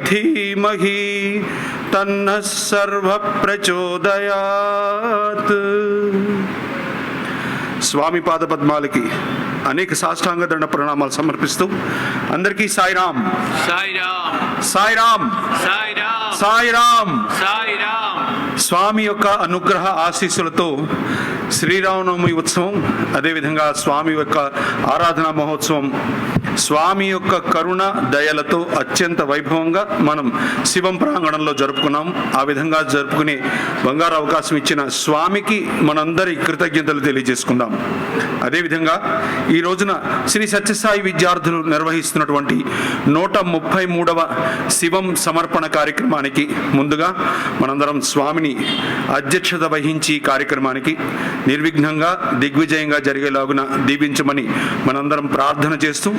धीमहि तन्नः सर्वः प्रचोदयात्. స్వామి పాద పద్మాలకి అనేక సాష్టాంగ దండ ప్రణామాలు సమర్పిస్తూ అందరికీ సాయిరామ్ సాయిరామ్ సాయిరామ్ సాయిరామ్ సాయిరామ్ సాయిరామ్. స్వామి యొక్క అనుగ్రహ ఆశీస్సులతో శ్రీరామనవమి ఉత్సవం, అదేవిధంగా స్వామి యొక్క ఆరాధనా మహోత్సవం, స్వామి యొక్క కరుణ దయలతో అత్యంత వైభవంగా మనం శివం ప్రాంగణంలో జరుపుకున్నాం. ఆ విధంగా జరుపుకునే బంగారు అవకాశం ఇచ్చిన స్వామికి మనందరి కృతజ్ఞతలు తెలియజేసుకుందాం. అదేవిధంగా ఈ రోజున శ్రీ సత్యసాయి విద్యార్థులు నిర్వహిస్తున్నటువంటి 133వ శివం సమర్పణ కార్యక్రమానికి ముందుగా మనందరం స్వామిని అధ్యక్షత వహించి కార్యక్రమానికి నిర్విఘ్నంగా దిగ్విజయంగా జరిగేలాగున దీవించమని మనందరం ప్రార్థన చేస్తూ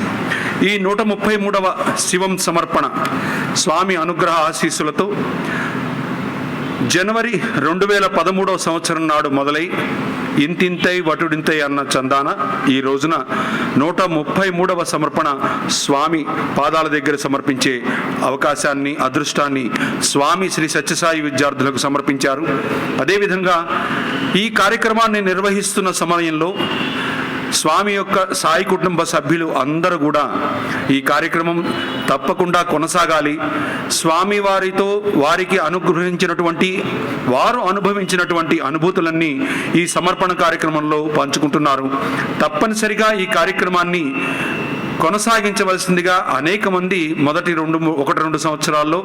ఈ 133వ శివం సమర్పణ స్వామి అనుగ్రహ ఆశీస్సులతో జనవరి 2013వ సంవత్సరం నాడు మొదలై ఇంతింతై వటుడింతై అన్న చందాన ఈ రోజున 133వ సమర్పణ స్వామి పాదాల దగ్గర సమర్పించే అవకాశాన్ని, అదృష్టాన్ని స్వామి శ్రీ సత్యసాయి విద్యార్థులకు సమర్పించారు. అదేవిధంగా ఈ కార్యక్రమాన్ని నిర్వహిస్తున్న సమయంలో స్వామి యొక్క సాయి కుటుంబ సభ్యులు అందరూ కూడా ఈ కార్యక్రమం తప్పకుండా కొనసాగాలి, స్వామి వారితో వారికి అనుగ్రహించినటువంటి వారు అనుభవించినటువంటి అనుభూతులన్నీ ఈ సమర్పణ కార్యక్రమంలో పంచుకుంటున్నారు. తప్పనిసరిగా ఈ కార్యక్రమాన్ని కొనసాగించవలసిందిగా అనేక మంది మొదటి 1-2 సంవత్సరాల్లో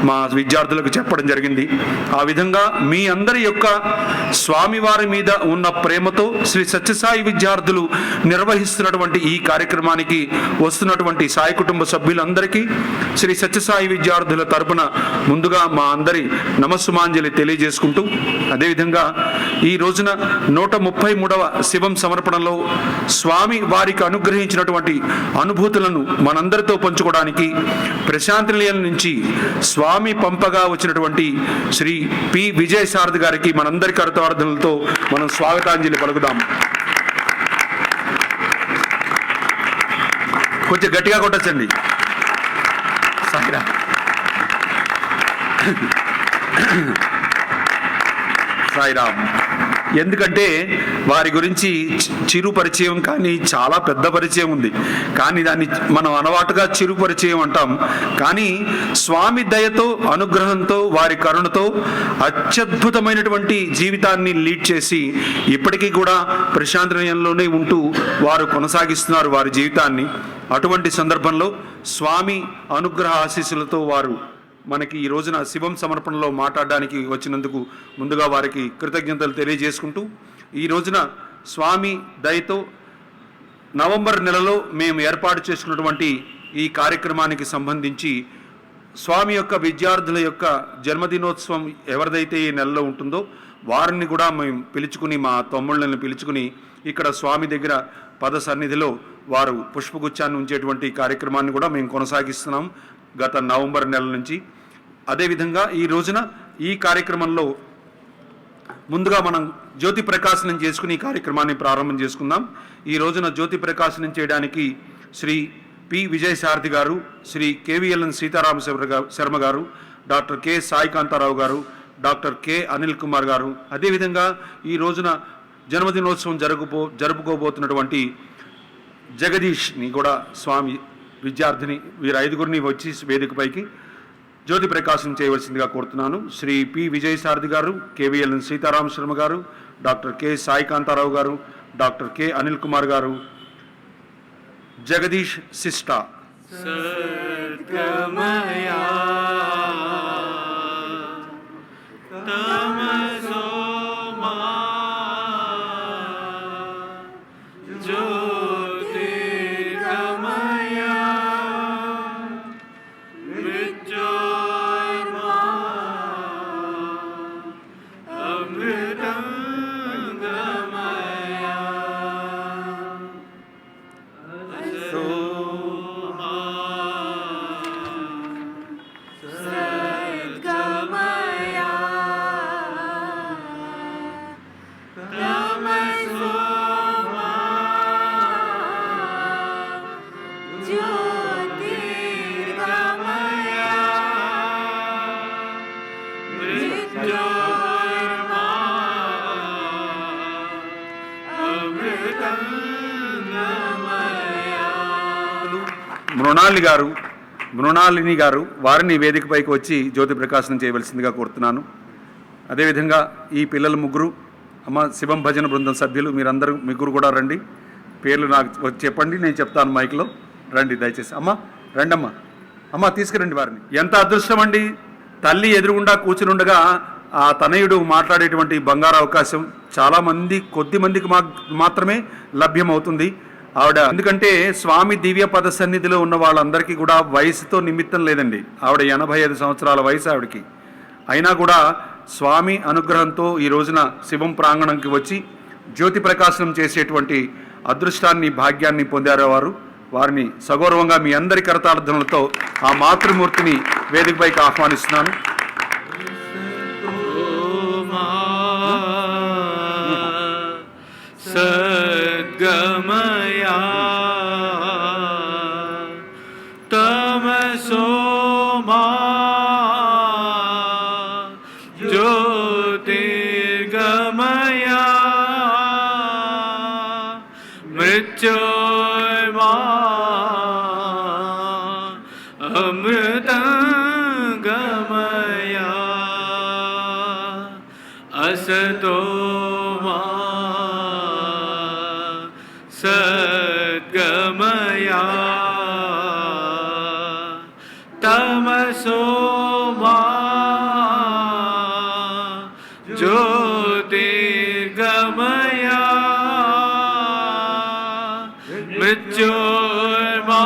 మా విద్యార్థులకు చెప్పడం జరిగింది. ఆ విధంగా మీ అందరి యొక్క స్వామివారి మీద ఉన్న ప్రేమతో శ్రీ సత్యసాయి విద్యార్థులు నిర్వహిస్తున్నటువంటి ఈ కార్యక్రమానికి వస్తున్నటువంటి సాయి కుటుంబ సభ్యులందరికీ శ్రీ సత్యసాయి విద్యార్థుల తరపున ముందుగా మా అందరి నమస్సుమాంజలి తెలియజేసుకుంటూ, అదేవిధంగా ఈ రోజున 133వ శివం సమర్పణలో స్వామి వారికి అనుగ్రహించినటువంటి అనుభూతులను మనందరితో పంచుకోవడానికి ప్రశాంతి నిలయం నుంచి స్వామి పంపగా వచ్చినటువంటి శ్రీ పి విజయసారథి గారికి మనందరి కరతార్థనలతో మనం స్వాగతాంజలి పలుకుదాం. కొంచెం గట్టిగా కొట్టచ్చండి. సాయిరామ్. సాయిరామ్. ఎందుకంటే వారి గురించి చిరు పరిచయం కానీ చాలా పెద్ద పరిచయం ఉంది, కానీ దాన్ని మనం అలవాటుగా చిరు పరిచయం అంటాం. కానీ స్వామి దయతో, అనుగ్రహంతో, వారి కరుణతో అత్యద్భుతమైనటువంటి జీవితాన్ని లీడ్ చేసి ఇప్పటికీ కూడా ప్రశాంత నిలయంలోనే ఉంటూ వారు కొనసాగిస్తున్నారు వారి జీవితాన్ని. అటువంటి సందర్భంలో స్వామి అనుగ్రహ ఆశీస్సులతో వారు మనకి ఈ రోజున శివం సమర్పణలో మాట్లాడడానికి వచ్చినందుకు ముందుగా వారికి కృతజ్ఞతలు తెలియజేసుకుంటూ, ఈ రోజున స్వామి దయతో నవంబర్ నెలలో మేము ఏర్పాటు చేసుకున్నటువంటి ఈ కార్యక్రమానికి సంబంధించి స్వామి యొక్క విద్యార్థుల యొక్క జన్మదినోత్సవం ఎవరిదైతే ఈ నెలలో ఉంటుందో వారిని కూడా మేము పిలుచుకుని, మా తమ్ముళ్ళని పిలుచుకుని ఇక్కడ స్వామి దగ్గర పద సన్నిధిలో వారు పుష్పగుచ్చాన్ని ఉంచేటువంటి కార్యక్రమాన్ని కూడా మేము కొనసాగిస్తున్నాం గత నవంబర్ నెల నుంచి. అదేవిధంగా ఈ రోజున ఈ కార్యక్రమంలో ముందుగా మనం జ్యోతి ప్రకాశనం చేసుకుని ఈ కార్యక్రమాన్ని ప్రారంభం చేసుకుందాం. ఈ రోజున జ్యోతి ప్రకాశనం చేయడానికి శ్రీ పి విజయసారథి గారు, శ్రీ కేవీఎల్ఎన్ సీతారామ శర్మ గారు, డాక్టర్ కె సాయికాంతారావు గారు, డాక్టర్ కె అనిల్ కుమార్ గారు, అదేవిధంగా ఈ రోజున జన్మదినోత్సవం జరుపుకోబోతున్నటువంటి జగదీష్ని కూడా స్వామి విద్యార్థిని వీరు 5గురిని వచ్చి వేదికపైకి జ్యోతి ప్రకాశం చేయవలసిందిగా కోరుతున్నాను. శ్రీ పి విజయసారథి గారు, కేవీఎల్ఎన్ సీతారామ శర్మ గారు, డాక్టర్ కె సాయికాంతారావు గారు, డాక్టర్ కె అనిల్ కుమార్ గారు, జగదీష్ సిస్టా. మృణాలిని గారు వారిని వేదికపైకి వచ్చి జ్యోతి ప్రకాశనం చేయవలసిందిగా కోరుతున్నాను. అదేవిధంగా ఈ పిల్లలు ముగ్గురు, అమ్మ శివం భజన బృందం సభ్యులు మీరందరూ ముగ్గురు కూడా రండి. పేర్లు నాకు చెప్పండి, నేను చెప్తాను మైక్లో. రండి దయచేసి. అమ్మ రండమ్మ, అమ్మ తీసుకురండి వారిని. ఎంత అదృష్టం అండి, తల్లి ఎదురుగుండా కూర్చునుండగా ఆ తనయుడు మాట్లాడేటువంటి బంగారు అవకాశం చాలామంది, కొద్ది మందికి మాత్రమే లభ్యమవుతుంది. ఆవిడ ఎందుకంటే స్వామి దివ్య పద సన్నిధిలో ఉన్న వాళ్ళందరికీ కూడా వయసుతో నిమిత్తం లేదండి. ఆవిడ 85 సంవత్సరాల వయసు ఆవిడకి. అయినా కూడా స్వామి అనుగ్రహంతో ఈ రోజున శివం ప్రాంగణంకి వచ్చి జ్యోతి ప్రకాశనం చేసేటువంటి అదృష్టాన్ని, భాగ్యాన్ని పొందారు వారు. వారిని సగౌరవంగా మీ అందరి కరతాళధ్వనులతో ఆ మాతృమూర్తిని వేదికపైకి ఆహ్వానిస్తున్నాను. సద్గమయా తమసో మా జ్యోతిర్గమయా మృత్యోర్మా అమృతంగమయా అసతో సద్గమయా తమసో మా జ్యోతిర్గమయా మృత్యోర్మా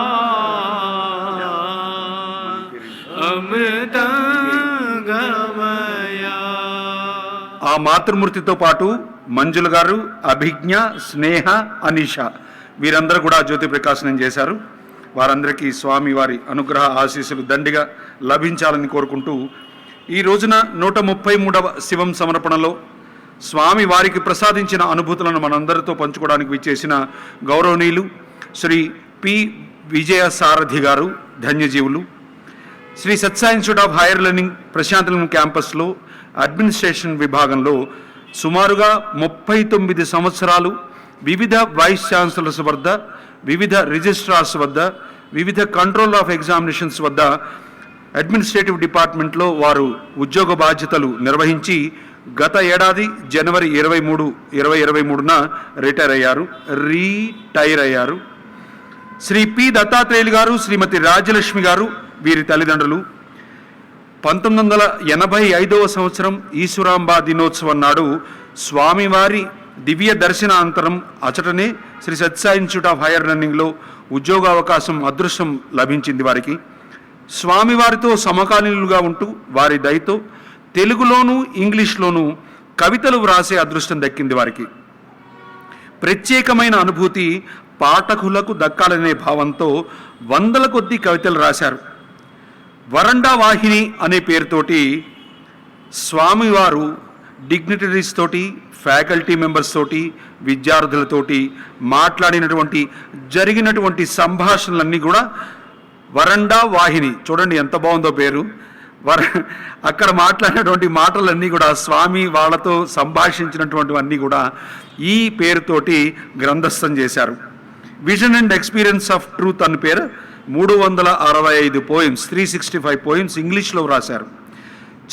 అమృతంగమయా. ఆ మాతృమూర్తితో పాటు మంజుల గారు, అభిజ్ఞ, స్నేహ, అనీష వీరందరూ కూడా జ్యోతి ప్రకాశనం చేశారు. వారందరికీ స్వామి వారి అనుగ్రహ ఆశీస్సులు దండిగా లభించాలని కోరుకుంటూ ఈ రోజున 133వ శివం సమర్పణలో స్వామి వారికి ప్రసాదించిన అనుభూతులను మనందరితో పంచుకోవడానికి విచ్చేసిన గౌరవనీయులు శ్రీ పి విజయ సారథి గారు ధన్యజీవులు. Sri Sathya Sai institute of higher learning Prasanthi Nilayam క్యాంపస్లో అడ్మినిస్ట్రేషన్ విభాగంలో సుమారుగా 39 సంవత్సరాలు వివిధ వైస్ ఛాన్సలర్స్ వద్ద, వివిధ రిజిస్ట్రార్స్ వద్ద, వివిధ కంట్రోల్ ఆఫ్ ఎగ్జామినేషన్స్ వద్ద అడ్మినిస్ట్రేటివ్ డిపార్ట్మెంట్లో వారు ఉద్యోగ బాధ్యతలు నిర్వహించి గత ఏడాది జనవరి 23, 2023న రిటైర్ అయ్యారు. శ్రీ పి దత్తాత్రేయులు గారు, శ్రీమతి రాజ్యలక్ష్మి గారు వీరి తల్లిదండ్రులు 1985వ సంవత్సరం ఈశ్వరాంబ దినోత్సవం నాడు స్వామివారి దివ్య దర్శనానంతరం అచటనే Shri Sathya Sai institute of hire లెర్నింగ్లో ఉద్యోగావకాశం, అదృష్టం లభించింది వారికి. స్వామివారితో సమకాలీనులుగా ఉంటూ వారి దయతో తెలుగులోనూ ఇంగ్లీష్లోనూ కవితలు వ్రాసే అదృష్టం దక్కింది వారికి. ప్రత్యేకమైన అనుభూతి పాఠకులకు దక్కాలనే భావంతో వందల కొద్దీ కవితలు రాశారు. వరండా వాహిని అనే పేరుతోటి స్వామివారు డిగ్నిటరీస్ తోటి, ఫ్యాకల్టీ మెంబర్స్ తోటి, విద్యార్థులతోటి మాట్లాడినటువంటి జరిగినటువంటి సంభాషణలన్నీ కూడా వరండా వాహిని. చూడండి ఎంత బాగుందో పేరు. అక్కడ మాట్లాడినటువంటి మాటలన్నీ కూడా స్వామి వాళ్ళతో సంభాషించినటువంటివన్నీ కూడా ఈ పేరుతోటి గ్రంథస్థం చేశారు. Vision and experience of truth అని పేరు 365 పోయిమ్స్, 365 పోయిమ్స్ ఇంగ్లీష్లో రాశారు.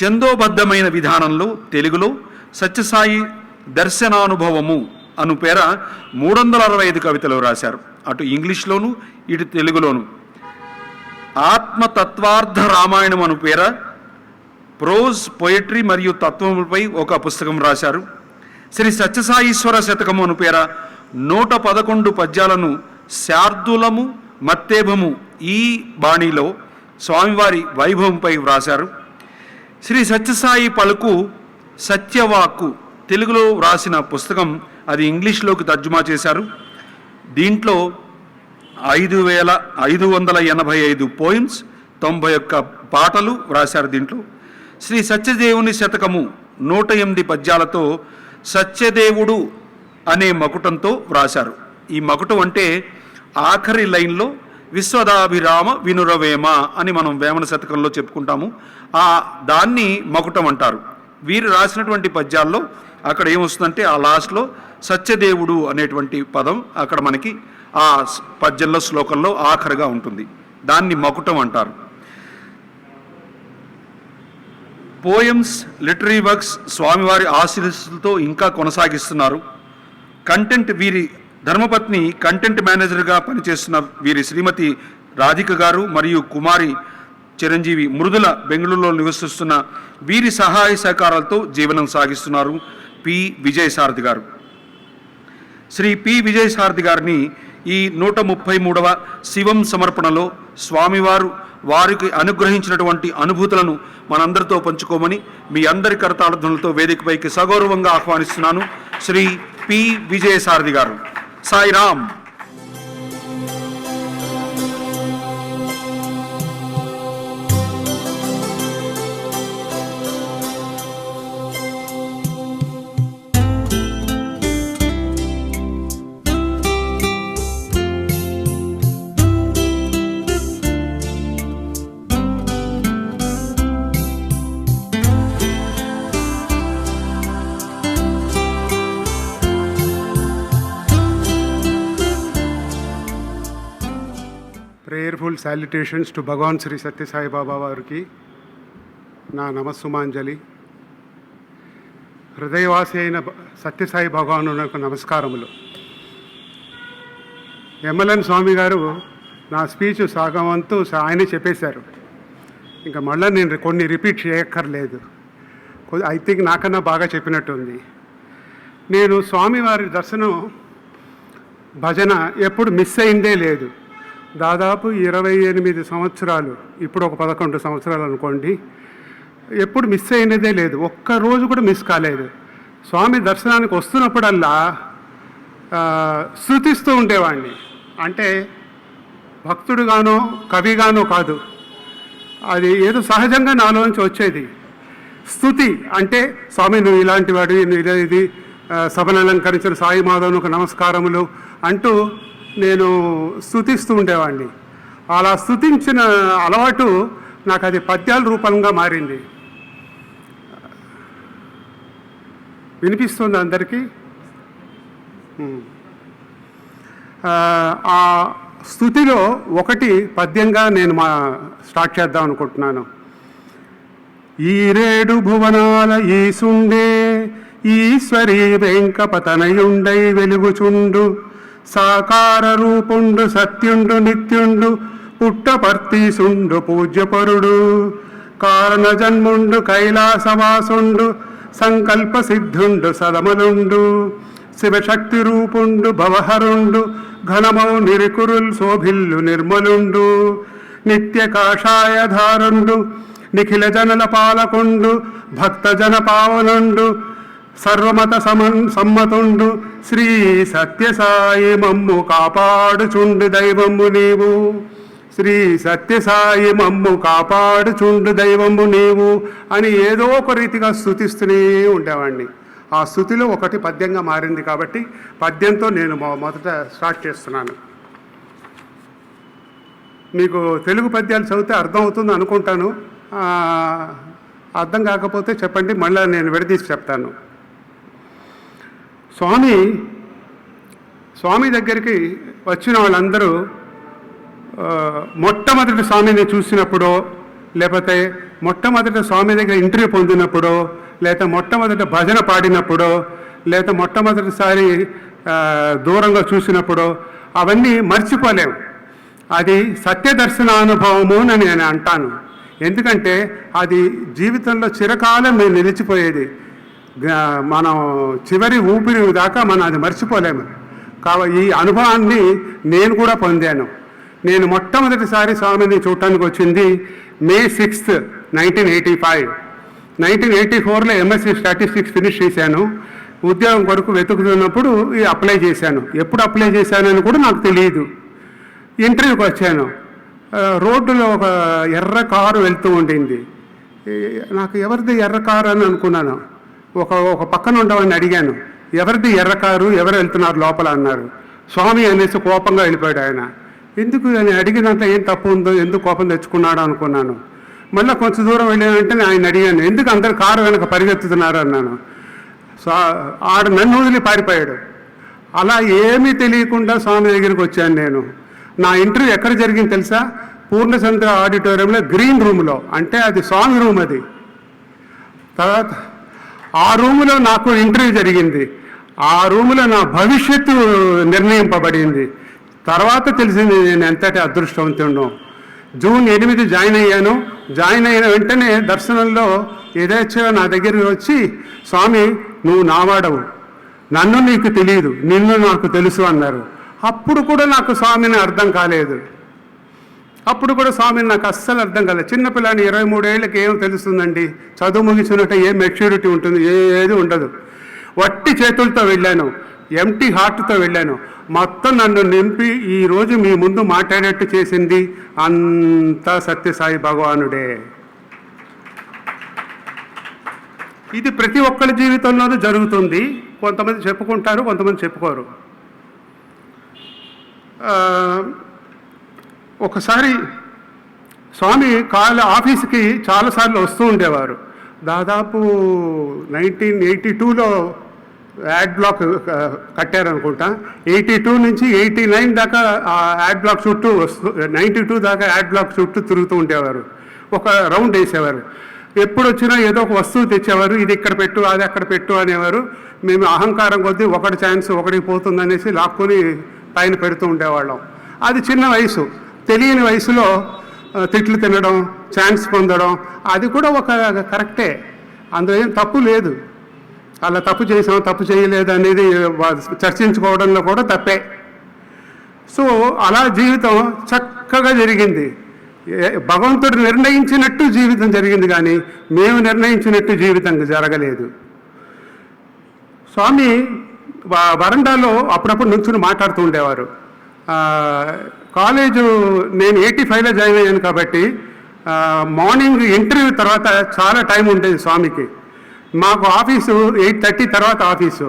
చందోబద్ధమైన విధానంలో తెలుగులో సత్యసాయి దర్శనానుభవము అను పేర 365 కవితలు రాశారు. అటు ఇంగ్లీష్లోను ఇటు తెలుగులోను. ఆత్మతత్వార్థ రామాయణం అను పేర ప్రోజ్, పొయట్రీ మరియు తత్వములపై ఒక పుస్తకం రాశారు. శ్రీ సత్యసాయీశ్వర శతకము అను పేర 111 పద్యాలను శార్దులము, మత్తేభము ఈ బాణీలో స్వామివారి వైభవంపై వ్రాశారు. శ్రీ సత్యసాయి పలుకు సత్యవాక్కు తెలుగులో వ్రాసిన పుస్తకం, అది ఇంగ్లీష్లోకి తర్జుమా చేశారు. దీంట్లో 5585 పోయిమ్స్, 91 పాటలు వ్రాశారు. దీంట్లో శ్రీ సత్యదేవుని శతకము 108 పద్యాలతో సత్యదేవుడు అనే మకుటంతో వ్రాశారు. ఈ మకుటం అంటే ఆఖరి లైన్లో విశ్వదాభిరామ వినురవేమ అని మనం వేమన శతకంలో చెప్పుకుంటాము. దాన్ని మకుటం అంటారు. వీరు రాసినటువంటి పద్యాల్లో అక్కడ ఏమొస్తుందంటే ఆ లాస్ట్లో సత్యదేవుడు అనేటువంటి పదం అక్కడ మనకి ఆ పద్యంలో శ్లోకంలో ఆఖరిగా ఉంటుంది. దాన్ని మకుటం అంటారు. పోయమ్స్, లిటరీ వర్క్స్ స్వామివారి ఆశీస్సులతో ఇంకా కొనసాగిస్తున్నారు. కంటెంట్ వీరి ధర్మపత్ని కంటెంట్ మేనేజర్గా పనిచేస్తున్న వీరి శ్రీమతి రాధిక గారు మరియు కుమారి చిరంజీవి మృదుల బెంగళూరులో నివసిస్తున్న వీరి సహాయ సహకారాలతో జీవనం సాగిస్తున్నారు పి విజయసారథి గారు. శ్రీ పి విజయసారథి గారిని ఈ 133వ శివం సమర్పణలో స్వామివారు వారికి అనుగ్రహించినటువంటి అనుభూతులను మనందరితో పంచుకోమని మీ అందరి కరతాళధ్వనులతో వేదికపైకి సగౌరవంగా ఆహ్వానిస్తున్నాను. శ్రీ పి విజయసారథి గారు. సాయిరామ్. ప్రేయర్ఫుల్ సాల్యుటేషన్స్ టు భగవాన్ శ్రీ సత్యసాయి బాబా వారికి నా నమస్సుమాంజలి. హృదయవాసి అయిన సత్యసాయి భగవానునకు నమస్కారములు. ఎమ్మెల్యన్ స్వామి గారు నా స్పీచ్ సాగవంతు ఆయనే చెప్పేశారు. ఇంకా మళ్ళీ నేను కొన్ని రిపీట్ చేయక్కర్లేదు. ఐ థింక్ నాకన్నా బాగా చెప్పినట్టుంది. నేను స్వామివారి దర్శనం భజన ఎప్పుడు మిస్ అయిందే లేదు. దాదాపు 28 సంవత్సరాలు, ఇప్పుడు ఒక 11 సంవత్సరాలు అనుకోండి, ఎప్పుడు మిస్ అయినదే లేదు. ఒక్కరోజు కూడా మిస్ కాలేదు. స్వామి దర్శనానికి వస్తున్నప్పుడల్లా స్తుతిస్తూ ఉండేవాడిని. అంటే భక్తుడుగానో కవిగానో కాదు, అది ఏదో సహజంగా నాలోంచి వచ్చేది. స్తుతి అంటే స్వామి నువ్వు ఇలాంటి వాడు, నువ్వు ఇది సభను అలంకరించిన సాయి మాధవునికి నమస్కారములు అంటూ నేను స్తుతిస్తూ ఉండేవాడిని. అలా స్తుతించిన అలవాటు నాకు అది పద్యాల రూపంగా మారింది. వినిపిస్తుంది అందరికీ? ఆ స్తుతిలో ఒకటి పద్యంగా నేను స్టార్ట్ చేద్దాం అనుకుంటున్నాను. ఈ 7 భువనాల ఈసుండే ఈశ్వరీ వెంకపతనయుండై వెలుగుచుండు సాకార రూపుండు సత్యుండు నిత్యుండు పుట్టపర్తీసుండు పూజ్యపరుడు కారణ జన్ముండు కైలాసవాసుండు సంకల్ప సిద్ధుండు సదమనుండు శివశక్తి రూపుండు భవహరుండు ఘనమౌ నిరికురుల్ శోభిల్లు నిర్మలుండు నిత్య కాషాయధారుండు నిఖిల జనల పాలకుండు భక్త జన పావనుండు సర్వమత సమ్మతుండు శ్రీ సత్యసాయి మమ్ము కాపాడుచుండు దైవము నీవు. శ్రీ సత్యసాయి మమ్ము కాపాడుచుండు దైవము నీవు అని ఏదో ఒక రీతిగా స్తుతిస్తూనే ఉండేవాడిని. ఆ స్తుతిలో ఒకటి పద్యంగా మారింది కాబట్టి పద్యంతో నేను మొదట స్టార్ట్ చేస్తున్నాను. మీకు తెలుగు పద్యాలు చదివితే అర్థం అవుతుంది అనుకుంటాను. అర్థం కాకపోతే చెప్పండి, మళ్ళీ నేను విడదీసి చెప్తాను. స్వామి దగ్గరికి వచ్చిన వాళ్ళందరూ మొట్టమొదటి స్వామిని చూసినప్పుడో, లేకపోతే మొట్టమొదటి స్వామి దగ్గర ఇంటర్వ్యూ పొందినప్పుడో, లేకపోతే మొట్టమొదటి భజన పాడినప్పుడో, లేకపోతే మొట్టమొదటిసారి దూరంగా చూసినప్పుడో అవన్నీ మర్చిపోలేము. అది సత్యదర్శనానుభవము అని నేను అంటాను. ఎందుకంటే అది జీవితంలో చిరకాలం మేము నిలిచిపోయేది. మనం చివరి ఊపిరి దాకా మనం అది మర్చిపోలేము. ఈ అనుభవాన్ని నేను కూడా పొందాను. నేను మొట్టమొదటిసారి స్వామిని చూడటానికి వచ్చింది May 6, 1985. 1984లో ఎంఎస్సీ స్టాటిస్టిక్స్ ఫినిష్ చేశాను. ఉద్యోగం కొరకు వెతుకుతున్నప్పుడు అప్లై చేశాను. ఎప్పుడు అప్లై చేశానని కూడా నాకు తెలియదు. ఇంటర్వ్యూకి వచ్చాను. రోడ్డులో ఒక ఎర్ర కారు వెళ్తూ ఉండింది. నాకు ఎవరిది ఎర్ర కారు అని అనుకున్నాను. ఒక పక్కన ఉండవని అడిగాను, ఎవరిది ఎర్ర కారు, ఎవరు వెళ్తున్నారు లోపల అన్నారు. స్వామి అనేసి కోపంగా వెళ్ళిపోయాడు ఆయన. ఎందుకు అని అడిగినంత ఏం తప్పు ఉందో, ఎందుకు కోపం తెచ్చుకున్నాడు అనుకున్నాను. మళ్ళీ కొంచెం దూరం వెళ్ళానంటే ఆయన అడిగాను, ఎందుకు అందరు కారు వెనక పరిగెత్తుతున్నారు అన్నాను. ఆడ నన్ను వదిలి పారిపోయాడు. అలా ఏమీ తెలియకుండా స్వామి దగ్గరికి వచ్చాను నేను. నా ఇంటర్వ్యూ ఎక్కడ జరిగింది తెలుసా? పూర్ణచంద్ర ఆడిటోరియంలో గ్రీన్ రూమ్లో, అంటే అది స్వామి రూమ్ అది. తర్వాత ఆ రూములో నాకు ఇంటర్వ్యూ జరిగింది. ఆ రూములో నా భవిష్యత్తు నిర్ణయింపబడింది. తర్వాత తెలిసింది నేను ఎంతటి అదృష్టవంతుడో. జూన్ 8 జాయిన్ అయ్యాను. జాయిన్ అయిన వెంటనే దర్శనంలో యథేచ్ఛగా నా దగ్గరికి వచ్చి, స్వామి నువ్వు నావాడవు, నన్ను నీకు తెలియదు, నిన్ను నాకు తెలుసు అన్నారు. అప్పుడు కూడా నాకు స్వామిని అర్థం కాలేదు. అప్పుడు కూడా స్వామిని నాకు అస్సలు అర్థం కాలేదు. చిన్నపిల్లని 23 ఏళ్ళకి ఏం తెలుస్తుందండి? చదువు ముగిసినట్టు ఏం మెచ్యూరిటీ ఉంటుంది? ఏది ఉండదు. వట్టి చేతులతో వెళ్ళాను, ఎంటీ హార్ట్తో వెళ్ళాను. మొత్తం నన్ను నింపి ఈరోజు మీ ముందు మాట్లాడేట్టు చేసింది అంతా సత్యసాయి భగవానుడే. ఇది ప్రతి ఒక్కరి జీవితంలోనూ జరుగుతుంది. కొంతమంది చెప్పుకుంటారు, కొంతమంది చెప్పుకోరు. ఒకసారి స్వామి ఆఫీస్కి చాలాసార్లు వస్తూ ఉండేవారు. దాదాపు 1982లో యాడ్ బ్లాక్ కట్టారనుకుంటా. 82 నుంచి 89 దాకా ఆ యాడ్ బ్లాక్ చుట్టూ 92 దాకా యాడ్ బ్లాక్ చుట్టూ తిరుగుతూ ఉండేవారు. ఒక రౌండ్ వేసేవారు. ఎప్పుడు వచ్చినా ఏదో ఒక వస్తువు తెచ్చేవారు. ఇది ఇక్కడ పెట్టు, అది అక్కడ పెట్టు అనేవారు. మేము అహంకారం కొద్దీ ఒకటి ఛాన్స్ ఒకటికి పోతుందనేసి లాక్కుని పైన పెడుతూ ఉండేవాళ్ళం. అది చిన్న వయసు, తెలియని వయసులో తిట్లు తినడం, ఛాన్స్ పొందడం, అది కూడా ఒక కరెక్టే. అందులో ఏం తప్పు లేదు. అలా తప్పు చేసాం, తప్పు చేయలేదు అనేది చర్చించుకోవడంలో కూడా తప్పే. సో అలా జీవితం చక్కగా జరిగింది. భగవంతుడు నిర్ణయించినట్టు జీవితం జరిగింది, కానీ మేము నిర్ణయించినట్టు జీవితం జరగలేదు. స్వామి వరండాలో అప్పుడప్పుడు నుంచుని మాట్లాడుతూ ఉండేవారు. కాలేజు నేను 85లో జాయిన్ అయ్యాను కాబట్టి మార్నింగ్ ఇంటర్వ్యూ తర్వాత చాలా టైం ఉండేది స్వామికి. మాకు ఆఫీసు 8:30 తర్వాత ఆఫీసు.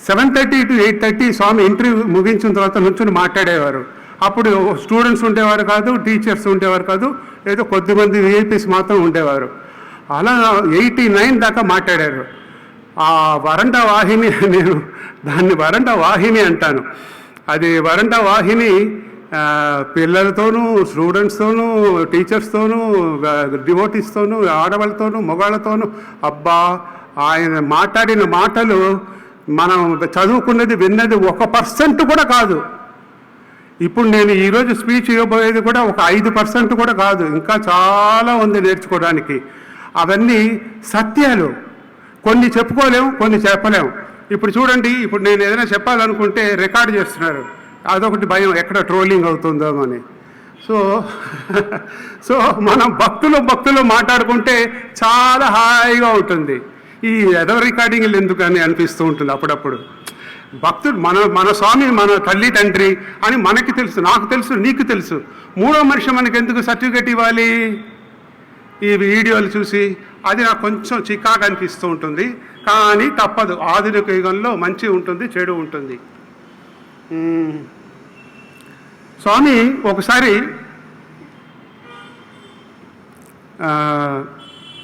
7:30 to 8:30 స్వామి ఇంటర్వ్యూ ముగించిన తర్వాత నుంచుని మాట్లాడేవారు. అప్పుడు స్టూడెంట్స్ ఉండేవారు కాదు, టీచర్స్ ఉండేవారు కాదు, ఏదో కొద్దిమంది విఐపీస్ మాత్రం ఉండేవారు. అలా 89 దాకా మాట్లాడారు. ఆ వరండా వాహిని, నేను దాన్ని వరండా వాహిని అంటాను. అది వరండా వాహిని పిల్లలతోనూ, స్టూడెంట్స్తోనూ, టీచర్స్తోనూ, డివోటీస్తోనూ, ఆడవాళ్ళతోనూ, మగవాళ్ళతోనూ. అబ్బా, ఆయన మాట్లాడిన మాటలు మనం చదువుకున్నది, విన్నది 1% కూడా కాదు. ఇప్పుడు నేను ఈరోజు స్పీచ్ ఇవ్వబోయేది కూడా ఒక 5% కూడా కాదు. ఇంకా చాలా ఉంది నేర్చుకోవడానికి. అవన్నీ సత్యాలు. కొన్ని చెప్పుకోలేము, కొన్ని చెప్పలేము. ఇప్పుడు చూడండి, ఇప్పుడు నేను ఏదైనా చెప్పాలనుకుంటే రికార్డ్ చేస్తున్నారు. అదొకటి భయం, ఎక్కడ ట్రోలింగ్ అవుతుందో అని. సో మనం భక్తులు మాట్లాడుకుంటే చాలా హాయిగా ఉంటుంది. ఈ ఎదో రికార్డింగ్లు ఎందుకని అనిపిస్తూ ఉంటుంది అప్పుడప్పుడు. భక్తుడు మన స్వామి, మన తల్లి తండ్రి అని మనకి తెలుసు, నాకు తెలుసు, నీకు తెలుసు. మూడో మనిషి మనకి ఎందుకు సర్టిఫికేట్ ఇవ్వాలి ఈ వీడియోలు చూసి? అది నాకు కొంచెం చికాకు అనిపిస్తూ ఉంటుంది. కానీ తప్పదు, ఆధునిక యుగంలో మంచి ఉంటుంది, చెడు ఉంటుంది. స్వామి ఒకసారి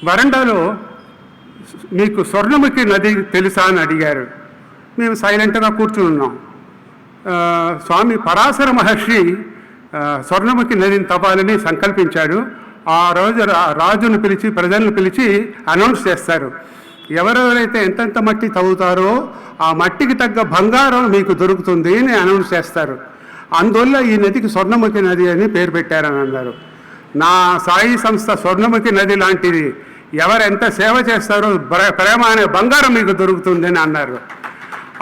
వరండాలో మీకు స్వర్ణముఖి నది తెలుసా అని అడిగారు. మేము సైలెంట్గా కూర్చుని ఉన్నాం. స్వామి పరాశర మహర్షి స్వర్ణముఖి నదిని తవ్వాలని సంకల్పించాడు. ఆ రోజు రాజును పిలిచి, ప్రజలను పిలిచి అనౌన్స్ చేస్తారు. ఎవరెవరైతే ఎంతెంత మట్టి తవ్వుతారో ఆ మట్టికి తగ్గ బంగారం మీకు దొరుకుతుంది అని అనౌన్స్ చేస్తారు. అందువల్ల ఈ నదికి స్వర్ణముఖి నది అని పేరు పెట్టారని అన్నారు. నా సాయి సంస్థ స్వర్ణముఖి నది లాంటిది. ఎవరెంత సేవ చేస్తారో ప్రేమ అనే బంగారం మీకు దొరుకుతుంది అని అన్నారు.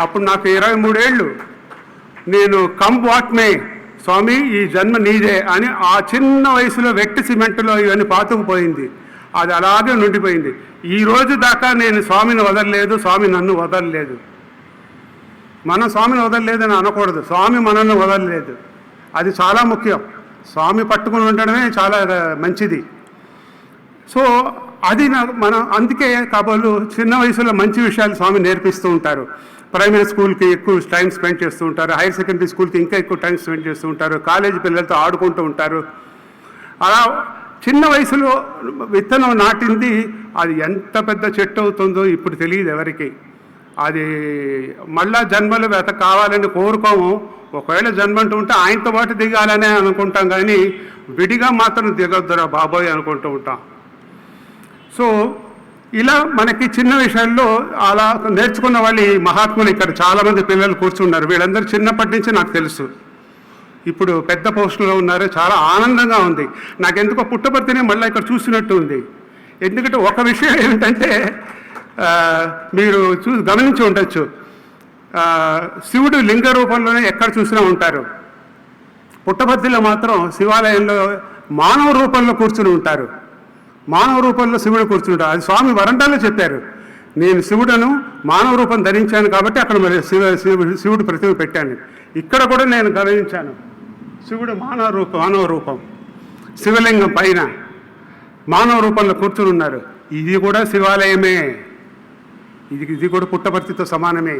అప్పుడు నాకు 23 ఏళ్ళు. నేను కమ్ వాట్ మే, స్వామి ఈ జన్మ నీదే అని ఆ చిన్న వయసులో వెట్టి సిమెంట్లో ఇవన్నీ పాతుకుపోయింది. అది అలాగే నుండిపోయింది. ఈ రోజు దాకా నేను స్వామిని వదలలేదు, స్వామి నన్ను వదలలేదు. మనం స్వామిని వదలలేదని అనకూడదు, స్వామి మనల్ని వదలలేదు. అది చాలా ముఖ్యం. స్వామి పట్టుకుని ఉండడమే చాలా మంచిది. సో అది మనం అందుకే కాబోలు చిన్న వయసులో మంచి విషయాలు స్వామి నేర్పిస్తూ ఉంటారు. ప్రైమరీ స్కూల్కి ఎక్కువ టైం స్పెండ్ చేస్తూ ఉంటారు, హైయర్ సెకండరీ స్కూల్కి ఇంకా ఎక్కువ టైం స్పెండ్ చేస్తూ ఉంటారు, కాలేజీ పిల్లలతో ఆడుకుంటూ ఉంటారు. అలా చిన్న వయసులో విత్తనం నాటింది అది ఎంత పెద్ద చెట్టు అవుతుందో ఇప్పుడు తెలియదు ఎవరికి. అది మళ్ళా జన్మలు కావాలని కోరుకోము. ఒకవేళ జన్మ అంటూ ఉంటే ఆయనతో పాటు దిగాలనే అనుకుంటాం, కానీ విడిగా మాత్రం దిగొద్దురా బాబోయ్ అనుకుంటూ ఉంటాం. సో ఇలా మనకి చిన్న విషయాల్లో అలా నేర్చుకున్న వాళ్ళు ఈ మహాత్ములు ఇక్కడ చాలామంది పిల్లలు కూర్చున్నారు. వీళ్ళందరూ చిన్నప్పటి నుంచి నాకు తెలుసు, ఇప్పుడు పెద్ద పోస్టులో ఉన్నారు. చాలా ఆనందంగా ఉంది. నాకెందుకో పుట్టపర్తినే మళ్ళీ ఇక్కడ చూసినట్టు ఉంది. ఎందుకంటే ఒక విషయం ఏమిటంటే మీరు గమనించి ఉండొచ్చు, శివుడు లింగ రూపంలోనే ఎక్కడ చూసినా ఉంటారు. పుట్టపర్తిలో మాత్రం శివాలయంలో మానవ రూపంలో కూర్చుని ఉంటారు. మానవ రూపంలో శివుడు కూర్చుంటారు. అది స్వామి వరండాలో చెప్పారు, నేను శివుడను మానవ రూపం ధరించాను కాబట్టి అక్కడ మరి శివుడు ప్రతిమ పెట్టాను. ఇక్కడ కూడా నేను గమనించాను, శివుడు మానవ రూపం శివలింగం పైన మానవ రూపంలో కూర్చుని ఉన్నారు. ఇది కూడా శివాలయమే, ఇది కూడా పుట్టపర్తితో సమానమే.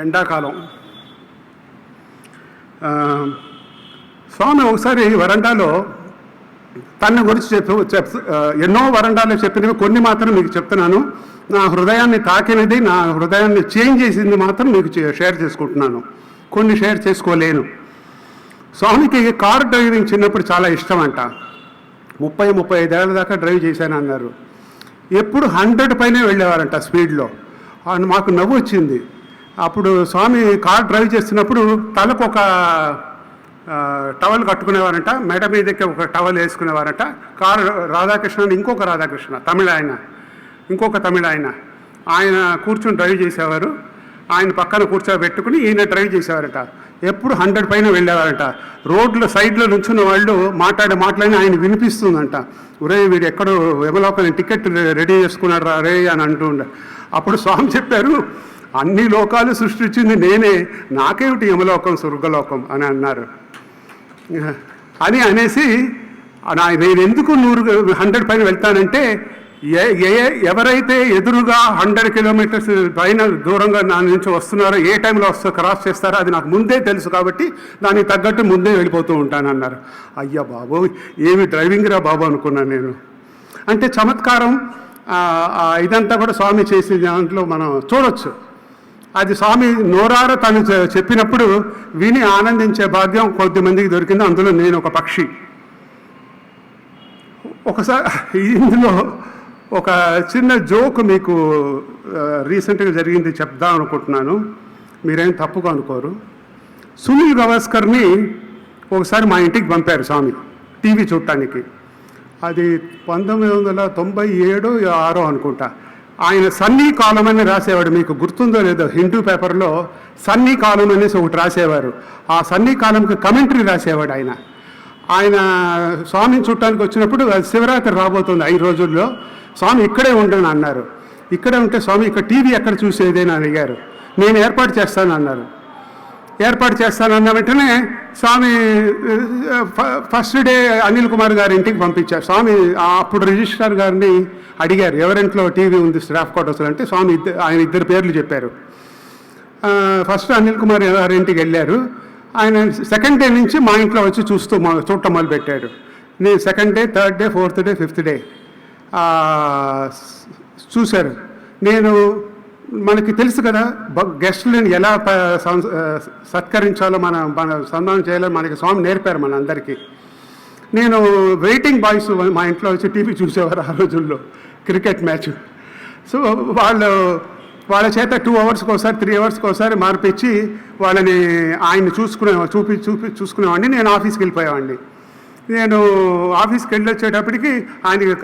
ఎండాకాలం స్వామి ఒకసారి వరండాలో తన గురించి ఎన్నో వరండాలో చెప్పినవి కొన్ని మాత్రం మీకు చెప్తున్నాను. నా హృదయాన్ని తాకినది, నా హృదయాన్ని చేంజ్ చేసింది మాత్రం మీకు షేర్ చేసుకుంటున్నాను. కొన్ని షేర్ చేసుకోలేను. స్వామికి కారు డ్రైవింగ్ చిన్నప్పుడు చాలా ఇష్టం అంట. 35 ఏళ్ళ దాకా డ్రైవ్ చేశాను అన్నారు. ఎప్పుడు 100 పైనే వెళ్ళేవారంట స్పీడ్లో. మాకు నవ్వు వచ్చింది. అప్పుడు స్వామి కార్ డ్రైవ్ చేస్తున్నప్పుడు తలకు ఒక టవల్ కట్టుకునేవారంట, మెడ మీదకి ఒక టవల్ వేసుకునేవారంట. కారు రాధాకృష్ణ ఇంకొక రాధాకృష్ణ ఇంకొక తమిళ ఆయన కూర్చుని డ్రైవ్ చేసేవారు. ఆయన పక్కన కూర్చోబెట్టుకుని ఈయన డ్రైవ్ చేసేవారట. ఎప్పుడు 100 పైన వెళ్ళేవారంట. రోడ్ల సైడ్లో నుంచున్న వాళ్ళు మాట్లాడి ఆయన వినిపిస్తుందంట, ఒరే వీడు ఎక్కడో యమలోకం టికెట్ రెడీ చేసుకున్నాడు రా రే అని అంటూ ఉండే. అప్పుడు స్వామి చెప్పారు, అన్ని లోకాలు సృష్టించింది నేనే, నాకేమిటి యమలోకం స్వర్గలోకం అని అన్నారు. అనేసి నేను ఎందుకు 100 పైన వెళ్తానంటే, ఎవరైతే ఎదురుగా 100 కిలోమీటర్స్ పైన దూరంగా నా నుంచి వస్తున్నారో, ఏ టైంలో క్రాస్ చేస్తారో అది నాకు ముందే తెలుసు కాబట్టి దానికి తగ్గట్టు ముందే వెళ్ళిపోతూ ఉంటానన్నారు. అయ్యా బాబు ఏమి డ్రైవింగ్ రా బాబు అనుకున్నాను నేను. అంటే చమత్కారం ఇదంతా కూడా స్వామి చేసే దాంట్లో మనం చూడొచ్చు. అది స్వామి నోరార తను చెప్పినప్పుడు విని ఆనందించే భాగ్యం కొద్దిమందికి దొరికింది. అందులో నేను ఒక పక్షి. ఒకసారి ఇందులో ఒక చిన్న జోక్ మీకు రీసెంట్గా జరిగింది చెప్దాం అనుకుంటున్నాను, మీరేం తప్పుగా అనుకోరు. సునీల్ గవాస్కర్ని ఒకసారి మా ఇంటికి పంపారు స్వామి టీవీ చూడటానికి. అది 1997-6 అనుకుంటా. ఆయన సన్నీ కాలం అని రాసేవాడు, మీకు గుర్తుందో లేదో, హిందూ పేపర్లో సన్నీ కాలం అనేసి ఒకటి రాసేవారు. ఆ సన్నీ కాలంకి కమెంటరీ రాసేవాడు ఆయన స్వామిని చూడటానికి వచ్చినప్పుడు శివరాత్రి రాబోతుంది 5 రోజుల్లో, స్వామి ఇక్కడే ఉండను అన్నారు. ఇక్కడే ఉంటే స్వామి ఇక్కడ టీవీ ఎక్కడ చూసేదేని అడిగారు. నేను ఏర్పాటు చేస్తాను అన్నారు. ఏర్పాటు చేస్తానన్న వెంటనే స్వామి ఫస్ట్ డే అనిల్ కుమార్ గారి ఇంటికి పంపించారు. స్వామి అప్పుడు రిజిస్ట్రార్ గారిని అడిగారు, ఎవరింట్లో టీవీ ఉంది స్టాఫ్ క్వార్టర్స్ అంటే, స్వామి ఆయన 2 పేర్లు చెప్పారు. ఫస్ట్ అనిల్ కుమార్ గారి ఇంటికి వెళ్ళారు. ఆయన సెకండ్ డే నుంచి మా ఇంట్లో వచ్చి చూడటం మొదలుపెట్టాడు. నేను second day, third day, fourth day, fifth day చూశారు. మనకి తెలుసు కదా గెస్టులను ఎలా సత్కరించాలో, మన సన్మానం చేయాలో మనకి స్వామి నేర్పారు మన అందరికీ. నేను వెయిటింగ్ బాయ్స్ మా ఇంట్లో వచ్చి టీవీ చూసేవారు ఆ రోజుల్లో, క్రికెట్ మ్యాచ్. సో వాళ్ళ చేత 2 అవర్స్కి ఒకసారి 3 అవర్స్కి ఒకసారి మార్పించి వాళ్ళని ఆయన చూసుకునేవాడిని. నేను ఆఫీస్కి వెళ్ళిపోయేవాడిని. నేను ఆఫీస్కి వెళ్ళి వచ్చేటప్పటికి ఆయనకి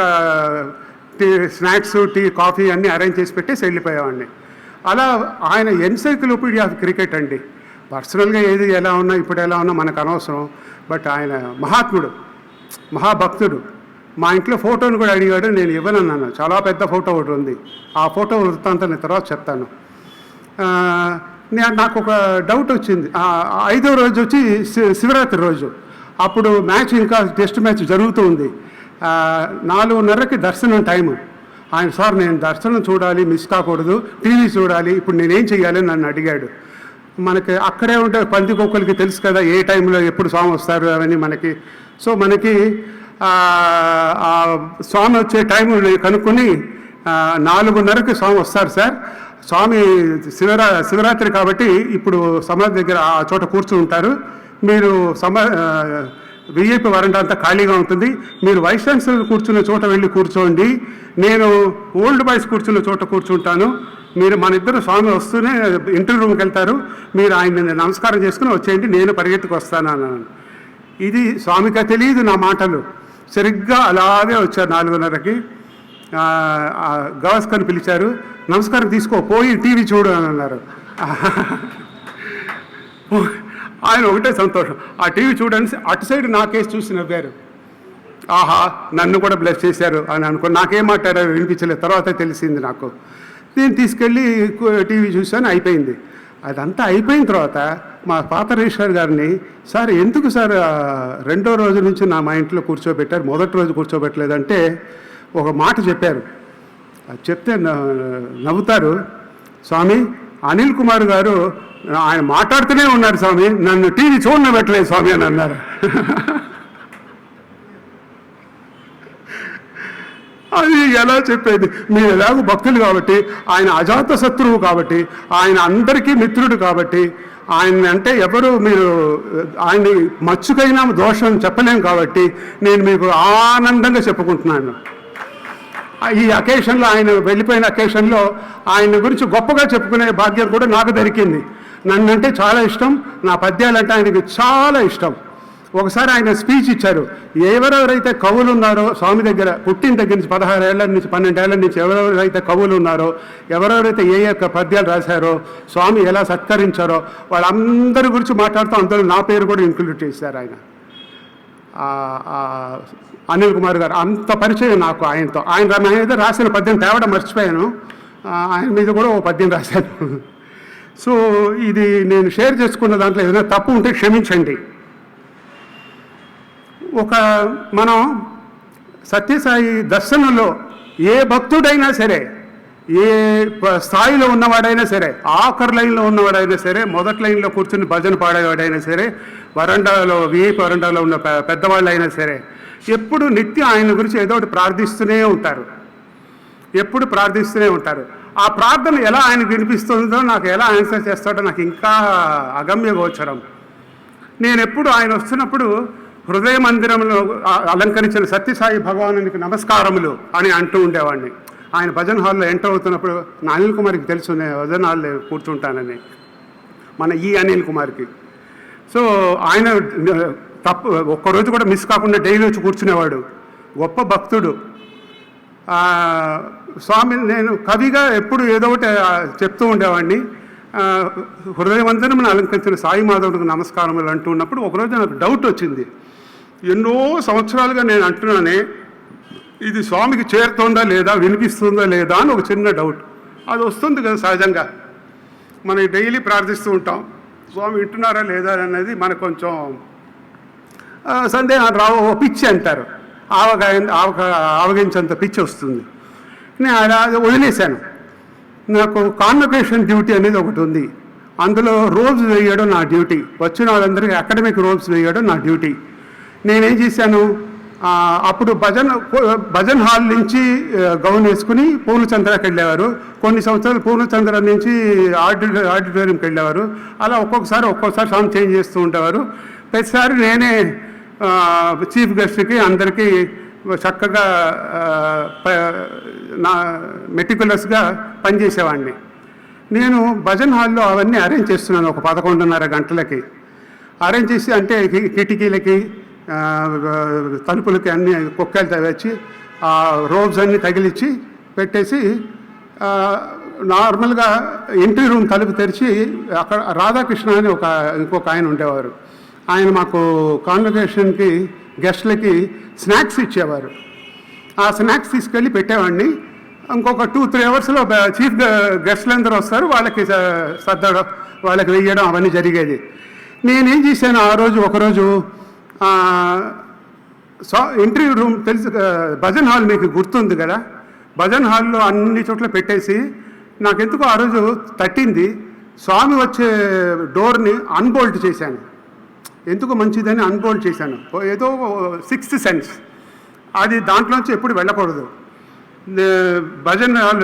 స్నాక్స్, టీ, కాఫీ అన్నీ అరేంజ్ చేసి పెట్టేసి వెళ్ళిపోయేవాడిని. అలా ఆయన ఎన్సైక్లోపీడియా ఆఫ్ క్రికెట్ అండి. పర్సనల్గా ఏది ఎలా ఉన్నా ఇప్పుడు ఎలా ఉన్నా మనకు అనవసరం. బట్ ఆయన మహాత్ముడు, మహాభక్తుడు. మా ఇంట్లో ఫోటోను కూడా అడిగాడు, నేను ఇవ్వనన్నాను. చాలా పెద్ద ఫోటో ఒకటి ఉంది. ఆ ఫోటో వృత్తాంతం నేను తర్వాత చెప్తాను. నాకు ఒక డౌట్ వచ్చింది. 5వ రోజు వచ్చి శివరాత్రి రోజు. అప్పుడు మ్యాచ్ ఇంకా టెస్ట్ మ్యాచ్ జరుగుతూ ఉంది. 4:30కి దర్శనం టైము. ఆయన సార్ నేను దర్శనం చూడాలి, మిస్ కాకూడదు, టీవీ చూడాలి, ఇప్పుడు నేనేం చెయ్యాలి అని నన్ను అడిగాడు. మనకి అక్కడే ఉంటే పందికొక్కలకి తెలుసు కదా ఏ టైంలో ఎప్పుడు స్వామి వస్తారు అవన్నీ మనకి. సో మనకి స్వామి వచ్చే టైం కనుక్కొని 4:30కి స్వామి వస్తారు సార్. స్వామి శివరాత్రి కాబట్టి ఇప్పుడు సమాధి దగ్గర ఆ చోట కూర్చుని ఉంటారు. మీరు విఐపి వరండా అంతా ఖాళీగా ఉంటుంది, మీరు వైస్ ఛాన్సలర్ కూర్చున్న చోట వెళ్ళి కూర్చోండి, నేను ఓల్డ్ బాయ్స్ కూర్చున్న చోట కూర్చుంటాను, మీరు మన ఇద్దరు స్వామి వస్తూనే ఇంటర్వ్యూ రూమ్కి వెళ్తారు, మీరు ఆయన నమస్కారం చేసుకుని వచ్చేయండి, నేను పరిగెత్తుకు వస్తాను అన్నాను. ఇది స్వామికి తెలియదు నా మాటలు. సరిగ్గా అలాగే వచ్చారు 4:30కి. గవాస్కర్ని పిలిచారు, నమస్కారం తీసుకో, పోయి టీవీ చూడు అని అన్నారు. ఆయన ఒకటే సంతోషం, ఆ టీవీ చూడండి, అటు సైడ్ నా కేసు చూసి నవ్వారు. ఆహా, నన్ను కూడా బ్లెస్ చేశారు అని అనుకుని నాకేం మాట్లాడారో వినిపించలేదు, తర్వాత తెలిసింది నాకు. నేను తీసుకెళ్ళి టీవీ చూసాను, అయిపోయింది. అదంతా అయిపోయిన తర్వాత మా పాత రిజిస్ట్రార్ గారిని, సార్ ఎందుకు సార్ 2వ రోజు నుంచి నా మా ఇంట్లో కూర్చోబెట్టారు, మొదటి రోజు కూర్చోబెట్టలేదంటే ఒక మాట చెప్పారు. అది చెప్తే నవ్వుతారు. స్వామి, అనిల్ కుమార్ గారు ఆయన మాట్లాడుతూనే ఉన్నారు స్వామి, నన్ను టీవీ చూడబెట్టలేదు స్వామి అని అన్నారు. అది ఎలా చెప్పేది, మీరు ఎలాగో భక్తులు కాబట్టి, ఆయన అజాత శత్రువు కాబట్టి, ఆయన అందరికీ మిత్రుడు కాబట్టి, ఆయన అంటే ఎవరు మీరు ఆయన్ని మచ్చుకైనా దోషం చెప్పలేం కాబట్టి నేను మీకు ఆనందంగా చెప్పుకుంటున్నాను. ఈ అకేషన్లో, ఆయన వెళ్ళిపోయిన అకేషన్లో ఆయన గురించి గొప్పగా చెప్పుకునే భాగ్యం కూడా నాకు దొరికింది. నన్నంటే చాలా ఇష్టం, నా పద్యాలంటే ఆయనకి చాలా ఇష్టం. ఒకసారి ఆయన స్పీచ్ ఇచ్చారు. ఎవరెవరైతే కవులు ఉన్నారో స్వామి దగ్గర, పుట్టిన దగ్గర నుంచి 16 ఏళ్ల నుంచి 12 ఏళ్ల నుంచి ఎవరెవరైతే కవులు ఉన్నారో, ఎవరెవరైతే ఏ యొక్క పద్యాలు రాశారో, స్వామి ఎలా సత్కరించారో వాళ్ళందరి గురించి మాట్లాడుతూ అందరూ నా పేరు కూడా ఇంక్లూడ్ చేశారు ఆయన. అనిల్ కుమార్ గారు అంత పరిచయం నాకు ఆయనతో. ఆయన మీద రాసిన పద్యం తేవడం మర్చిపోయాను, ఆయన మీద కూడా ఓ పద్యం రాశాను. సో ఇది నేను షేర్ చేసుకున్న దాంట్లో ఏదైనా తప్పు ఉంటే క్షమించండి. మనం సత్యసాయి దర్శనంలో ఏ భక్తుడైనా సరే, ఏ స్థాయిలో ఉన్నవాడైనా సరే, ఆఖరి లైన్లో ఉన్నవాడైనా సరే, మొదటి లైన్లో కూర్చుని భజన పాడేవాడైనా సరే, వరండాలో విఐపి వరండాలో ఉన్న పెద్దవాళ్ళు అయినా సరే, ఎప్పుడు నిత్యం ఆయన గురించి ఏదో ఒకటి ప్రార్థిస్తూనే ఉంటారు, ఎప్పుడు ప్రార్థిస్తూనే ఉంటారు. ఆ ప్రార్థన ఎలా ఆయనకు వినిపిస్తుందో, నాకు ఎలా ఆన్సర్ చేస్తాడో నాకు ఇంకా అగమ్య గోచరం. నేను ఎప్పుడు ఆయన వస్తున్నప్పుడు హృదయ మందిరంలో అలంకరించిన సత్యసాయి భగవానునికి నమస్కారములు అని అంటూ ఉండేవాడిని. ఆయన భజన్ హాల్లో ఎంటర్ అవుతున్నప్పుడు నా అనిల్ కుమార్కి తెలుసు నేను భజన్ హాల్లో కూర్చుంటానని, మన ఈ అనిల్ కుమార్కి. సో ఆయన ఒక్కరోజు కూడా మిస్ కాకుండా డైలీ వచ్చి కూర్చునేవాడు, గొప్ప భక్తుడు. స్వామి నేను కవిగా ఎప్పుడు ఏదో ఒకటి చెప్తూ ఉండేవాడిని. హృదయవంతనమును అలంకరించిన సాయి మాధవుడికి నమస్కారములు అంటూ ఉన్నప్పుడు ఒకరోజు నాకు డౌట్ వచ్చింది. ఎన్నో సంవత్సరాలుగా నేను అంటున్నానే, ఇది స్వామికి చేరుతుందా లేదా, వినిపిస్తుందా లేదా అని ఒక చిన్న డౌట్. అది వస్తుంది కదా సహజంగా, మనం డైలీ ప్రార్థిస్తూ ఉంటాం, స్వామి వింటున్నారా లేదా అనేది మనకు కొంచెం సందేహం రావు. పిచ్చి అంటారు, ఆవగించేంత పిచ్చి వస్తుంది. నేను అలా వదిలేశాను. నాకు కాన్వకేషన్ డ్యూటీ అనేది ఒకటి ఉంది, అందులో రోబ్స్ వేయడం నా డ్యూటీ, వచ్చిన వాళ్ళందరికీ అకాడమిక్ రోబ్స్ వేయడం నా డ్యూటీ. నేనేం చేశాను, అప్పుడు భజన్ హాల్ నుంచి గౌన్ వేసుకుని పూర్ణచంద్రకి వెళ్ళేవారు, కొన్ని సంవత్సరాలు పూర్ణచంద్ర నుంచి ఆడిటోరియంకి వెళ్ళేవారు. అలా ఒక్కొక్కసారి సాంగ్ చేంజ్ చేస్తూ ఉండేవారు. ప్రతిసారి నేనే చీఫ్ గెస్ట్కి అందరికీ చక్కగా మెటిక్యులస్గా పనిచేసేవాడిని. నేను భజన్ హాల్లో అవన్నీ అరేంజ్ చేస్తున్నాను. ఒక 11:30 గంటలకి అరేంజ్ చేసి, అంటే కిటికీలకి తలుపులకి అన్ని కుక్కలు తవ్వచ్చు, ఆ రోబ్స్ అన్నీ తగిలిచ్చి పెట్టేసి, నార్మల్గా ఎంట్రీ రూమ్ తలుపు తెరిచి అక్కడ రాధాకృష్ణ అని ఇంకొక ఆయన ఉండేవారు. ఆయన మాకు కాన్వకేషన్కి గెస్ట్లకి స్నాక్స్ ఇచ్చేవారు. ఆ స్నాక్స్ తీసుకెళ్ళి పెట్టేవాడిని. ఇంకొక 2-3 అవర్స్లో చీఫ్ గెస్ట్లు అందరూ వస్తారు, వాళ్ళకి సర్దడం, వాళ్ళకి వెయ్యడం అవన్నీ జరిగేది. నేనేం చేశాను, ఆ రోజు ఒకరోజు ఇంటర్వ్యూ రూమ్ తెలుసు, భజన్ హాల్ మీకు గుర్తుంది కదా, భజన్ హాల్లో అన్ని చోట్ల పెట్టేసి నాకెందుకో ఆ రోజు తట్టింది. స్వామి వచ్చే డోర్ని అన్బోల్ట్ చేశాను. ఎందుకు మంచిదని అన్బోల్ట్ చేశాను. ఏదో 6th సెన్స్, అది దాంట్లోంచి ఎప్పుడు వెళ్ళకూడదు. భజన్ హాల్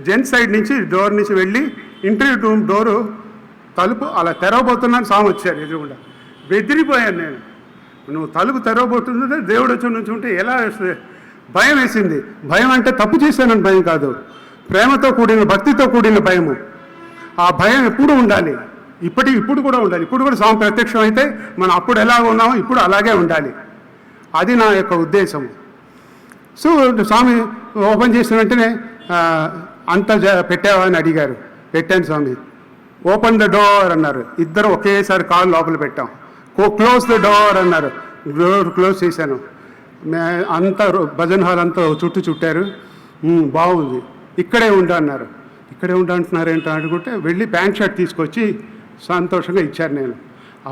జెంట్స్ సైడ్ నుంచి డోర్ నుంచి వెళ్ళి ఇంటర్వ్యూ రూమ్ డోరు తలుపు అలా తెరవబోతున్నాను, స్వామి వచ్చారు ఎదురుగుండా. బెదిరిపోయాను నేను. నువ్వు తలుపు తెరవబోతుంటే దేవుడు వచ్చి నుంచి ఉంటే ఎలా వేస్తుంది, భయం వేసింది. భయం అంటే తప్పు చేశానని భయం కాదు, ప్రేమతో కూడిన భక్తితో కూడిన భయము. ఆ భయం ఎప్పుడు ఉండాలి, ఇప్పుడు కూడా ఉండాలి. ఇప్పుడు కూడా స్వామి ప్రత్యక్షం అయితే మనం అప్పుడు ఎలా ఉన్నామో ఇప్పుడు అలాగే ఉండాలి. అది నా యొక్క ఉద్దేశం. సో స్వామి ఓపెన్ చేసిన వెంటనే అంత పెట్టావా అని అడిగారు. పెట్టాను స్వామి. ఓపెన్ ద డోర్ అన్నారు. ఇద్దరు ఒకేసారి కాలు లోపల పెట్టాం. క్లోజ్ ద డోర్ అన్నారు. డోర్ క్లోజ్ చేశాను. అంతా భజన్ హాల్ అంతా చుట్టారు. బాగుంది, ఇక్కడే ఉండు అన్నారు. ఇక్కడే ఉండు అంటున్నారు ఏంటో అనుకుంటే వెళ్ళి ప్యాంట్ షర్ట్ తీసుకొచ్చి సంతోషంగా ఇచ్చారు. నేను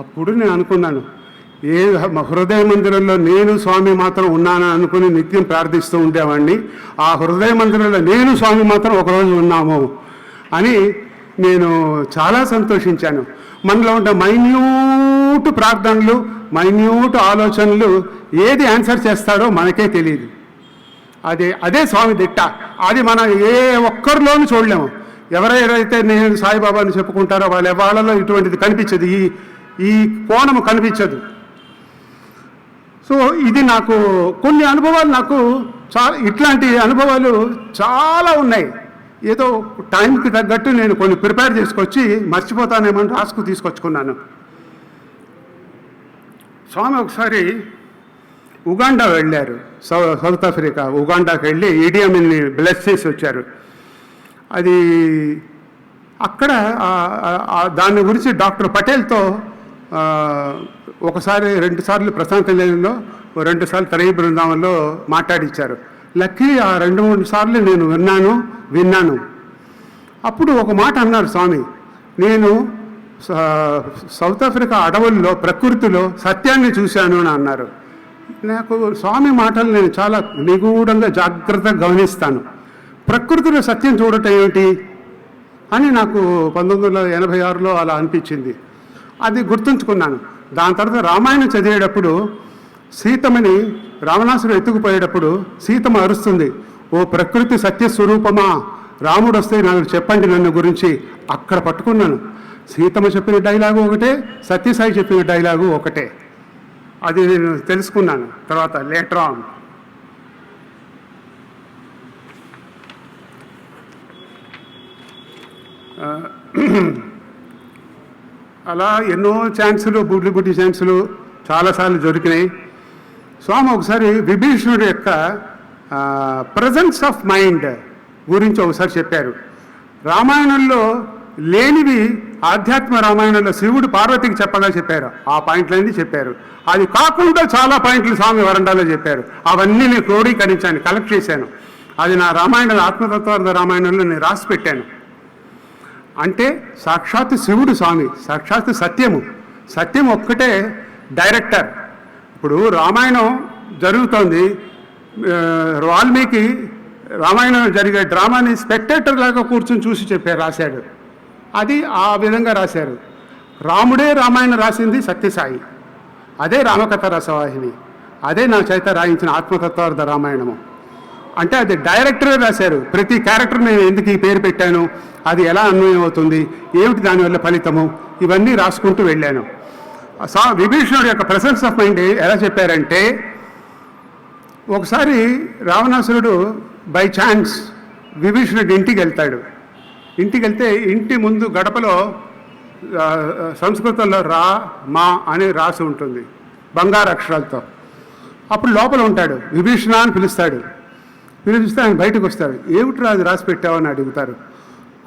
అప్పుడు నేను అనుకున్నాను, ఏ హృదయ మందిరంలో నేను స్వామి మాత్రం ఉన్నాను అనుకుని నిత్యం ప్రార్థిస్తూ ఉండేవాడిని. ఆ హృదయ మందిరంలో నేను స్వామి మాత్రం ఒకరోజు ఉన్నాము అని నేను చాలా సంతోషించాను. మనలో ఉండే మైన్యూట్ ప్రార్థనలు, మైన్యూట్ ఆలోచనలు ఏది ఆన్సర్ చేస్తాడో మనకే తెలియదు. అదే స్వామి దిట్ట. అది మనం ఏ ఒక్కరిలోనూ చూడలేము. ఎవరైతే నేను సాయిబాబాని చెప్పుకుంటారో వాళ్ళలో ఇటువంటిది కనిపించదు, ఈ కోణము కనిపించదు. సో ఇది నాకు కొన్ని అనుభవాలు, నాకు ఇట్లాంటి అనుభవాలు చాలా ఉన్నాయి. ఏదో టైంకి తగ్గట్టు నేను కొన్ని ప్రిపేర్ చేసుకొచ్చి మర్చిపోతానేమని రాసుకు తీసుకొచ్చుకున్నాను. స్వామి ఒకసారి ఉగాండా వెళ్ళారు, సౌత్ ఆఫ్రికా ఉగాండాకి వెళ్ళి ఈడియమ్ని బ్లెస్ చేసి వచ్చారు. అది అక్కడ దాని గురించి డాక్టర్ పటేల్తో ఒకసారి 2 సార్లు ప్రశాంత నిలయంలో, 2 సార్లు తరయి బృందావనంలో మాట్లాడిచ్చారు. లక్కీ ఆ 2-3 సార్లు నేను విన్నాను. అప్పుడు ఒక మాట అన్నారు స్వామి, నేను సౌత్ ఆఫ్రికా అడవుల్లో ప్రకృతిలో సత్యాన్ని చూశాను అని అన్నారు. నాకు స్వామి మాటలు నేను చాలా నిగూఢంగా జాగ్రత్తగా గమనిస్తాను. ప్రకృతిలో సత్యం చూడటం ఏమిటి అని నాకు 1986లో అలా అనిపించింది. అది గుర్తుంచుకున్నాను. దాని తర్వాత రామాయణం చదివేటప్పుడు సీతమని రావణాసురుడు ఎత్తుకుపోయేటప్పుడు సీతమ్మ అరుస్తుంది, ఓ ప్రకృతి సత్యస్వరూపమా, రాముడు వస్తే నాకు చెప్పండి నన్ను గురించి. అక్కడ పట్టుకున్నాను. సీతమ్మ చెప్పిన డైలాగు ఒకటే, సత్యసాయి చెప్పిన డైలాగు ఒకటే. అది నేను తెలుసుకున్నాను తర్వాత లేటర్ ఆన్. అలా ఎన్నో ఛాన్సులు, బుడ్డి ఛాన్సులు చాలాసార్లు దొరికినాయి. స్వామి ఒకసారి విభీషణుడి యొక్క ప్రజెన్స్ ఆఫ్ మైండ్ గురించి ఒకసారి చెప్పారు. రామాయణంలో లేనివి ఆధ్యాత్మ రామాయణంలో శివుడు పార్వతికి చెప్పగా చెప్పారు. ఆ పాయింట్లన్నీ చెప్పారు. అది కాకుండా చాలా పాయింట్లు స్వామి వరండాలో చెప్పారు. అవన్నీ నేను క్రోడీకరించాను, కలెక్ట్ చేశాను. అది నా రామాయణ ఆత్మతత్వార్థ రామాయణంలో నేను రాసి పెట్టాను. అంటే సాక్షాత్ శివుడు స్వామి, సాక్షాత్ సత్యం ఒక్కటే డైరెక్టర్. ఇప్పుడు రామాయణం జరుగుతోంది, వాల్మీకి రామాయణం జరిగే డ్రామాని స్పెక్టేటర్ లాగా కూర్చొని చూసి రాశాడు. అది ఆ విధంగా రాశారు. రాముడే రామాయణం రాసింది సత్యసాయి, అదే రామకథ రసవాహిని, అదే నా చేత రాయించిన ఆత్మతత్వార్థ రామాయణము. అంటే అది డైరెక్టరే రాశారు. ప్రతి క్యారెక్టర్ నేను ఎందుకు ఈ పేరు పెట్టాను, అది ఎలా అన్వయం అవుతుంది, ఏమిటి దానివల్ల ఫలితము, ఇవన్నీ రాసుకుంటూ వెళ్ళాను. విభీషణుడి యొక్క ప్రెసెన్స్ ఆఫ్ మైండ్ ఎలా చెప్పారంటే, ఒకసారి రావణాసురుడు బై ఛాన్స్ విభీషణుడి ఇంటికి వెళ్తాడు. ఇంటికి వెళ్తే ఇంటి ముందు గడపలో సంస్కృతంలో రా మా అని రాసి ఉంటుంది బంగారు అక్షరాలతో. అప్పుడు లోపల ఉంటాడు, విభీషణ అని పిలుస్తాడు. పిలిపిస్తే ఆయన బయటకు వస్తాడు. ఏమిటి అది రాసి పెట్టావని అడుగుతారు.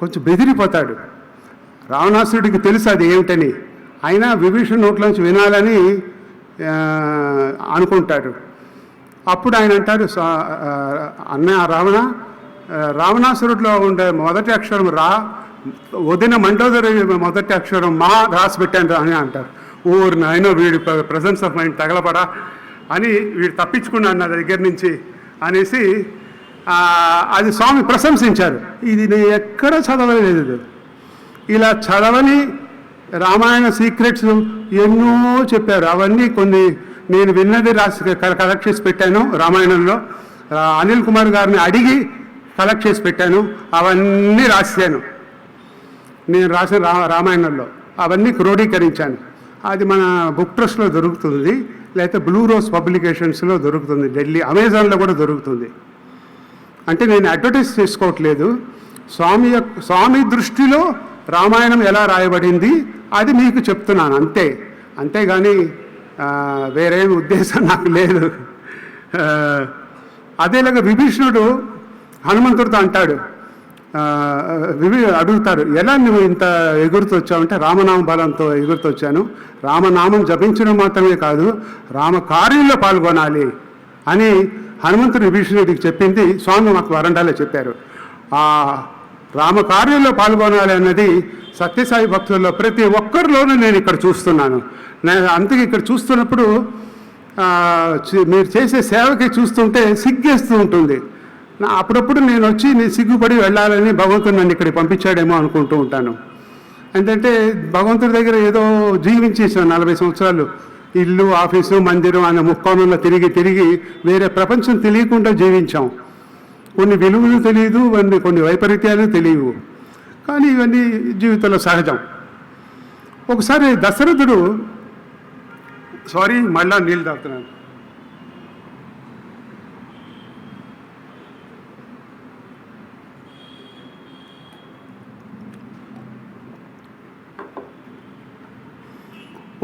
కొంచెం బెదిరిపోతాడు. రావణాసురుడికి తెలుసు అది ఏమిటని, అయినా విభీషణ నోట్లోంచి వినాలని అనుకుంటాడు. అప్పుడు ఆయన అంటారు, అన్నయ్య రావణాసురుడిలో ఉండే మొదటి అక్షరం రా, వదిన మండోదరి మొదటి అక్షరం మా రాసి పెట్టాను అని అంటారు. ఊరు నాయనో వీడి ప్రజెన్స్ ఆఫ్ మైండ్ తగలపడా అని, వీడు తప్పించుకున్నాను నా దగ్గర నుంచి అనేసి అది స్వామి ప్రశంసించారు. ఇది నేను ఎక్కడ చదవలేదు. ఇలా చదవని రామాయణ సీక్రెట్స్ ఎన్నో చెప్పారు. అవన్నీ కొన్ని నేను విన్నది రాసి కలెక్ట్ చేసి పెట్టాను. రామాయణంలో అనిల్ కుమార్ గారిని అడిగి కలెక్ట్ చేసి పెట్టాను. అవన్నీ రాశాను. నేను రాసిన రామాయణంలో అవన్నీ క్రోడీకరించాను. అది మన బుక్ ట్రస్ట్లో దొరుకుతుంది, లేకపోతే బ్లూ రోజ్ పబ్లికేషన్స్లో దొరుకుతుంది, ఢిల్లీ అమెజాన్లో కూడా దొరుకుతుంది. అంటే నేను అడ్వర్టైజ్ చేసుకోవట్లేదు. స్వామి దృష్టిలో రామాయణం ఎలా రాయబడింది అది మీకు చెప్తున్నాను అంతే. అంతేగాని వేరేం ఉద్దేశం నాకు లేదు. అదేలాగా విభీషణుడు హనుమంతుడితో అంటాడు, అడుగుతారు, ఎలా నువ్వు ఇంత ఎగురుతూ వచ్చావంటే రామనామ బలంతో ఎగురుతూ వచ్చాను. రామనామం జపించడం మాత్రమే కాదు, రామ కార్యంలో పాల్గొనాలి అని హనుమంతుడు విభీషణుడికి చెప్పింది స్వామి మాకు వరండాలో చెప్పారు. ఆ రామకార్యంలో పాల్గొనాలి అన్నది సత్యసాయి భక్తుల్లో ప్రతి ఒక్కరిలోనూ నేను ఇక్కడ చూస్తున్నాను. అందుకే ఇక్కడ చూస్తున్నప్పుడు మీరు చేసే సేవకి చూస్తుంటే సిగ్గేస్తూ ఉంటుంది. అప్పుడప్పుడు నేను వచ్చి నేను సిగ్గుపడి వెళ్ళాలని భగవంతుడు నన్ను ఇక్కడికి పంపించాడేమో అనుకుంటూ ఉంటాను. ఎందుకంటే భగవంతుడి దగ్గర ఏదో జీవించేసాను 40 సంవత్సరాలు. ఇల్లు, ఆఫీసు, మందిరం అనే ముక్కోణంలో తిరిగి వేరే ప్రపంచం తెలియకుండా జీవించాం. కొన్ని విలువలు తెలియదు, కొన్ని వైపరీత్యాలు తెలియవు. కానీ ఇవన్నీ జీవితంలో సహజం. ఒకసారి దశరథుడు మళ్ళా నీళ్ళు తాగుతున్నాను.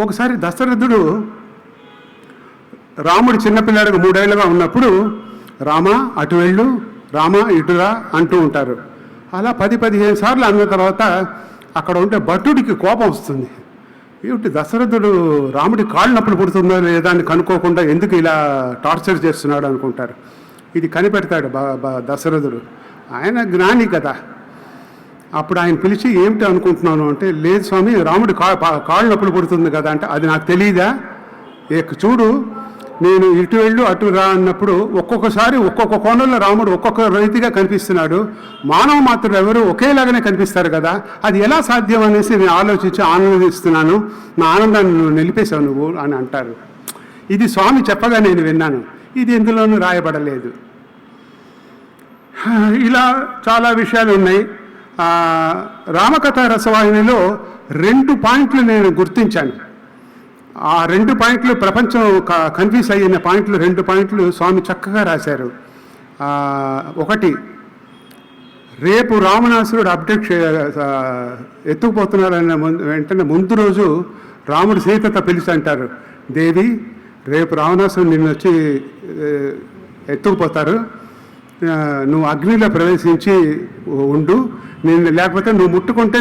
ఒకసారి దశరథుడు రాముడు చిన్నపిల్లాడికి 3 ఏళ్ళుగా ఉన్నప్పుడు రామ అటు వెళ్ళు, రామ ఇటురా అంటూ ఉంటారు. అలా 10-15 సార్లు అన్న తర్వాత అక్కడ ఉంటే భటుడికి కోపం వస్తుంది. ఏమిటి దశరథుడు రాముడి కాళ్ళు నొప్పులు పుడుతుందో లేదా అని కనుక్కోకుండా ఎందుకు ఇలా టార్చర్ చేస్తున్నాడు అనుకుంటారు. ఇది కనిపెడతాడు దశరథుడు. ఆయన జ్ఞాని కదా. అప్పుడు ఆయన పిలిచి ఏమిటి అనుకుంటున్నాను అంటే, లేదు స్వామి, రాముడి కాళ్ళు నొప్పులు పుడుతుంది కదా అంటే, అది నాకు తెలియదా? చూడు, నేను ఇటు వెళ్ళు అటు రా అన్నప్పుడు ఒక్కొక్కసారి ఒక్కొక్క కోణంలో రాముడు ఒక్కొక్క రీతిగా కనిపిస్తున్నాడు. మానవ మాత్రులు ఎవరు ఒకేలాగానే కనిపిస్తారు కదా, అది ఎలా సాధ్యం అనేసి నేను ఆలోచించి ఆనందిస్తున్నాను. నా ఆనందాన్ని నువ్వు నిలిపేశావు నువ్వు అని అంటారు. ఇది స్వామి చెప్పగా నేను విన్నాను. ఇది ఎందులోనూ రాయబడలేదు. ఇలా చాలా విషయాలు ఉన్నాయి. రామకథ రసవాహినిలో 2 పాయింట్లు నేను గుర్తించాను. ఆ 2 పాయింట్లు ప్రపంచం కన్ఫ్యూజ్ అయిన పాయింట్లు 2 పాయింట్లు స్వామి చక్కగా రాశారు. ఒకటి, రేపు రావణాసురుడు అప్డేట్ ఎత్తుకుపోతున్నారన్న వెంటనే ముందు రోజు రాముడు సీతతో పిలిచి అంటారు, దేవి రేపు రావణాసురుడు నిన్ను వచ్చి ఎత్తుకుపోతారు, నువ్వు అగ్నిలో ప్రవేశించి ఉండు, నిన్ను లేకపోతే నువ్వు ముట్టుకుంటే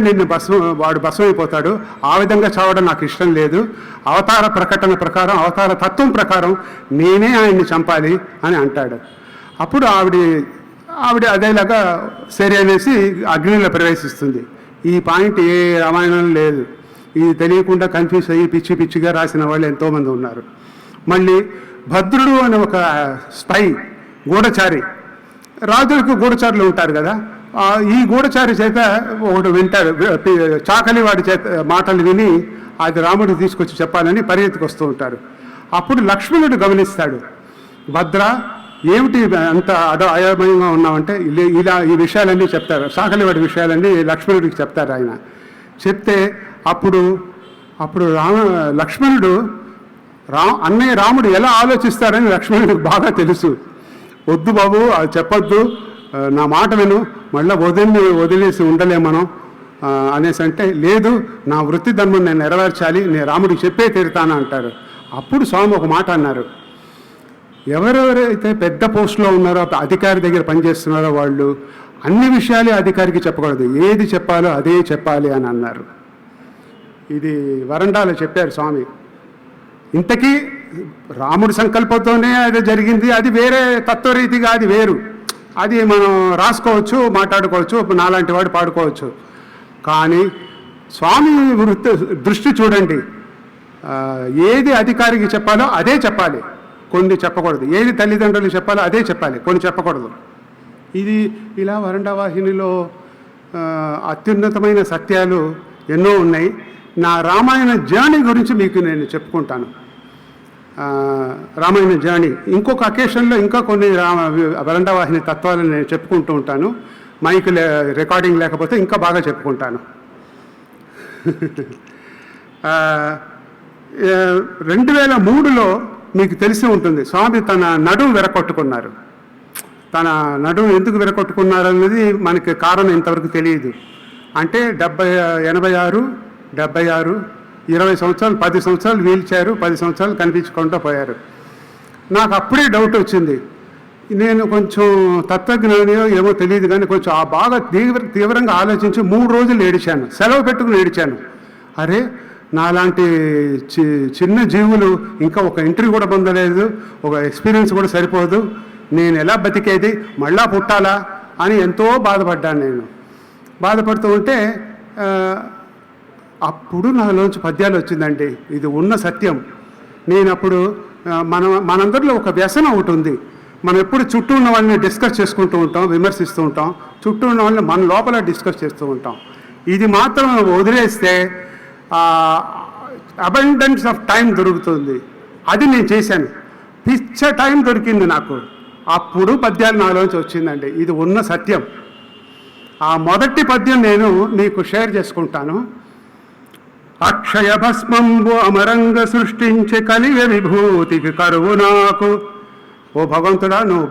వాడు భస్మం అయిపోతాడు, ఆ విధంగా చావడం నాకు ఇష్టం లేదు, అవతార ప్రకటన ప్రకారం అవతార తత్వం ప్రకారం నేనే ఆయన్ని చంపాలి అని అంటాడు. అప్పుడు ఆవిడ అదేలాగా సరే అనేసి అగ్నిలో ప్రవేశిస్తుంది. ఈ పాయింట్ ఏ రామాయణం లేదు. ఇది తెలియకుండా కన్ఫ్యూజ్ అయ్యి పిచ్చిగా రాసిన వాళ్ళు ఎంతోమంది ఉన్నారు. మళ్ళీ భద్రుడు అనే ఒక స్పై, గూఢచారి, రాజులకు గూఢచారులు ఉంటారు కదా, ఈ గూఢచారి చేత ఒకడు వింటాడు, చాకలి వాడి చేత మాటలు విని అది రాముడికి తీసుకొచ్చి చెప్పాలని పరిగెత్తుకు వస్తూ ఉంటారు. అప్పుడు లక్ష్మణుడు గమనిస్తాడు, భద్ర ఏమిటి అంత అయోమయంగా ఉన్నామంటే ఇలా ఈ విషయాలన్నీ చెప్తారు, చాకలివాడి విషయాలన్నీ లక్ష్మణుడికి చెప్తారు. ఆయన చెప్తే అప్పుడు లక్ష్మణుడు అన్నయ్య రాముడు ఎలా ఆలోచిస్తారని లక్ష్మణుడికి బాగా తెలుసు. వద్దు బాబు, అది చెప్పొద్దు, నా మాట విను, మళ్ళీ వదిలేసి ఉండలే మనం అనేసి అంటే, లేదు నా వృత్తి ధర్మం నేను నెరవేర్చాలి, నేను రాముడికి చెప్పే తీరుతాను అంటారు. అప్పుడు స్వామి ఒక మాట అన్నారు, ఎవరెవరైతే పెద్ద పోస్టులో ఉన్నారో, అధికారి దగ్గర పనిచేస్తున్నారో వాళ్ళు అన్ని విషయాలే అధికారికి చెప్పకూడదు, ఏది చెప్పాలో అదే చెప్పాలి అని అన్నారు. ఇది వరండాలో చెప్పారు స్వామి. ఇంతకీ రాముడి సంకల్పంతోనే అది జరిగింది, అది వేరే తత్వరీతిగా అది వేరు, అది మనం రాసుకోవచ్చు, మాట్లాడుకోవచ్చు, నాలాంటి వాడు పాడుకోవచ్చు. కానీ స్వామి దృష్టి చూడండి, ఏది అధికారికి చెప్పాలో అదే చెప్పాలి, కొన్ని చెప్పకూడదు. ఏది తల్లిదండ్రులు చెప్పాలో అదే చెప్పాలి, కొన్ని చెప్పకూడదు. ఇది ఇలా వరండవాహినిలో అత్యున్నతమైన సత్యాలు ఎన్నో ఉన్నాయి. నా రామాయణ జర్నీ గురించి మీకు నేను చెప్పుకుంటాను. రామాయణ జర్నీ ఇంకొక అకేషన్లో ఇంకా కొన్ని వరండవాహిని తత్వాలను నేను చెప్పుకుంటూ ఉంటాను. మైక్ రికార్డింగ్ లేకపోతే ఇంకా బాగా చెప్పుకుంటాను. 2003లో మీకు తెలిసి ఉంటుంది, స్వామి తన నడుము విరగొట్టుకున్నారు. తన నడుము ఎందుకు విరగొట్టుకున్నారు అనేది మనకి కారణం ఇంతవరకు తెలియదు. అంటే 86, 20 సంవత్సరాలు, 10 సంవత్సరాలు వీల్ చైర్, 10 సంవత్సరాలు కనిపించకుండా పోయారు. నాకు అప్పుడే డౌట్ వచ్చింది. నేను కొంచెం తత్వజ్ఞానియో ఏమో తెలియదు కానీ కొంచెం బాగా తీవ్రంగా ఆలోచించి 3 రోజులు ఏడిచాను, సెలవు పెట్టుకుని ఏడిచాను. అరే, నాలాంటి చిన్న జీవులు ఇంకా ఒక ఎంట్రీ కూడా పొందలేదు, ఒక ఎక్స్పీరియన్స్ కూడా సరిపోదు, నేను ఎలా బతికేది, మళ్ళా పుట్టాలా అని ఎంతో బాధపడ్డాను. నేను బాధపడుతూ ఉంటే అప్పుడు నాలోంచి పద్యాలు వచ్చిందండి. ఇది ఉన్న సత్యం. నేను అప్పుడు మనందరిలో ఒక వ్యసనం ఒకటి ఉంది. మనం ఎప్పుడు చుట్టూ ఉన్న వాళ్ళని డిస్కస్ చేసుకుంటూ ఉంటాం, విమర్శిస్తూ ఉంటాం, చుట్టూ ఉన్న వాళ్ళని మన లోపల డిస్కస్ చేస్తూ ఉంటాం. ఇది మాత్రం వదిలేస్తే అబండెన్స్ ఆఫ్ టైం దొరుకుతుంది. అది నేను చేశాను. పిచ్చ టైం దొరికింది నాకు. అప్పుడు పద్యాలు నాలోంచి వచ్చిందండి. ఇది ఉన్న సత్యం. ఆ మొదటి పద్యం నేను మీకు షేర్ చేసుకుంటాను. అక్షయ భస్మంబు అమరంగ సృష్టించి కలిగ విభూతికి కరువు నాకు. ఓ భగవంతుడా, నువ్వు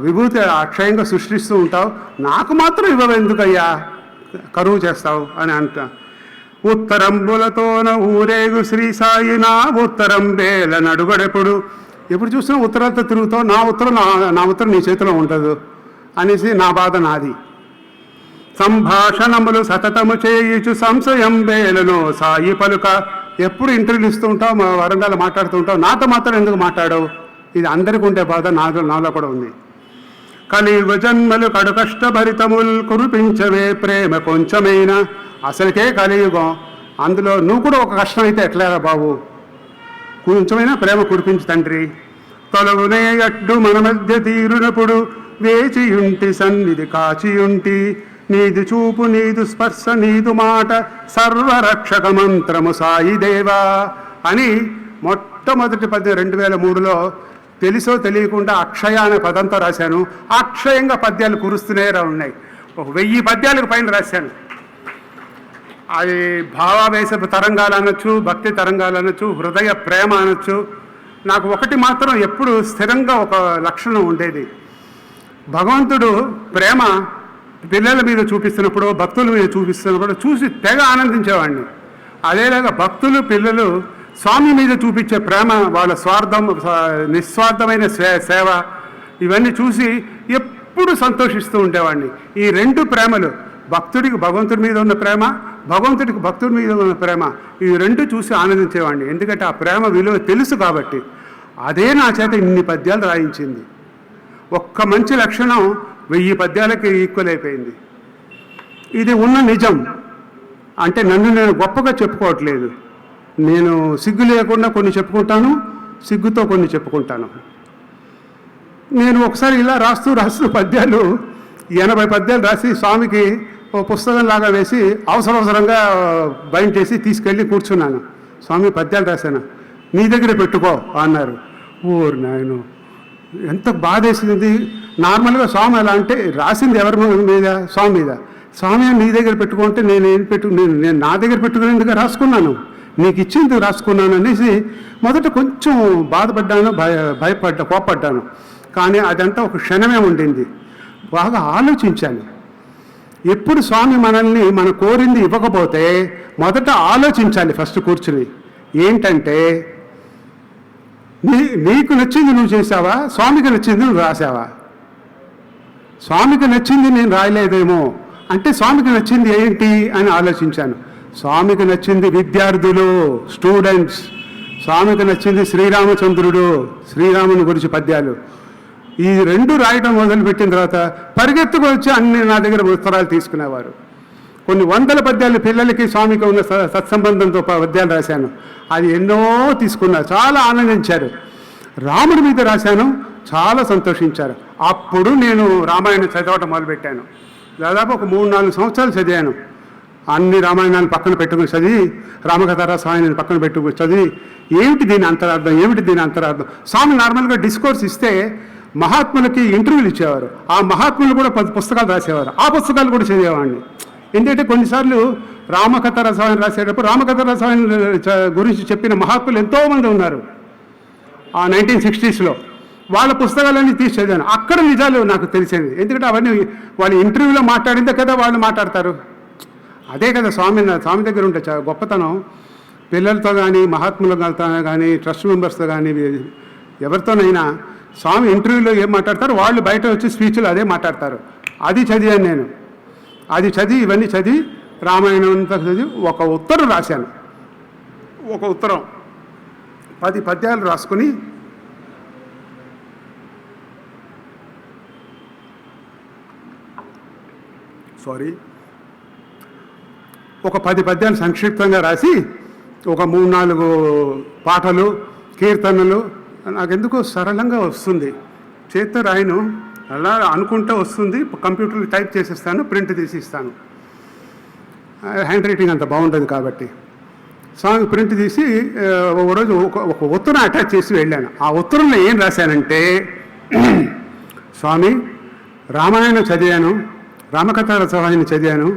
విభూతి అక్షయంగా సృష్టిస్తూ ఉంటావు, నాకు మాత్రం ఇవ్వవెందుకయ్యా, కరువు చేస్తావు అని అంటా. ఉత్తరంబులతోన ఊరేగు శ్రీ సాయి నా ఉత్తరం బేల నడుగడెప్పుడు. ఎప్పుడు చూసినా ఉత్తరాలతో తిరుగుతావు, నా ఉత్తరం నీ చేతిలో ఉండదు అనేసి నా బాధ నాది. సంభాషణములు సతతము చేయుచు సంశయం బేలను సాయి పలుక. ఎప్పుడు ఇంటర్వ్యూలు ఇస్తూ ఉంటావు, మా వరండాలో మాట్లాడుతూ ఉంటావు, నాతో మాత్రం ఎందుకు మాట్లాడవు? ఇది అందరికీ ఉండే బాధ, నాలో కూడా ఉంది. కలియుగ జన్మలు కడు కష్టభరితములు కురిపించవే ప్రేమ కొంచెమైనా. అసలుకే కలియుగం, అందులో నువ్వు కూడా ఒక కష్టం అయితే ఎట్లేరా బాబు, కొంచెమైనా ప్రేమ కురిపించు తండ్రి. తొలగునే అడ్డు మన మధ్య తీరునప్పుడు వేచియుంటి సన్నిధి కాచియుంటి. నీదు చూపు, నీదు స్పర్శ, నీదు మాట, సర్వరక్షక మంత్రము సాయి దేవా అని మొట్టమొదటి పద్యం 2003లో తెలుసో తెలియకుండా అక్షయ అనే పదంతో రాశాను. అక్షయంగా పద్యాలు కురుస్తూనే ఉన్నాయి. 1000 పద్యాలకు పైన రాశాను. అది భావావేశపు తరంగాలు అనొచ్చు, భక్తి తరంగాలు అనొచ్చు, హృదయ ప్రేమ అనొచ్చు. నాకు ఒకటి మాత్రం ఎప్పుడు స్థిరంగా ఒక లక్షణం ఉండేది. భగవంతుడు ప్రేమ పిల్లల మీద చూపిస్తున్నప్పుడు, భక్తుల మీద చూపిస్తున్నప్పుడు చూసి తెగ ఆనందించేవాడిని. అదేలాగా భక్తులు, పిల్లలు స్వామి మీద చూపించే ప్రేమ, వాళ్ళ నిస్వార్థమైన సేవ, ఇవన్నీ చూసి ఎప్పుడు సంతోషిస్తూ ఉండేవాడిని. ఈ 2 ప్రేమలు, భక్తుడికి భగవంతుడి మీద ఉన్న ప్రేమ, భగవంతుడికి భక్తుడి మీద ఉన్న ప్రేమ, ఈ 2 చూసి ఆనందించేవాడిని. ఎందుకంటే ఆ ప్రేమ విలువ తెలుసు కాబట్టి. అదే నా చేత ఇన్ని పద్యాలు రాయించింది. ఒక్క మంచి లక్షణం 1000 పద్యాలకి ఈక్వల్ అయిపోయింది. ఇది ఉన్న నిజం. అంటే నన్ను నేను గొప్పగా చెప్పుకోవట్లేదు. నేను సిగ్గు లేకుండా కొన్ని చెప్పుకుంటాను, సిగ్గుతో కొన్ని చెప్పుకుంటాను. నేను ఒకసారి ఇలా రాస్తూ పద్యాలు 80 పద్యాలు రాసి స్వామికి ఓ పుస్తకం లాగా వేసి అవసరంగా బైండ్ చేసి తీసుకెళ్ళి కూర్చున్నాను. స్వామి పద్యాలు రాశాను, నీ దగ్గర పెట్టుకో అన్నారు. ఓరు నాయను, ఎంత బాధేసింది. నార్మల్గా స్వామి ఎలా అంటే రాసింది ఎవరి మీద? స్వామి మీద. స్వామి నీ దగ్గర పెట్టుకుంటే నేను నా దగ్గర పెట్టుకునేందుకు రాసుకున్నాను, నీకు ఇచ్చింది రాసుకున్నాను అనేసి మొదట కొంచెం బాధపడ్డాను, కోప్పడ్డాను. కానీ అదంతా ఒక క్షణమే ఉండింది. బాగా ఆలోచించాను. ఎప్పుడు స్వామి మనల్ని మన కోరింది ఇవ్వకపోతే మొదట ఆలోచించాలి ఫస్ట్ కూర్చుని. ఏంటంటే, నీకు నచ్చింది నువ్వు చేసావా, స్వామికి నచ్చింది నువ్వు రాసావా? స్వామికి నచ్చింది నేను రాయలేదేమో అంటే స్వామికి నచ్చింది ఏంటి అని ఆలోచించాను. స్వామికి నచ్చింది విద్యార్థులు, స్టూడెంట్స్. స్వామికి నచ్చింది శ్రీరామచంద్రుడు, శ్రీరాముని గురించి పద్యాలు. ఈ 2 రాయడం మొదలుపెట్టిన తర్వాత పరిగెత్తుకు వచ్చి అన్ని నా దగ్గర ఉత్తరాలు తీసుకునేవారు. కొన్ని 100 పద్యాలు పిల్లలకి స్వామికి ఉన్న సత్సంబంధంతో పద్యాలు రాశాను. అది ఎన్నో తీసుకున్నారు, చాలా ఆనందించారు. రాముడి మీద రాశాను, చాలా సంతోషించారు. అప్పుడు నేను రామాయణం చదవటం మొదలుపెట్టాను. దాదాపు ఒక 3-4 సంవత్సరాలు చదివాను. అన్ని రామాయణాలు పక్కన పెట్టుకుని చదివి, రామకథ రసాయనాన్ని పక్కన పెట్టుకుని చదివి, ఏమిటి దీని అంతరార్థం. స్వామి నార్మల్గా డిస్కోర్స్ ఇస్తే మహాత్ములకి ఇంటర్వ్యూలు ఇచ్చేవారు. ఆ మహాత్ములు కూడా 10 పుస్తకాలు రాసేవారు. ఆ పుస్తకాలు కూడా చదివేవాడిని. ఎందుకంటే కొన్నిసార్లు రామకథ రసాయనం రాసేటప్పుడు రామకథ రసాయనం గురించి చెప్పిన మహాత్ములు ఎంతోమంది ఉన్నారు ఆ 1960s. వాళ్ళ పుస్తకాలన్నీ తీసి చదివాను. అక్కడ నిజాలు నాకు తెలిసేది. ఎందుకంటే అవన్నీ వాళ్ళు ఇంటర్వ్యూలో మాట్లాడిందే కదా వాళ్ళు మాట్లాడతారు. అదే కదా స్వామి దగ్గర ఉంటే గొప్పతనం. పిల్లలతో కానీ, మహాత్ములతో కానీ, ట్రస్ట్ మెంబర్స్తో కానీ, ఎవరితోనైనా స్వామి ఇంటర్వ్యూలో ఏం మాట్లాడతారు, వాళ్ళు బయట వచ్చి స్పీచ్లు అదే మాట్లాడతారు. అది చదివాను నేను. అది చదివి, ఇవన్నీ చదివి, రామాయణం అంతా చదివి ఒక ఉత్తరం రాశాను. ఒక ఉత్తరం 10 పద్యాలు రాసుకుని ఒక 10 పద్యాలు సంక్షిప్తంగా రాసి, ఒక 3-4 పాటలు, కీర్తనలు. నాకెందుకో సరళంగా వస్తుంది, చేత్తో రాయను, అలా అనుకుంటే వస్తుంది. కంప్యూటర్లో టైప్ చేసేస్తాను, ప్రింట్ తీసి ఇస్తాను. హ్యాండ్ రైటింగ్ అంత బాగుంటుంది కాబట్టి సాంగ్ ప్రింట్ తీసి ఒకరోజు ఒక ఉత్తరం అటాచ్ చేసి వెళ్ళాను. ఆ ఉత్తరంలో ఏం రాశానంటే, స్వామి రామాయణం చదివాను, రామకథ రసాయనం చదివాను,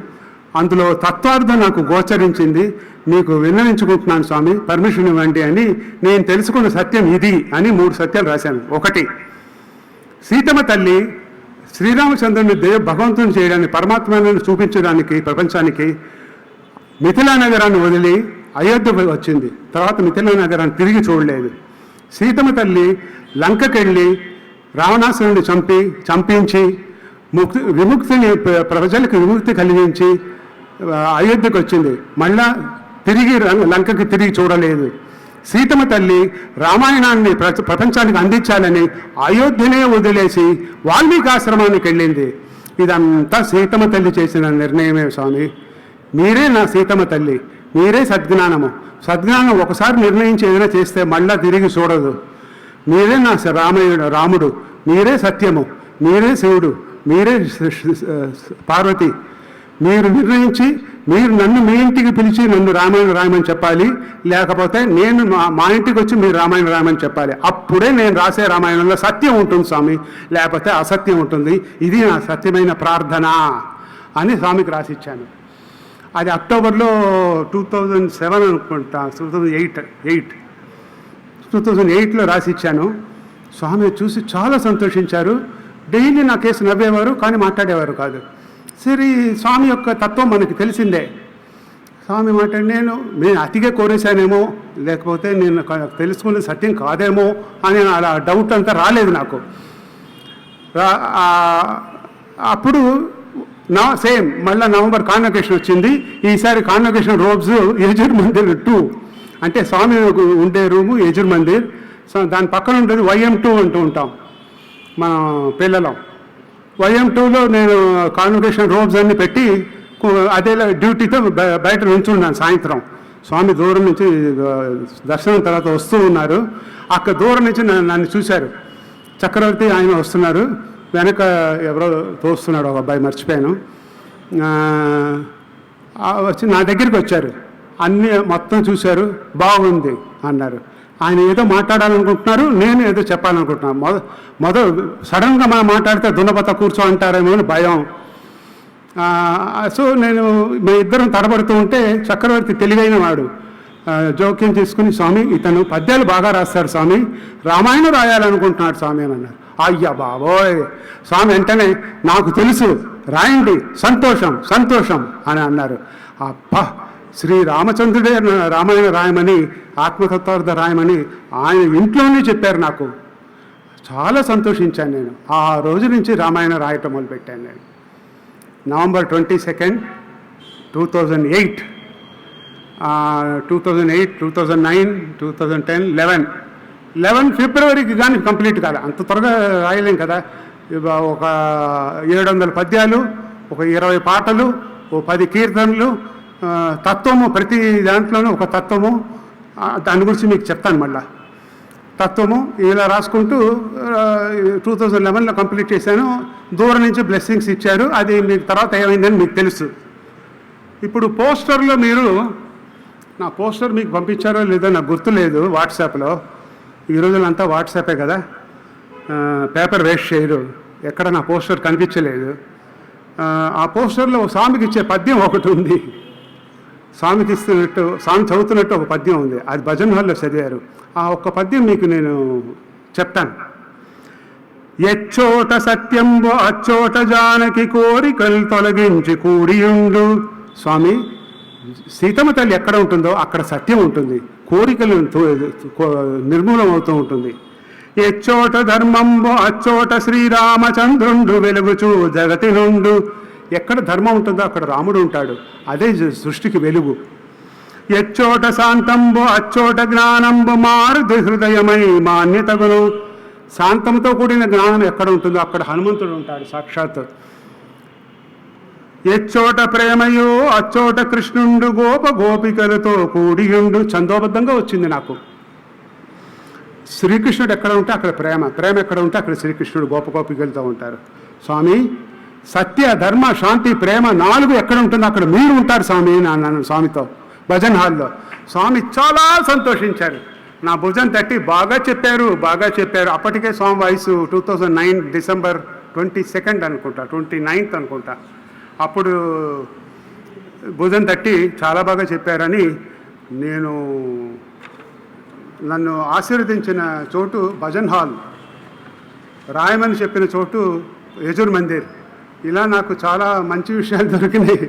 అందులో తత్వార్థం నాకు గోచరించింది, మీకు విన్నవించుకుంటున్నాను స్వామి, పర్మిషన్ ఇవ్వండి అని. నేను తెలుసుకున్న సత్యం ఇది అని 3 సత్యాలు రాశాను. 1, సీతమ్మ తల్లి శ్రీరామచంద్రుని భగవంతుని చేయడానికి, పరమాత్మను చూపించడానికి ప్రపంచానికి మిథిలా నగరాన్ని వదిలి అయోధ్య వచ్చింది. తర్వాత మిథిలా నగరాన్ని తిరిగి చూడలేదు. సీతమ్మ తల్లి లంకకెళ్ళి రావణాసురుని చంపించి విముక్తిని, ప్రజలకు విముక్తి కలిగించి అయోధ్యకు వచ్చింది. మళ్ళా తిరిగి లంకకి తిరిగి చూడలేదు. సీతమ్మ తల్లి రామాయణాన్ని ప్రపంచానికి అందించాలని అయోధ్యనే వదిలేసి వాల్మీకి ఆశ్రమానికి వెళ్ళింది. ఇదంతా సీతమ్మ తల్లి చేసిన నిర్ణయమే స్వామి. మీరే నా సీతమ్మ తల్లి, మీరే సద్జ్ఞానం ఒకసారి నిర్ణయించి ఏదైనా చేస్తే మళ్ళా తిరిగి చూడదు. మీరే నా రాముడు, మీరే సత్యము, మీరే శివుడు, మీరే పార్వతి. మీరు నిర్ణయించి, మీరు నన్ను మీ ఇంటికి పిలిచి నన్ను రామాయణ రాయమని చెప్పాలి, లేకపోతే నేను మా ఇంటికి వచ్చి మీరు రామాయణ రాయమని చెప్పాలి. అప్పుడే నేను రాసే రామాయణంలో సత్యం ఉంటుంది స్వామి, లేకపోతే అసత్యం ఉంటుంది. ఇది నా సత్యమైన ప్రార్థన అని స్వామికి రాసిచ్చాను. అది అక్టోబర్లో 2007 అనుకుంటా, 2008లో రాసిచ్చాను. స్వామి చూసి చాలా సంతోషించారు. డైలీ నా కేసు నవ్వేవారు, కానీ మాట్లాడేవారు కాదు. సరే, స్వామి యొక్క తత్వం మనకి తెలిసిందే. స్వామి మాట నేను అతిగా కోరేశానేమో, లేకపోతే నేను తెలుసుకునే సత్యం కాదేమో అని అలా డౌట్ అంతా రాలేదు నాకు. అప్పుడు సేమ్ మళ్ళీ నవంబర్ కాన్వకేషన్ వచ్చింది. ఈసారి కాన్వకేషన్ రోబ్స్ యజుర్ మందిర్ 2, అంటే స్వామి ఉండే రూము యజుర్ మందిర్. దాని పక్కన ఉంటుంది YM2 అంటూ ఉంటాం మన పిల్లలం. YM2లో నేను కాన్వకేషన్ రోబ్స్ అన్ని పెట్టి అదే డ్యూటీతో బయట నుంచున్నాను. సాయంత్రం స్వామి దూరం నుంచి దర్శనం తర్వాత వస్తూ ఉన్నారు. అక్కడ దూరం నుంచి నన్ను చూశారు. చక్రవర్తి ఆయన వస్తున్నారు, వెనక ఎవరో తోస్తున్నాడు ఒక అబ్బాయి, మర్చిపోయాను. వచ్చి నా దగ్గరికి వచ్చారు, అన్నీ మొత్తం చూశారు, బాగుంది అన్నారు. ఆయన ఏదో మాట్లాడాలనుకుంటున్నారు, నేను ఏదో చెప్పాలనుకుంటున్నాను. సడన్గా మనం మాట్లాడితే దున్నపత కూర్చో అంటారేమో అని భయం. సో నేను మీ ఇద్దరం తడబడుతూ ఉంటే చక్రవర్తి తెలివైన వాడు జోక్యం తీసుకుని, స్వామి ఇతను పద్యాలు బాగా రాస్తాడు స్వామి, రామాయణం రాయాలనుకుంటున్నాడు స్వామి అని అన్నారు. అయ్యా బాబోయ్! స్వామి వెంటనే నాకు తెలుసు, రాయండి, సంతోషం అని అన్నారు. అబ్బా, శ్రీరామచంద్రుడే రామాయణ రాయమని, ఆత్మతత్వార్థ రాయమని ఆయన ఇంట్లోనే చెప్పారు నాకు. చాలా సంతోషించాను నేను. ఆ రోజు నుంచి రామాయణ రాయటం మొదలుపెట్టాను నేను. నవంబర్ 22, 2008, 2008, 2009, 2010, 11 ఫిబ్రవరికి కానీ కంప్లీట్ కాదు. అంత త్వరగా రాయలేం కదా. ఒక 700 పద్యాలు, ఒక 20 పాటలు, ఓ 10 కీర్తనలు, తత్వము, ప్రతి దాంట్లోనూ ఒక తత్వము. దాని గురించి మీకు చెప్తాను మళ్ళా. తత్వము ఇలా రాసుకుంటూ 2011లో కంప్లీట్ చేశాను. దూరం నుంచి బ్లెస్సింగ్స్ ఇచ్చారు. అది మీకు తర్వాత ఏమైందని మీకు తెలుసు. ఇప్పుడు పోస్టర్లో మీరు నా పోస్టర్ మీకు పంపించారో లేదో నాకు గుర్తులేదు. వాట్సాప్లో ఈ రోజులంతా వాట్సాపే కదా, పేపర్ వేస్ట్ చేయరు. ఎక్కడ నా పోస్టర్ కనిపించలేదు. ఆ పోస్టర్లో స్వామికి ఇచ్చే పద్యం ఒకటి ఉంది. స్వామికి ఇస్తున్నట్టు, స్వామి చదువుతున్నట్టు ఒక పద్యం ఉంది. అది భజన్ హాల్లో చదివారు. ఆ ఒక్క పద్యం మీకు నేను చెప్తాను. ఎచ్చోట సత్యంబు అచ్చోట జానకి కోరికలు తొలగించి కూడియుండు. స్వామి, సీతమ్మ తల్లి ఎక్కడ ఉంటుందో అక్కడ సత్యం ఉంటుంది, కోరికలు నిర్మూలం అవుతూ ఉంటుంది. ఎచ్చోట ధర్మంబు అచ్చోట శ్రీరామచంద్రుండు వెలుగుచూ జగతి నుండు. ఎక్కడ ధర్మం ఉంటుందో అక్కడ రాముడు ఉంటాడు, అదే సృష్టికి వెలుగు. ఎచ్చోట శాంతంబు అచ్చోట జ్ఞానంబు మారుది హృదయమై మాన్యతగును. శాంతంతో కూడిన జ్ఞానం ఎక్కడ ఉంటుందో అక్కడ హనుమంతుడు ఉంటాడు సాక్షాత్. ఎచ్చోట ప్రేమయో అచ్చోట కృష్ణుండు గోప గోపికలతో కూడియుండు. ఛందోబద్ధంగా వచ్చింది నాకు. శ్రీకృష్ణుడు ఎక్కడ ఉంటే అక్కడ ప్రేమ, ప్రేమ ఎక్కడ ఉంటే అక్కడ శ్రీకృష్ణుడు గోప గోపికలతో ఉంటారు. స్వామి, సత్య ధర్మ శాంతి ప్రేమ 4 ఎక్కడ ఉంటుందో అక్కడ మీరు ఉంటారు స్వామి అని అన్నాను స్వామితో భజన్ హాల్లో. స్వామి చాలా సంతోషించారు. నా భుజం తట్టి బాగా చెప్పారు, బాగా చెప్పారు. అప్పటికే స్వామి వయసు 2009 డిసెంబర్ 22 అనుకుంటా, 29th అనుకుంటా. అప్పుడు భుజం తట్టి చాలా బాగా చెప్పారని నన్ను ఆశీర్వదించిన చోటు భజన్ హాల్, రాయమని చెప్పిన చోటు యజుర్ మందిర్. ఇలా నాకు చాలా మంచి విషయాలు దొరికినాయి.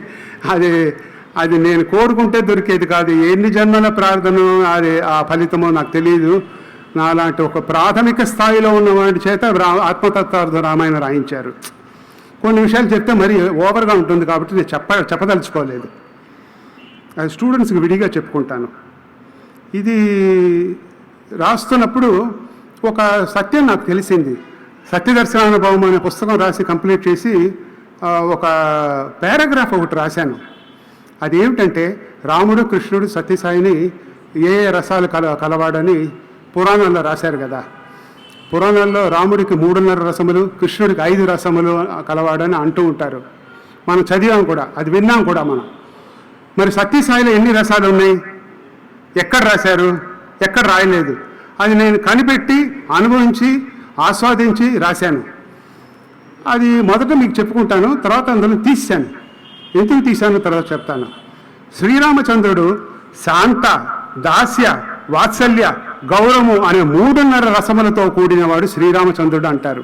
అది నేను కోరుకుంటే దొరికేది కాదు. ఎన్ని జన్మల ప్రార్థన అది ఆ ఫలితమో నాకు తెలియదు. నాలాంటి ఒక ప్రాథమిక స్థాయిలో ఉన్న వాటి చేత ఆత్మతత్వార్థ రామాయణం రాయించారు. కొన్ని విషయాలు చెప్తే మరీ ఓవర్గా ఉంటుంది కాబట్టి నేను చెప్పదలుచుకోలేదు. అది స్టూడెంట్స్కి విడిగా చెప్పుకుంటాను. ఇది రాస్తున్నప్పుడు ఒక సత్యం నాకు తెలిసింది. సత్యదర్శనానుభవం అనే పుస్తకం రాసి కంప్లీట్ చేసి ఒక పారాగ్రాఫ్ ఒకటి రాశాను. అదేమిటంటే, రాముడు కృష్ణుడు సత్యసాయిని ఏ రసాలు కలవాడని పురాణాల్లో రాశారు కదా. పురాణాల్లో రాముడికి 3.5 రసములు, కృష్ణుడికి 5 రసములు కలవాడని అంటూ ఉంటారు. మనం చదివాం కూడా, అది విన్నాం కూడా మనం. మరి సత్యసాయిలో ఎన్ని రసాలు ఉన్నాయి? ఎక్కడ రాశారు? ఎక్కడ రాయలేదు. అది నేను కనిపెట్టి అనుభవించి ఆస్వాదించి రాశాను. అది మొదట మీకు చెప్పుకుంటాను, తర్వాత అందులో తీశాను. ఎందుకు తీశాను తర్వాత చెప్తాను. శ్రీరామచంద్రుడు శాంత, దాస్య, వాత్సల్య, గౌరవము అనే 3.5 రసములతో కూడినవాడు శ్రీరామచంద్రుడు అంటారు.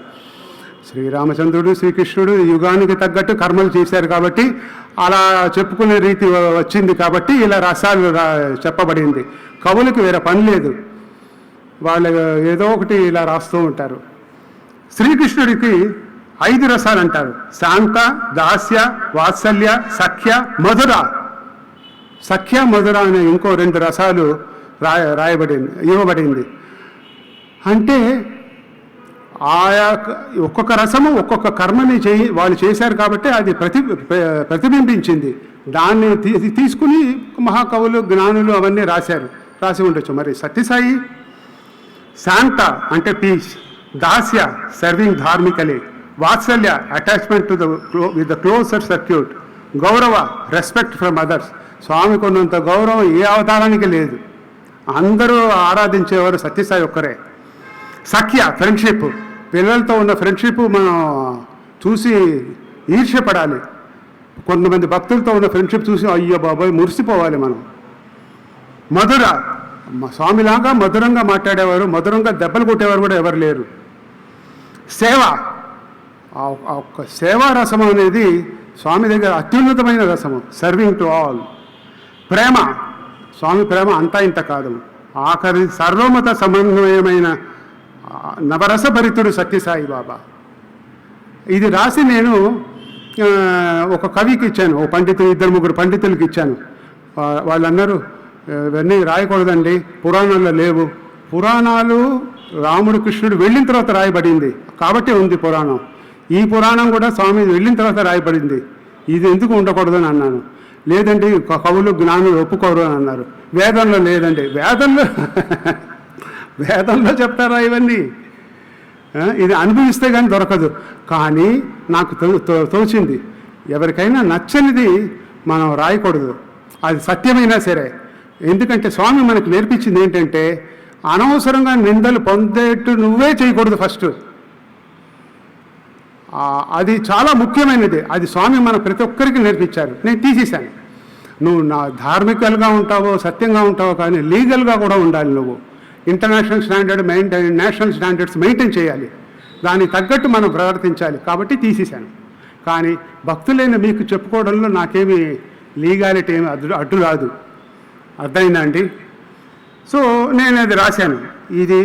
శ్రీరామచంద్రుడు శ్రీకృష్ణుడు యుగానికి తగ్గట్టు కర్మలు చేశారు కాబట్టి అలా చెప్పుకునే రీతి వచ్చింది కాబట్టి ఇలా రసాలు చెప్పబడింది. కవులకు వేరే పని లేదు, వాళ్ళు ఏదో ఒకటి ఇలా రాస్తూ ఉంటారు. శ్రీకృష్ణుడికి 5 రసాలు అంటారు. శాంత, దాస్య, వాత్సల్య, సఖ్య, మధుర. సఖ్య, మధుర అనే ఇంకో 2 రసాలు ఇవ్వబడింది. అంటే ఆయా ఒక్కొక్క రసము ఒక్కొక్క కర్మని వాళ్ళు చేశారు కాబట్టి అది ప్రతిబింబించింది. దాన్ని తీసుకుని మహాకవులు, జ్ఞానులు అవన్నీ రాసి ఉండొచ్చు. మరి సత్యసాయి శాంత అంటే పీస్, దాస్య సర్వింగ్ ధార్మికలీ, వాత్సల్య attachment with the closer circuit, గౌరవ రెస్పెక్ట్ ఫ్రమ్ అదర్స్. స్వామికి ఉన్నంత గౌరవం ఏ అవతారానికి లేదు. అందరూ ఆరాధించేవారు సత్యసాయి ఒక్కరే. సఖ్య ఫ్రెండ్షిప్, పిల్లలతో ఉన్న ఫ్రెండ్షిప్ మనం చూసి ఈర్ష్యపడాలి. కొంతమంది భక్తులతో ఉన్న ఫ్రెండ్షిప్ చూసి అయ్యో బాబాయ్ మురిసిపోవాలి మనం. మధుర, స్వామిలాగా మధురంగా మాట్లాడేవారు, మధురంగా దెబ్బలు కొట్టేవారు కూడా ఎవరు లేరు. సేవ, ఆ ఒక్క సేవా రసము అనేది స్వామి దగ్గర అత్యున్నతమైన రసము, సర్వింగ్ టు ఆల్. ప్రేమ, స్వామి ప్రేమ అంతా ఇంత కాదు, ఆఖరి సర్వమత సమన్వయమైన నవరసభరితుడు సత్యసాయి బాబా. ఇది రాసి నేను ఒక కవికి ఇచ్చాను, ఓ పండితులు, 2-3 పండితులకి ఇచ్చాను. వాళ్ళు అన్నారు ఇవన్నీ రాయకూడదండి, పురాణాల్లో లేవు. పురాణాలు రాముడు కృష్ణుడు వెళ్ళిన తర్వాత రాయబడింది కాబట్టి ఉంది పురాణం. ఈ పురాణం కూడా స్వామి వెళ్ళిన తర్వాత రాయబడింది, ఇది ఎందుకు ఉండకూడదని అన్నాను. లేదండి కవులు జ్ఞానులు ఒప్పుకోరు అని అన్నారు. వేదంలో లేదండి, వేదంలో వేదంలో చెప్తారా ఇవన్నీ? ఇది అనుభవిస్తే కానీ దొరకదు. కానీ నాకు తోచింది, ఎవరికైనా నచ్చనిది మనం రాయకూడదు, అది సత్యమైనా సరే. ఎందుకంటే స్వామి మనకు నేర్పించింది ఏంటంటే, అనవసరంగా నిందలు పొందేట్టు నువ్వే చేయకూడదు ఫస్ట్. అది చాలా ముఖ్యమైనది. అది స్వామి మన ప్రతి ఒక్కరికి నేర్పించారు. నేను తీసేశాను. నువ్వు నా ధార్మికల్గా ఉంటావో సత్యంగా ఉంటావో కానీ లీగల్గా కూడా ఉండాలి. నువ్వు international standard national standards maintain చేయాలి, దానికి తగ్గట్టు మనం ప్రవర్తించాలి. కాబట్టి తీసేశాను. కానీ భక్తులైన మీకు చెప్పుకోవడంలో నాకేమి లీగాలిటీ ఏమి అడ్డు రాదు. అర్థమైందా అండి? సో నేను అది రాశాను. ఇది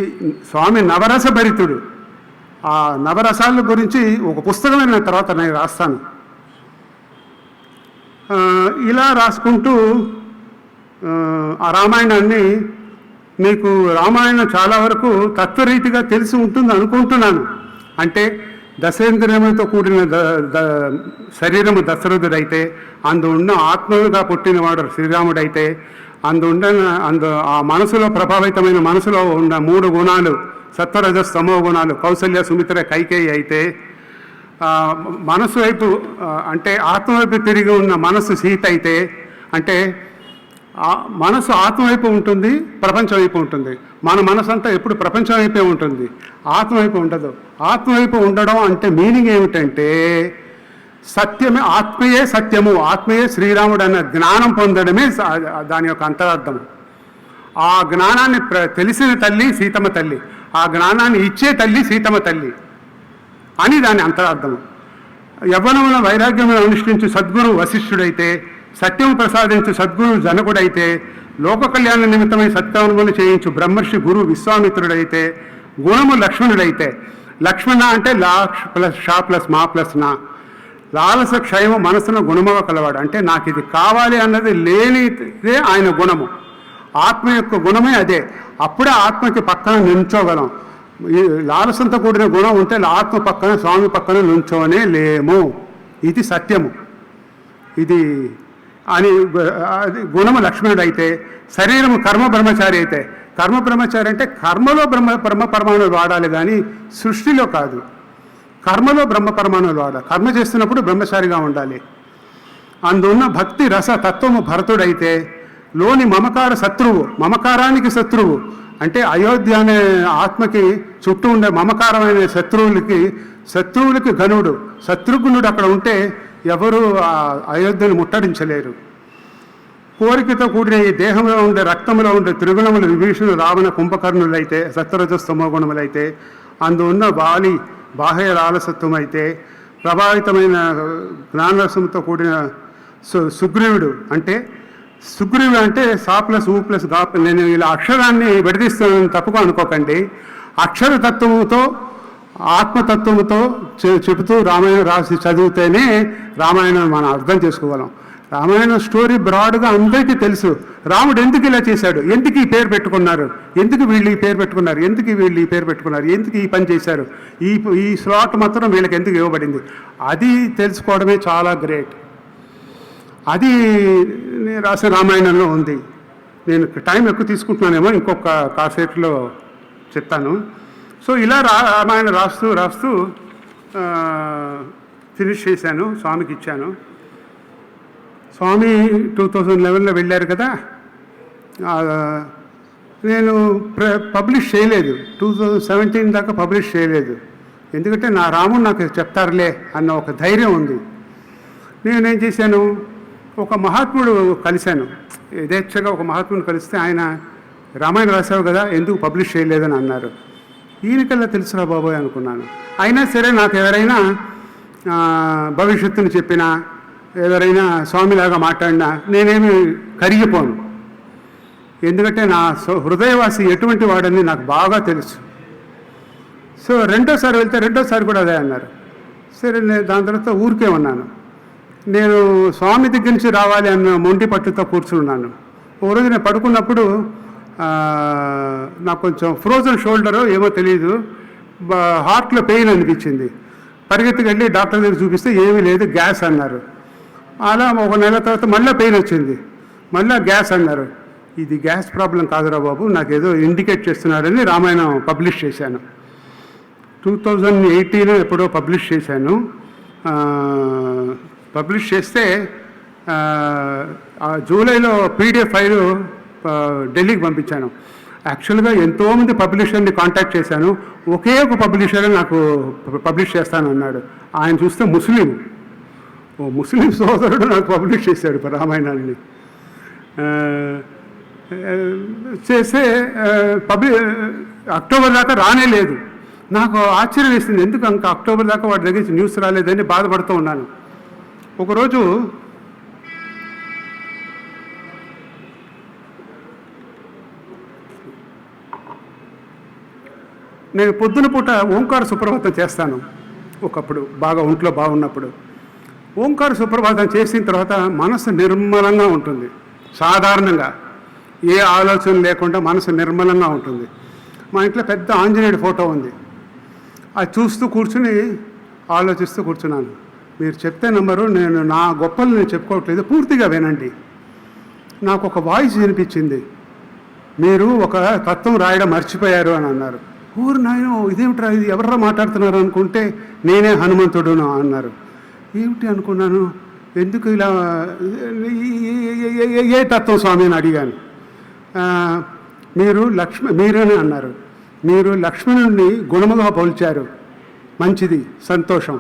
స్వామి నవరస భరితుడు. ఆ నవరసాల గురించి ఒక పుస్తకమైన తర్వాత నేను రాస్తాను. ఇలా రాసుకుంటూ ఆ రామాయణాన్ని, మీకు రామాయణం చాలా వరకు తత్వరీతిగా తెలిసి ఉంటుంది అనుకుంటున్నాను. అంటే దశేంద్రియములతో కూడిన శరీరము దశరథుడైతే, అందున్న ఆత్మగా పుట్టినవాడు శ్రీరాముడైతే, ఆ మనసులో ప్రభావితమైన మనసులో ఉన్న 3 గుణాలు సత్వరజస్తమో గుణాలు కౌసల్య సుమిత్ర కైకేయి అయితే, మనసు వైపు అంటే ఆత్మ వైపు తిరిగి ఉన్న మనసు సీత అయితే, అంటే మనసు ఆత్మ వైపు ఉంటుంది, ప్రపంచం వైపు ఉంటుంది. మన మనసు అంతా ఎప్పుడు ప్రపంచం వైపే ఉంటుంది, ఆత్మ వైపు ఉండదు. ఆత్మ వైపు ఉండడం అంటే మీనింగ్ ఏమిటంటే, సత్యమే, ఆత్మయే సత్యము, ఆత్మయే శ్రీరాముడు అన్న జ్ఞానం పొందడమే దాని యొక్క అంతరార్థం. ఆ జ్ఞానాన్ని తెలిసిన తల్లి సీతమ్మ తల్లి, ఆ జ్ఞానాన్ని ఇచ్చే తల్లి సీతమ్మ తల్లి అని దాని అంతరార్థం. యవ్వనమున వైరాగ్యమును అనుష్ఠించు సద్గురు వశిష్ఠుడైతే, సత్యము ప్రసాదించు సద్గురు జనకుడైతే, లోక కళ్యాణ నిమిత్తమై సత్యమును చేయించు బ్రహ్మర్షి గురు విశ్వామిత్రుడైతే, గుణము లక్ష్మణుడైతే, లక్ష్మణ అంటే లా ప్లస్ షా ప్లస్ మా ప్లస్ నా, లాలస క్షయము మనసును గుణముగా కలవాడు. అంటే నాకు ఇది కావాలి అన్నది లేనిదే ఆయన గుణము. ఆత్మ యొక్క గుణమే అదే. అప్పుడే ఆత్మకి పక్కన నిల్చోగలం. ఈ లాలసంతో కూడిన గుణం ఉంటే ఆత్మ పక్కన స్వామి పక్కన నుంచోనే లేము. ఇది సత్యము. ఇది అని గుణము లక్ష్మణుడైతే, శరీరము కర్మ బ్రహ్మచారి అయితే, కర్మ బ్రహ్మచారి అంటే కర్మలో బ్రహ్మ పరమాణువులు వాడాలి కానీ సృష్టిలో కాదు. కర్మలో బ్రహ్మ పరమాణువులు వాడాలి. కర్మ చేస్తున్నప్పుడు బ్రహ్మచారిగా ఉండాలి. అందున్న భక్తి రస తత్వము భరతుడైతే, లోని మమకార శత్రువు, మమకారానికి శత్రువు అంటే అయోధ్య అనే ఆత్మకి చుట్టూ ఉండే మమకారమైన శత్రువులకి ఘనుడు, శత్రుఘ్నుడు అక్కడ ఉంటే ఎవరు అయోధ్యను ముట్టడించలేరు. కోరికతో కూడిన ఈ దేహంలో ఉండే రక్తంలో ఉండే త్రిగుణములు విభీషణుడు రావణ కుంభకర్ణులైతే, సత్వరజస్తమో గుణములైతే, అందున్న బాహ్య లాలసత్వం అయితే, ప్రభావితమైన జ్ఞానరసంతో కూడిన సుగ్రీవుడు అంటే సా ప్లస్ ఊ ప్లస్ గా. నేను ఇలా అక్షరాన్ని విడదీస్తున్నాను, తప్పుగా అనుకోకండి. అక్షరతత్వముతో ఆత్మతత్వముతో చెబుతూ రామాయణం రాసి చదివితేనే రామాయణం మనం అర్థం చేసుకోగలం. రామాయణం స్టోరీ బ్రాడ్గా అందరికీ తెలుసు. రాముడు ఎందుకు ఇలా చేశాడు, ఎందుకు ఈ పేరు పెట్టుకున్నారు, ఎందుకు వీళ్ళు ఈ పేరు పెట్టుకున్నారు, ఎందుకు వీళ్ళు ఈ పేరు పెట్టుకున్నారు, ఎందుకు ఈ పని చేశారు, ఈ స్లాట్ మాత్రం వీళ్ళకి ఎందుకు ఇవ్వబడింది, అది తెలుసుకోవడమే చాలా గ్రేట్. అది నేను రాసిన రామాయణంలో ఉంది. నేను టైం ఎక్కువ తీసుకుంటున్నానేమో, ఇంకొక కాసేపులో చెప్తాను. సో ఇలా రామాయణం రాస్తూ ఫినిష్ చేశాను, స్వామికి ఇచ్చాను. స్వామి 2011లో వెళ్ళారు కదా, నేను పబ్లిష్ చేయలేదు. 2017 దాకా పబ్లిష్ చేయలేదు. ఎందుకంటే నా రాముడు నాకు చెప్తారులే అన్న ఒక ధైర్యం ఉంది. నేనేం చేశాను, ఒక మహాత్ముడు కలిశాను. యథేచ్ఛగా ఒక మహాత్ముడు కలిస్తే ఆయన రామాయణం రాశావు కదా, ఎందుకు పబ్లిష్ చేయలేదని అన్నారు. ఈయనకల్లా తెలుసురా బాబోయ్ అనుకున్నాను. అయినా సరే నాకు ఎవరైనా భవిష్యత్తుని చెప్పినా, ఎవరైనా స్వామిలాగా మాట్లాడినా నేనేమి కరిగిపోను. ఎందుకంటే నా హృదయవాసి ఎటువంటి వాడని నాకు బాగా తెలుసు. సో రెండోసారి వెళ్తే రెండోసారి కూడా అదే అన్నారు. సరే నేను దాని తర్వాత ఊరికే ఉన్నాను. నేను స్వామి దగ్గర నుంచి రావాలి అన్న మొండి పట్టుతో కూర్చున్నాను. ఓ రోజు నేను పడుకున్నప్పుడు నాకు కొంచెం ఫ్రోజన్ షోల్డర్ ఏమో తెలియదు, హార్ట్లో పెయిన్ అనిపించింది. పరిగెత్తుకు వెళ్ళి డాక్టర్ దగ్గర చూపిస్తే ఏమీ లేదు, గ్యాస్ అన్నారు. అలా ఒక నెల తర్వాత మళ్ళీ పెయిన్ వచ్చింది, మళ్ళీ గ్యాస్ అన్నారు. ఇది గ్యాస్ ప్రాబ్లం కాదురా బాబు, నాకేదో ఇండికేట్ చేస్తున్నాడని రామాయణం పబ్లిష్ చేశాను. 2018 ఎప్పుడో పబ్లిష్ చేశాను. పబ్లిష్ చేస్తే జూలైలో PDF ఫైలు ఢిల్లీకి పంపించాను. యాక్చువల్గా ఎంతోమంది పబ్లిషర్ని కాంటాక్ట్ చేశాను. ఒకే ఒక పబ్లిషర్ నాకు పబ్లిష్ చేస్తానన్నాడు. ఆయన చూస్తే ముస్లిం సోదరుడు నాకు పబ్లిష్ చేశాడు రామాయణాన్ని. చేస్తే అక్టోబర్ దాకా రానే లేదు. నాకు ఆశ్చర్యం వేసింది, ఎందుకు ఇంకా అక్టోబర్ దాకా వాడి దగ్గర నుంచి న్యూస్ రాలేదని బాధపడుతూ ఉన్నాను. ఒకరోజు నేను పొద్దున పూట ఓంకార సుప్రభాతం చేస్తాను. ఒకప్పుడు బాగా ఒంట్లో బాగున్నప్పుడు ఓంకార సుప్రభాతం చేసిన తర్వాత మనసు నిర్మలంగా ఉంటుంది. సాధారణంగా ఏ ఆలోచన లేకుండా మనసు నిర్మలంగా ఉంటుంది. మా ఇంట్లో పెద్ద ఆంజనేయుడి ఫోటో ఉంది. అది చూస్తూ కూర్చుని ఆలోచిస్తూ కూర్చున్నాను. మీరు చెప్తే నమ్మరు, నేను నా గొప్పలు నేను చెప్పుకోవట్లేదు, పూర్తిగా వినండి. నాకు ఒక వాయిస్ వినిపించింది, మీరు ఒక తత్వం రాయడం మర్చిపోయారు అని అన్నారు. ఊరు నాయన ఇదేమిట్రా, ఇది ఎవర్రా మాట్లాడుతున్నారు అనుకుంటే నేనే హనుమంతుడును అన్నారు. ఏమిటి అనుకున్నాను, ఎందుకు ఇలా ఏ తత్వం స్వామి అని అడిగాను. మీరని అన్నారు. మీరు లక్ష్మణుడిని గుణముగా పోల్చారు, మంచిది, సంతోషం.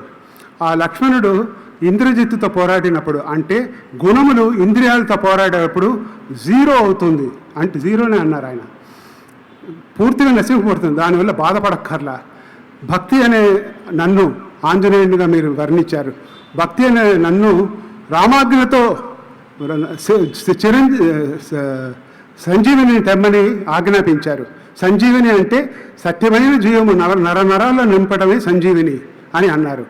ఆ లక్ష్మణుడు ఇంద్రజిత్తుతో పోరాడినప్పుడు, అంటే గుణములు ఇంద్రియాలతో పోరాడేటప్పుడు 0 అవుతుంది, అంటే 0నే అన్నారు ఆయన. పూర్తిగా నశింపబడుతుంది, దానివల్ల బాధపడక్కర్లా. భక్తి అనే నన్ను ఆంజనేయునిగా మీరు వర్ణించారు. భక్తి అనే నన్ను రామాజ్ఞతో సంజీవిని తెమ్మని ఆజ్ఞాపించారు. సంజీవిని అంటే సత్యమైన జీవము నరాల్లో నింపడమే సంజీవిని అని అన్నారు.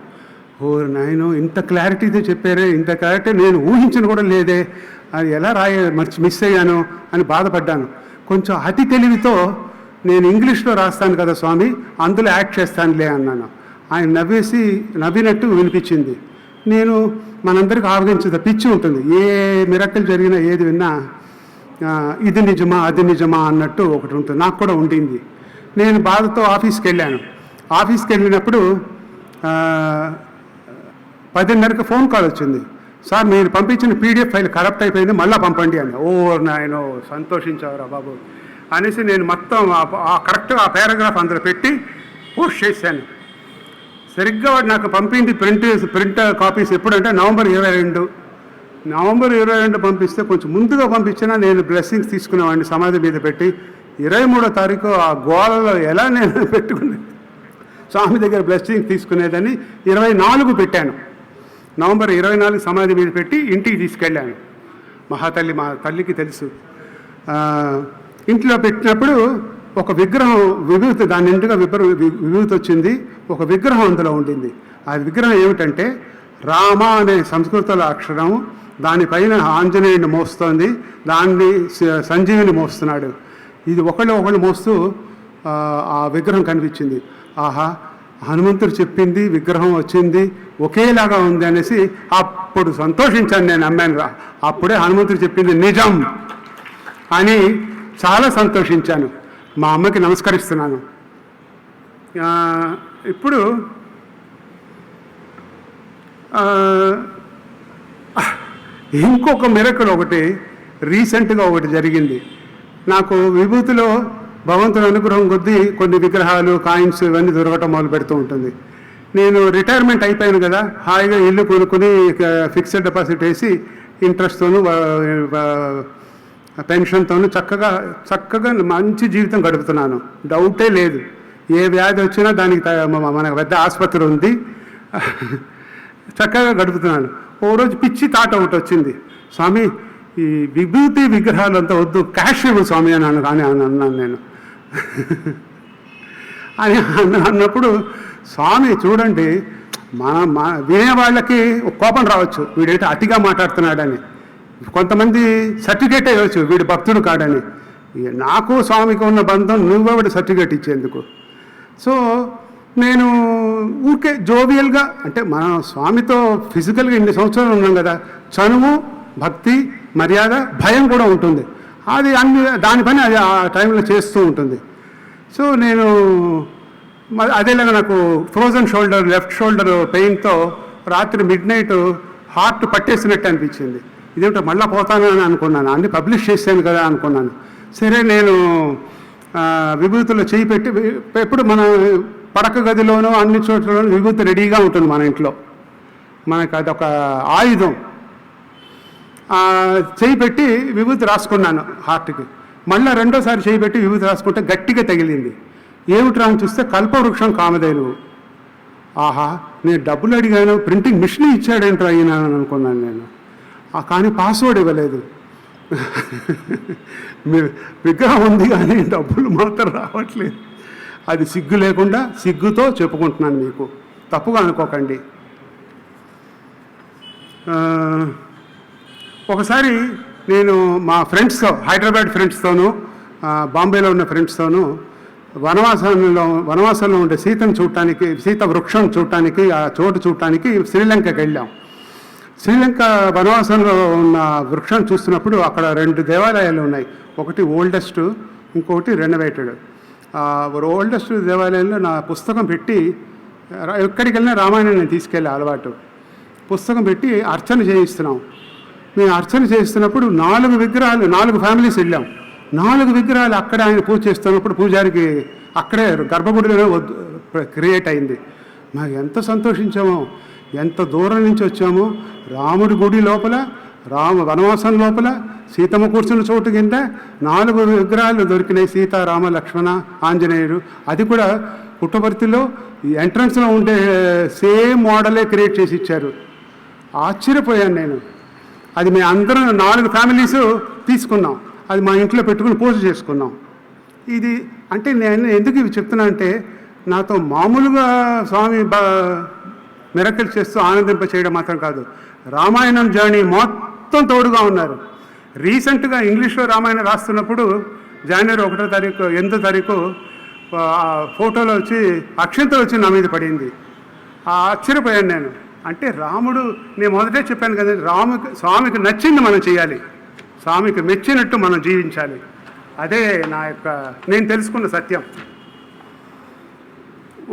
ఓ నాయనో, ఇంత క్లారిటీతో చెప్పారే, ఇంత క్లారిటీ నేను ఊహించను కూడా లేదే, అది ఎలా మిస్ అయ్యాను అని బాధపడ్డాను. కొంచెం అతి తెలివితో నేను ఇంగ్లీష్లో రాస్తాను కదా స్వామి, అందులో యాక్ట్ చేస్తానులే అన్నాను. ఆయన నవ్వినట్టు వినిపించింది. నేను మనందరికీ ఆవగించదు, పిచ్చి ఉంటుంది, ఏ మిరక్కలు జరిగినా ఏది విన్నా ఇది నిజమా అది నిజమా అన్నట్టు ఒకటి ఉంటుంది. నాకు కూడా ఉండింది. నేను బాధతో ఆఫీస్కి వెళ్ళాను. ఆఫీస్కి వెళ్ళినప్పుడు 10:30కి ఫోన్ కాల్ వచ్చింది. సార్, మీరు పంపించిన PDF ఫైల్ కరప్ట్ అయిపోయింది, మళ్ళీ పంపండి అని. ఓ నాయనో, సంతోషించావురా బాబు అనేసి నేను మొత్తం కరెక్ట్గా ఆ పారాగ్రాఫ్ అందులో పెట్టి పోస్ట్ చేశాను. సరిగ్గా వాడు నాకు పంపింది ప్రింట్ కాపీస్ ఎప్పుడంటే నవంబర్ 22 పంపిస్తే, కొంచెం ముందుగా పంపించినా నేను బ్లెస్సింగ్స్ తీసుకునేవాడిని సమాధి మీద పెట్టి. 23వ తారీఖు ఆ గోలలో ఎలా నేను పెట్టుకుని స్వామి దగ్గర బ్లెస్సింగ్ తీసుకునేదని 24 పెట్టాను. నవంబర్ 24 సమాధి మీద పెట్టి ఇంటికి తీసుకెళ్ళాను. మహాతల్లి, మా తల్లికి తెలుసు. ఇంట్లో పెట్టినప్పుడు ఒక విగ్రహం విభూతి, దాని నిండుగా విభూతి వచ్చింది. ఒక విగ్రహం అందులో ఉండింది. ఆ విగ్రహం ఏమిటంటే రామ అనే సంస్కృతంలో అక్షరం, దానిపైన ఆంజనేయుని మోస్తోంది, దాన్ని సంజీవిని మోస్తున్నాడు. ఇది ఒకళ్ళు మోస్తూ ఆ విగ్రహం కనిపించింది. ఆహా, హనుమంతుడు చెప్పింది విగ్రహం వచ్చింది, ఒకేలాగా ఉంది అనేసి అప్పుడు సంతోషించాను. నేను నమ్మాను. అప్పుడే హనుమంతుడు చెప్పింది నిజం అని చాలా సంతోషించాను. మా అమ్మకి నమస్కరిస్తున్నాను. ఇప్పుడు ఇంకొక మిరకల్ ఒకటి రీసెంట్గా ఒకటి జరిగింది. నాకు విభూతిలో భగవంతుని అనుగ్రహం కొద్దీ కొన్ని విగ్రహాలు, కాయిన్స్ ఇవన్నీ దొరకటం మొదలు పెడుతూ ఉంటుంది. నేను రిటైర్మెంట్ అయిపోయాను కదా, హాయిగా ఇల్లు కొనుక్కుని ఫిక్స్డ్ డిపాజిట్ వేసి ఇంట్రెస్ట్తోనూ పెన్షన్తోనూ చక్కగా మంచి జీవితం గడుపుతున్నాను. డౌటే లేదు. ఏ వ్యాధి వచ్చినా దానికి మనకు పెద్ద ఆసుపత్రి ఉంది, చక్కగా గడుపుతున్నాను. ఓ రోజు పిచ్చి తాట ఒకటి వచ్చింది, స్వామి ఈ విభూతి విగ్రహాలు అంతా వద్దు, క్యాష్ ఇవ్వు స్వామి అని అన్నాను నేను. అని అన్నప్పుడు స్వామి చూడండి, వినేవాళ్ళకి కోపం రావచ్చు, వీడైతే అతిగా మాట్లాడుతున్నాడని. కొంతమంది సర్టిఫికేట్ ఇవ్వచ్చు, వీడు భక్తుడు కాడని. నాకు స్వామికి ఉన్న బంధం నువ్వెవడి సర్టిఫికేట్ ఇచ్చేందుకు? సో నేను ఊరికే జోవియల్గా, అంటే మన స్వామితో ఫిజికల్గా ఇన్ని సంవత్సరాలు ఉన్నాం కదా, చనువు, భక్తి, మర్యాద, భయం కూడా ఉంటుంది. అది దాని పని అది ఆ టైంలో చేస్తూ ఉంటుంది. సో నేను అదేలాగా నాకు ఫ్రోజన్ షోల్డర్, లెఫ్ట్ షోల్డర్ పెయిన్తో రాత్రి మిడ్నైట్ హార్ట్ పట్టేసినట్టు అనిపించింది. ఇదేంటో మళ్ళీ పోతాను అని అనుకున్నాను. అన్ని పబ్లిష్ చేశాను కదా అనుకున్నాను. సరే నేను విభూతిలో చేయి పెట్టి, ఎప్పుడు మన పడక గదిలోనూ అన్ని చోట్లలోనూ విభూతి రెడీగా ఉంటుంది మన ఇంట్లో, మనకు అదొక ఆయుధం. చేయి పెట్టి విభూతి రాసుకున్నాను హార్ట్కి. మళ్ళీ రెండోసారి చేయి పెట్టి విభూతి రాసుకుంటే గట్టిగా తగిలింది. ఏమిట్రా అని చూస్తే కల్పవృక్షం కామధేనువు. ఆహా, నేను డబ్బులు అడిగాను, ప్రింటింగ్ మిషన్ ఇచ్చాడేంట్రా అయిన అనుకున్నాను నేను. కానీ పాస్వర్డ్ ఇవ్వలేదు. విగ్రహం ఉంది కానీ డబ్బులు మాత్రం రావట్లేదు. అది సిగ్గు లేకుండా సిగ్గుతో చెప్పుకుంటున్నాను, మీకు తప్పుగా అనుకోకండి. ఒకసారి నేను మా ఫ్రెండ్స్తో, హైదరాబాద్ ఫ్రెండ్స్తోనూ బాంబేలో ఉన్న ఫ్రెండ్స్తోనూ వనవాసంలో ఉండే సీతను చూడటానికి, సీత వృక్షం చూడటానికి, ఆ చోటు చూడటానికి శ్రీలంకకి వెళ్ళాం. శ్రీలంక వనవాసంలో ఉన్న వృక్షం చూస్తున్నప్పుడు అక్కడ 2 దేవాలయాలు ఉన్నాయి. ఒకటి ఓల్డెస్ట్, ఇంకొకటి రెనోవేటెడ్. ఓల్డెస్ట్ దేవాలయంలో నా పుస్తకం పెట్టి, ఎక్కడికి వెళ్ళినా రామాయణం నేను తీసుకెళ్ళే అలవాటు, పుస్తకం పెట్టి అర్చన చేయిస్తున్నాం. మేము అర్చన చేస్తున్నప్పుడు 4 విగ్రహాలు, 4 ఫ్యామిలీస్ వెళ్ళాం. 4 విగ్రహాలు అక్కడ ఆయన పూజ చేస్తున్నప్పుడు పూజారికి అక్కడే గర్భగుడిలోనే క్రియేట్ అయింది. మాకు ఎంత సంతోషించామో, ఎంత దూరం నుంచి వచ్చామో. రాముడి గుడి లోపల, వనవాసం లోపల, సీతమ్మ కూర్చున్న చోటు కింద 4 విగ్రహాలు దొరికినాయి. సీత, రామ, లక్ష్మణ, ఆంజనేయుడు. అది కూడా పుట్టపర్తిలో ఎంట్రన్స్లో ఉండే సేమ్ మోడలే క్రియేట్ చేసి ఇచ్చారు. ఆశ్చర్యపోయాను నేను. అది మేము అందరం 4 ఫ్యామిలీస్ తీసుకున్నాం. అది మా ఇంట్లో పెట్టుకుని పూజ చేసుకున్నాం. ఇది అంటే నేను ఎందుకు ఇవి చెప్తున్నా అంటే, నాతో మామూలుగా స్వామి మిరకల్ చేస్తూ ఆనందింప చేయడం మాత్రం కాదు, రామాయణం జర్నీ మొత్తం తోడుగా ఉన్నారు. రీసెంట్గా ఇంగ్లీష్లో రామాయణం రాస్తున్నప్పుడు జనవరి 1వ తారీఖు, 8వ తారీఖు ఫోటోలో వచ్చి అక్షంతలు వచ్చి నా మీద పడింది. ఆశ్చర్యపోయాను నేను. అంటే రాముడు, నేను మొదటే చెప్పాను కదా, స్వామికి నచ్చింది మనం చేయాలి, స్వామికి మెచ్చినట్టు మనం జీవించాలి. అదే నా యొక్క నేను తెలుసుకున్న సత్యం.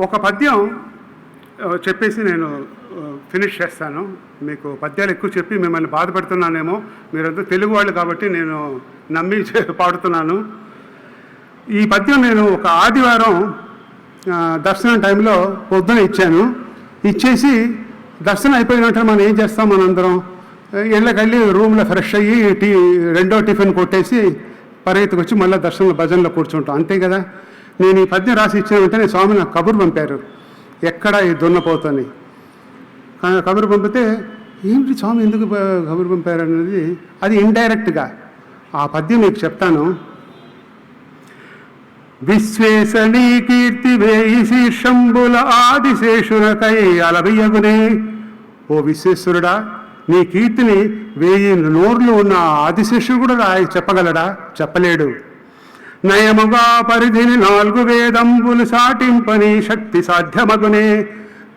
ఒక పద్యం చెప్పేసి నేను ఫినిష్ చేస్తాను. మీకు పద్యాలు ఎక్కువ చెప్పి మిమ్మల్ని బాధపడుతున్నానేమో, మీరంతా తెలుగు వాళ్ళు కాబట్టి నేను నమ్మి పాడుతున్నాను. ఈ పద్యం నేను ఒక ఆదివారం దర్శనం టైంలో పొద్దున ఇచ్చాను. ఇచ్చేసి దర్శనం అయిపోయిన వెంటనే మనం ఏం చేస్తాం, మనందరం ఇళ్ళకెళ్ళి రూమ్లో ఫ్రెష్ అయ్యి రెండో టిఫిన్ కొట్టేసి పరిగెత్తుకు వచ్చి మళ్ళీ దర్శనంలో భజనలో కూర్చుంటాం, అంతే కదా. నేను ఈ పద్యం రాసి ఇచ్చిన వెంటనే స్వామి నాకు కబురు పంపారు, ఎక్కడ ఈ దున్నపోతని. కబురు పంపితే ఏంటి స్వామి ఎందుకు కబురు పంపారు అనేది, అది ఇండైరెక్ట్గా ఆ పద్యం మీకు చెప్తాను. విశ్వేశనీ కీర్తి వేయి శీర్షంబుల ఆదిశేషునకై అలవియగునే. ఓ విశ్వేశ్వరుడా, నీ కీర్తిని 1000 నోర్లు ఉన్న ఆదిశేషుడు కూడా చెప్పగలడా? చెప్పలేడు. నయముగా పరిధిని 4 వేదంబులు సాటింపని శక్తి సాధ్యమగునే.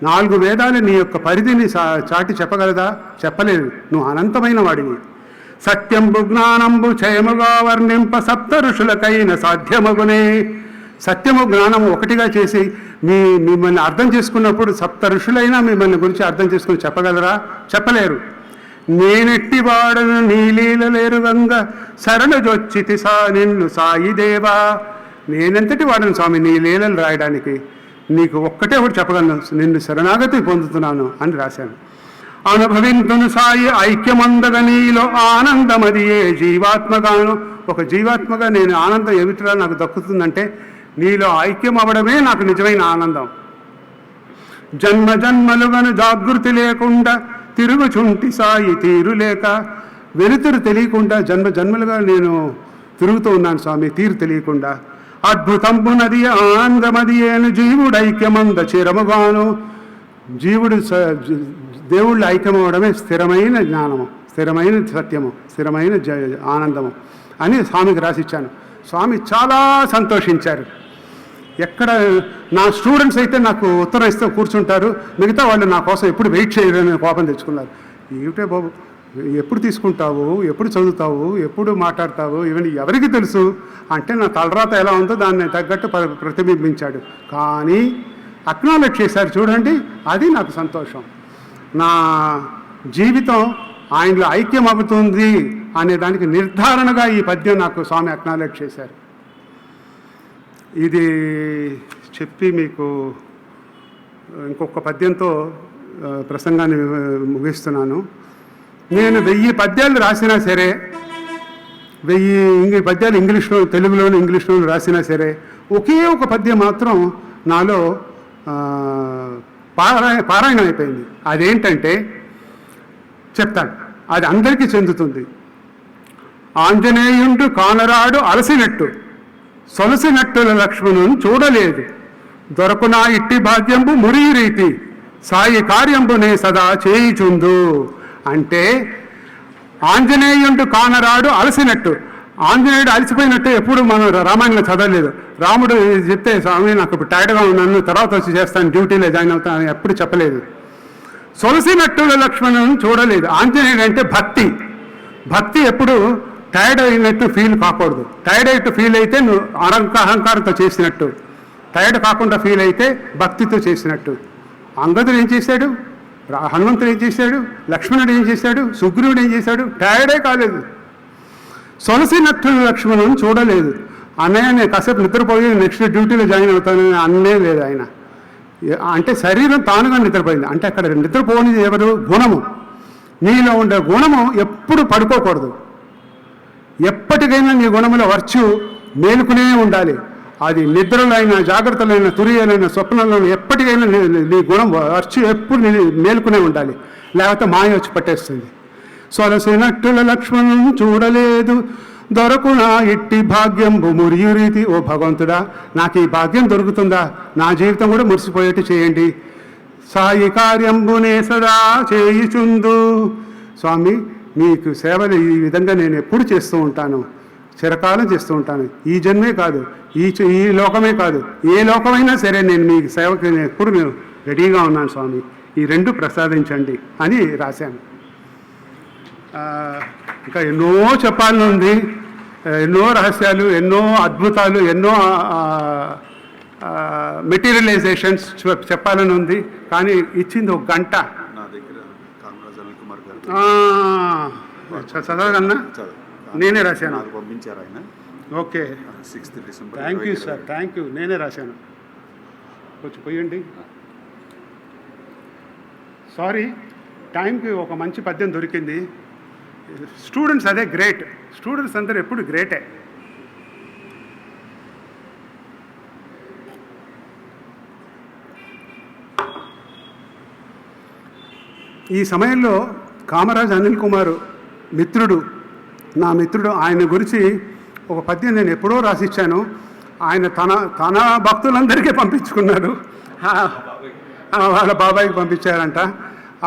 4 వేదాలు నీ యొక్క పరిధిని చాటి చెప్పగలదా? చెప్పలేదు. నువ్వు అనంతమైన వాడివి. సత్యంబు జ్ఞానంబు క్షయముగా వర్ణింప 7 ఋషులకైన సాధ్యమగునే. సత్యము జ్ఞానము ఒకటిగా చేసి మిమ్మల్ని అర్థం చేసుకున్నప్పుడు 7 ఋషులైనా మిమ్మల్ని గురించి అర్థం చేసుకుని చెప్పగలరా? చెప్పలేరు. నేనెట్టి వాడను నీలీలలేరు గంగ శరణజొచ్చితి నిన్ను సాయిదేవా. నేనెంతటి వాడను స్వామి నీ లీలలు రాయడానికి, నీకు ఒక్కటే ఒకటి చెప్పగలను, నిన్ను శరణాగతి పొందుతున్నాను అని రాశాను. అనుభవింతును సాయి ఐక్యమందగ నీలో ఆనందమదియే జీవాత్మగాను. ఒక జీవాత్మగా నేను ఆనందం ఏమిటిరా నాకు దక్కుతుందంటే, నీలో ఐక్యం అవ్వడమే నాకు నిజమైన ఆనందం. జన్మ జన్మలుగను జాగృతి లేకుండా తిరుగుచుంటి సాయి తీరు లేక. వెలుతురు తెలియకుండా జన్మ జన్మలుగా నేను తిరుగుతూ ఉన్నాను స్వామి, తీరు తెలియకుండా. అద్భుతంబునది ఆనందమదియేను జీవుడు ఐక్యమంద చిరముగాను. జీవుడు దేవుళ్ళు ఐక్యమవడమే స్థిరమైన జ్ఞానము, స్థిరమైన సత్యము, స్థిరమైన ఆనందము అని స్వామికి రాసిచ్చాను. స్వామి చాలా సంతోషించారు. ఎక్కడ నా స్టూడెంట్స్ అయితే నాకు ఉత్తరం ఇస్తూ కూర్చుంటారు, మిగతా వాళ్ళు నా కోసం ఎప్పుడు వెయిట్ చేయరని కోపం తెచ్చుకున్నారు. ఏమిటే బాబు ఎప్పుడు తీసుకుంటావు, ఎప్పుడు చదువుతావు, ఎప్పుడు మాట్లాడతావు, ఇవన్నీ ఎవరికి తెలుసు అంటే నా తలరాత ఎలా ఉందో దాన్ని తగ్గట్టు ప్రతిబింబించాడు. కానీ అక్నాలెడ్జ్ చేశారు చూడండి, అది నాకు సంతోషం. నా జీవితం ఆయనలో ఐక్యం అవుతుంది అనే దానికి నిర్ధారణగా ఈ పద్యం నాకు స్వామి అక్నాలెడ్జ్ చేశారు. ఇది చెప్పి మీకు ఇంకొక పద్యంతో ప్రసంగాన్ని ముగిస్తున్నాను. నేను 1000 పద్యాలు రాసినా సరే, 1000 పద్యాలు ఇంగ్లీష్లో, తెలుగులోను ఇంగ్లీష్లోను రాసినా సరే, ఒకే ఒక పద్యం మాత్రం నాలో పారాయణం అయిపోయింది. అదేంటంటే చెప్తాను, అది అందరికీ చెందుతుంది. ఆంజనేయుండు కానరాడు అలసినట్టు, సొలసినట్టుల లక్ష్మణుని చూడలేదు, దొరకునా ఇట్టి భాగ్యంబు మురి రీతి, సాయి కార్యంబునే సదా చేయిచుందు. అంటే ఆంజనేయుండు కానరాడు అలసినట్టు, ఆంజనేయుడు అలసిపోయినట్టు ఎప్పుడు మనం రామాయణంలో చదవలేదు. రాముడు చెప్తే స్వామి నాకు ఇప్పుడు టైర్డ్గా ఉన్నాను, తర్వాత వచ్చి చేస్తాను, డ్యూటీలో జాయిన్ అవుతాను అని ఎప్పుడు చెప్పలేదు. సొలసినట్టుల లక్ష్మణుని చూడలేదు. ఆంజనేయుడు అంటే భక్తి. భక్తి ఎప్పుడు టైర్డ్ అయినట్టు ఫీల్ కాకూడదు. టైర్డ్ అయినట్టు ఫీల్ అయితే నువ్వు అహంకారంతో చేసినట్టు, టైర్డ్ కాకుండా ఫీల్ అయితే భక్తితో చేసినట్టు. అంగదుడు ఏం చేశాడు, హనుమంతుడు ఏం చేశాడు, లక్ష్మణుడు ఏం చేశాడు, సుగ్రీవుడు ఏం చేశాడు, టైర్డే కాలేదు. సొలసినట్టు లక్ష్మణుని చూడలేదు. అన్నయ్య నేను కాసేపు నిద్రపోయి నెక్స్ట్ డ్యూటీలో జాయిన్ అవుతానని అన్నే లేదు ఆయన. అంటే శరీరం తానుగా నిద్రపోయింది. అంటే అక్కడ నిద్రపోనిది ఎవరు, గుణము. నీలో ఉండే గుణము ఎప్పుడు పడుకోకూడదు. ఎప్పటికైనా నీ గుణముల వర్చ్యూ మేలుకునే ఉండాలి. అది నిద్రలైనా, జాగ్రత్తలైనా, తురియలైన, స్వప్నంలో ఎప్పటికైనా నీ గుణం వర్చ్యూ ఎప్పుడు మేలుకునే ఉండాలి, లేకపోతే మాయ వచ్చి పట్టేస్తుంది. సొలసినట్టుల లక్ష్మణుని చూడలేదు, దొరకునా ఇట్టి భాగ్యంబు మురియు రీతి. ఓ భగవంతుడా, నాకు ఈ భాగ్యం దొరుకుతుందా, నా జీవితం కూడా మురిసిపోయేట్టు చేయండి. సాయి కార్యంబునే సదా చేయుచుందు. స్వామి మీకు సేవలు ఈ విధంగా నేను ఎప్పుడు చేస్తూ ఉంటాను, చిరకాలం చేస్తూ ఉంటాను. ఈ జన్మే కాదు, ఈ లోకమే కాదు, ఏ లోకమైనా సరే నేను మీ సేవకి నేను ఎప్పుడు నేను రెడీగా ఉన్నాను స్వామి, ఈ రెండు ప్రసాదించండి అని రాశాను. ఇంకా ఎన్నో చెప్పాలని ఉంది, ఎన్నో రహస్యాలు, ఎన్నో అద్భుతాలు, ఎన్నో మెటీరియలైజేషన్స్ చెప్పాలని ఉంది. కానీ ఇచ్చింది 1 గంట. చదవగలనా? నేనే రాశాను. పంపించారు ఆయన. Okay, 6 December. Thank you sir, thank you. నేనే రాశాను. కొంచెం పోయండి. సారీ, టైంకి ఒక మంచి పద్యం దొరికింది. స్టూడెంట్స్ అదే గ్రేట్. స్టూడెంట్స్ అందరూ ఎప్పుడు గ్రేటే. ఈ సమయంలో కామరాజ్ అనిల్ కుమార్ మిత్రుడు, నా మిత్రుడు, ఆయన గురించి ఒక పద్యం నేను ఎప్పుడో రాసిచ్చాను. ఆయన తన భక్తులందరికీ పంపించుకున్నారు, వాళ్ళ బాబాయికి పంపించారంట.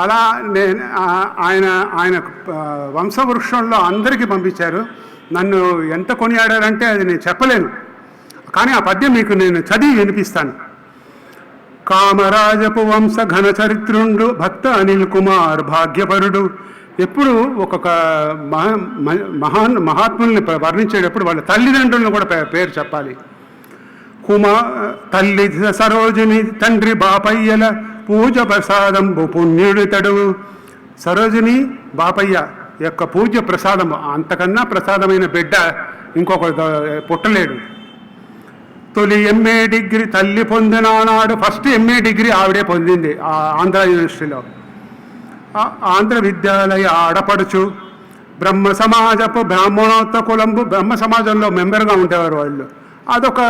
అలా నేను ఆయన వంశవృక్షంలో అందరికీ పంపించారు. నన్ను ఎంత కొనియాడారంటే అది నేను చెప్పలేను. కానీ ఆ పద్యం మీకు నేను చదివి వినిపిస్తాను. కామరాజపు వంశ ఘన చరిత్రుండు భక్త అనిల్ కుమార్ భాగ్యపరుడు. ఎప్పుడు ఒక్కొక్క మహాత్ముల్ని వర్ణించేటప్పుడు వాళ్ళ తల్లిదండ్రులను కూడా పేరు చెప్పాలి. తల్లి సరోజిని, తండ్రి బాపయ్యల పూజ ప్రసాదంబు పుణ్యుడితడు. సరోజిని, బాపయ్య యొక్క పూజ ప్రసాదము, అంతకన్నా ప్రసాదమైన బిడ్డ ఇంకొక పుట్టలేడు. తొలి MA డిగ్రీ తల్లి పొందిన నాడు, ఫస్ట్ MA డిగ్రీ ఆవిడే పొందింది ఆంధ్ర యూనివర్సిటీలో. ఆంధ్ర విద్యాలయ ఆడపడుచు. బ్రహ్మ సమాజపు బ్రాహ్మణోత్త కులంబు. బ్రహ్మ సమాజంలో మెంబర్గా ఉండేవారు వాళ్ళు. అదొక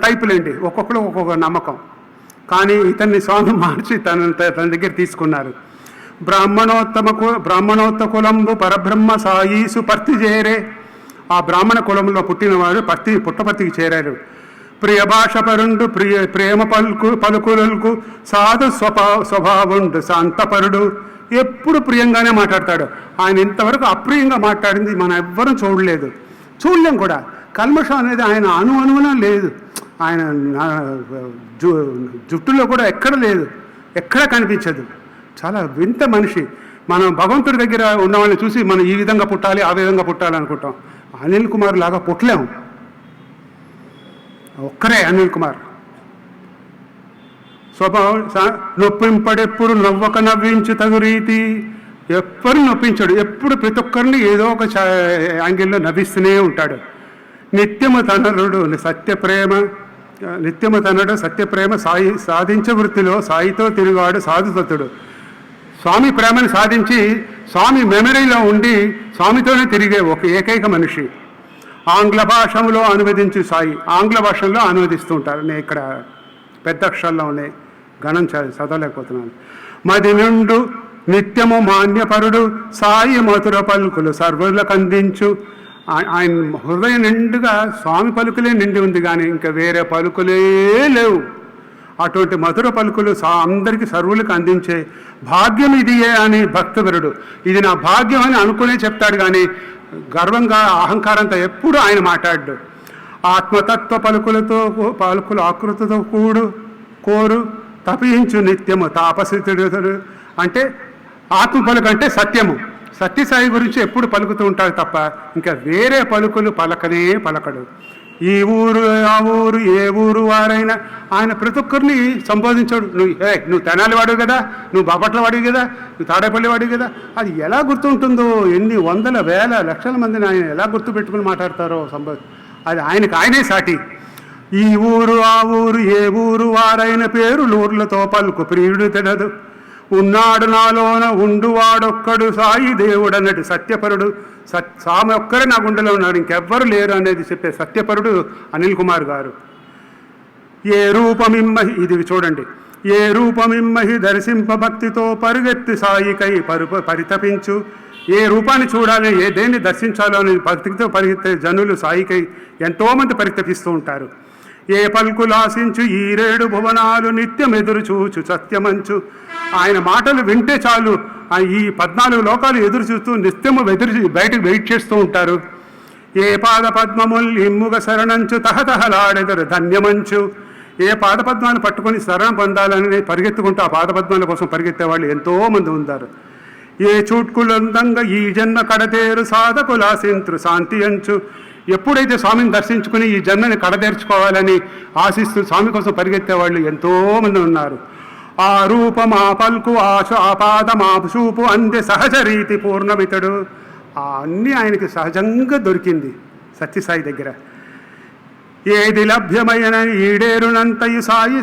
టైపులేండి, ఒక్కొక్కరు ఒక్కొక్క నమ్మకం. కానీ ఇతన్ని స్వామి మార్చి తన దగ్గర తీసుకున్నారు. బ్రాహ్మణోత్త కులంబు పరబ్రహ్మ సాయీసు పర్తి చేరే. ఆ బ్రాహ్మణ కులంలో పుట్టినవారు పుట్టపర్తికి చేరారు. ప్రియ భాష పరుండు, ప్రేమ పలుకులకు సాధు స్వభావుండు, శాంతపరుడు. ఎప్పుడు ప్రియంగానే మాట్లాడతాడు. ఆయన ఇంతవరకు అప్రియంగా మాట్లాడింది మనం ఎవ్వరూ చూడలేం కూడా. కల్మషం అనేది ఆయన అణువున లేదు. ఆయన జుట్టులో కూడా ఎక్కడ లేదు, ఎక్కడ కనిపించదు. చాలా వింత మనిషి. మనం భగవంతుడి దగ్గర ఉన్న వాళ్ళని చూసి మనం ఈ విధంగా పుట్టాలి, ఆ విధంగా పుట్టాలి అనుకుంటాం. అనిల్ కుమార్ లాగా పుట్టలేము. ఒక్కరే అనిల్ కుమార్. స్వభావం నొప్పింపడెప్పుడు నవ్వక నవ్వించు తగు రీతి. ఎవ్వరు నొప్పించాడు, ఎప్పుడు ప్రతి ఒక్కరిని ఏదో ఒక యాంగిల్లో నవ్విస్తూనే ఉంటాడు. నిత్యము తనరుడు సత్యప్రేమ సాధించే వృత్తిలో సాయితో తిరిగాడు సాధుసత్తుడు. స్వామి ప్రేమను సాధించి స్వామి మెమరీలో ఉండి స్వామితోనే తిరిగే ఒక ఏకైక మనిషి. ఆంగ్ల భాషలో అనువదించు సాయి. ఆంగ్ల భాషల్లో అనువదిస్తూ ఉంటారు. నేను ఇక్కడ పెద్ద అక్షరాల్లో ఉన్నాయి, గణం చదవలేకపోతున్నాను. మది నుండు నిత్యము మాన్యపరుడు సాయి మధుర పలుకులు సర్వులకు అందించు. ఆయన హృదయం నిండుగా స్వామి పలుకులే నిండి ఉంది, కానీ ఇంకా వేరే పలుకులే లేవు. అటువంటి మధుర పలుకులు అందరికీ సర్వులకు అందించే భాగ్యం ఇదియే అని భక్తవరుడు. ఇది నా భాగ్యం అని అనుకునే చెప్తాడు, కానీ గర్వంగా అహంకారంతో ఎప్పుడు ఆయన మాట్లాడు. ఆత్మతత్వ పలుకులు ఆకృతితో కోరు తపించు నిత్యము తాపసితుడు. అంటే ఆత్మ పలుకు అంటే సత్యము. సత్యసాయి గురించి ఎప్పుడు పలుకుతూ ఉంటాడు తప్ప ఇంకా వేరే పలుకులు పలకడు. ఈ ఊరు ఆ ఊరు ఏ ఊరు వారైనా ఆయన ప్రతి ఒక్కరిని సంబోధించాడు. నువ్వు తెనాలి వాడివి కదా, నువ్వు బాపట్ల వాడివి కదా, నువ్వు తాడేపల్లి వాడివి కదా. అది ఎలా గుర్తుంటుందో, ఎన్ని వందల వేల లక్షల మందిని ఆయన ఎలా గుర్తుపెట్టుకుని మాట్లాడతారో అది ఆయనే సాటి. ఈ ఊరు ఆ ఊరు ఏ ఊరు వారైన పేరు లూర్లతో పలుకు ప్రియుడు తెడదు. ఉన్నాడు నాలోన ఉండువాడొక్కడు సాయి దేవుడు అన్నట్టు సత్యపరుడు. స్వామి ఒక్కరే నా గుండెలో ఉన్నాడు, ఇంకెవ్వరు లేరు అనేది చెప్పే సత్యపరుడు అనిల్ కుమార్ గారు. ఏ రూపమిమ్మహి, ఇది చూడండి, ఏ రూపమిమ్మహి దర్శింప భక్తితో పరుగెత్తి సాయికై పరితపించు. ఏ రూపాన్ని చూడాలి, ఏ దేన్ని దర్శించాలో అని భక్తితో పరిగెత్తే జనులు సాయికై ఎంతోమంది పరితపిస్తూ ఉంటారు. ఏ పలుకులు ఆశించు ఈ 7 భువనాలు నిత్యం ఎదురు చూచు సత్యమంచు. ఆయన మాటలు వింటే చాలు ఈ 14 లోకాలు ఎదురు చూస్తూ నిత్యము బయటకు వెయిట్ చేస్తూ ఉంటారు. ఏ పాద పద్మముల్ ఇమ్ముగ శరణంచు తహతహలాడెదరు ధన్యమంచు. ఏ పాదపద్మాలు పట్టుకొని శరణం పొందాలని పరిగెత్తుకుంటూ ఆ పాదపద్మాల కోసం పరిగెత్తే వాళ్ళు ఎంతోమంది ఉన్నారు. ఏ చూట్కులందంగా ఈ జన్మ కడతేరు సాధకులాసింత్రు శాంతి అంచు. ఎప్పుడైతే స్వామిని దర్శించుకుని ఈ జన్మని కడతేర్చుకోవాలని ఆశిస్తూ స్వామి కోసం పరిగెత్తే వాళ్ళు ఎంతోమంది ఉన్నారు. ఆ రూపం ఆ పల్కు ఆ పాదం ఆ చూపు అందే సహజ రీతి పూర్ణమితడు. అన్నీ ఆయనకి సహజంగా దొరికింది సత్యసాయి దగ్గర. ఏది లభ్యమైన ఈడేరునంతయు సాయి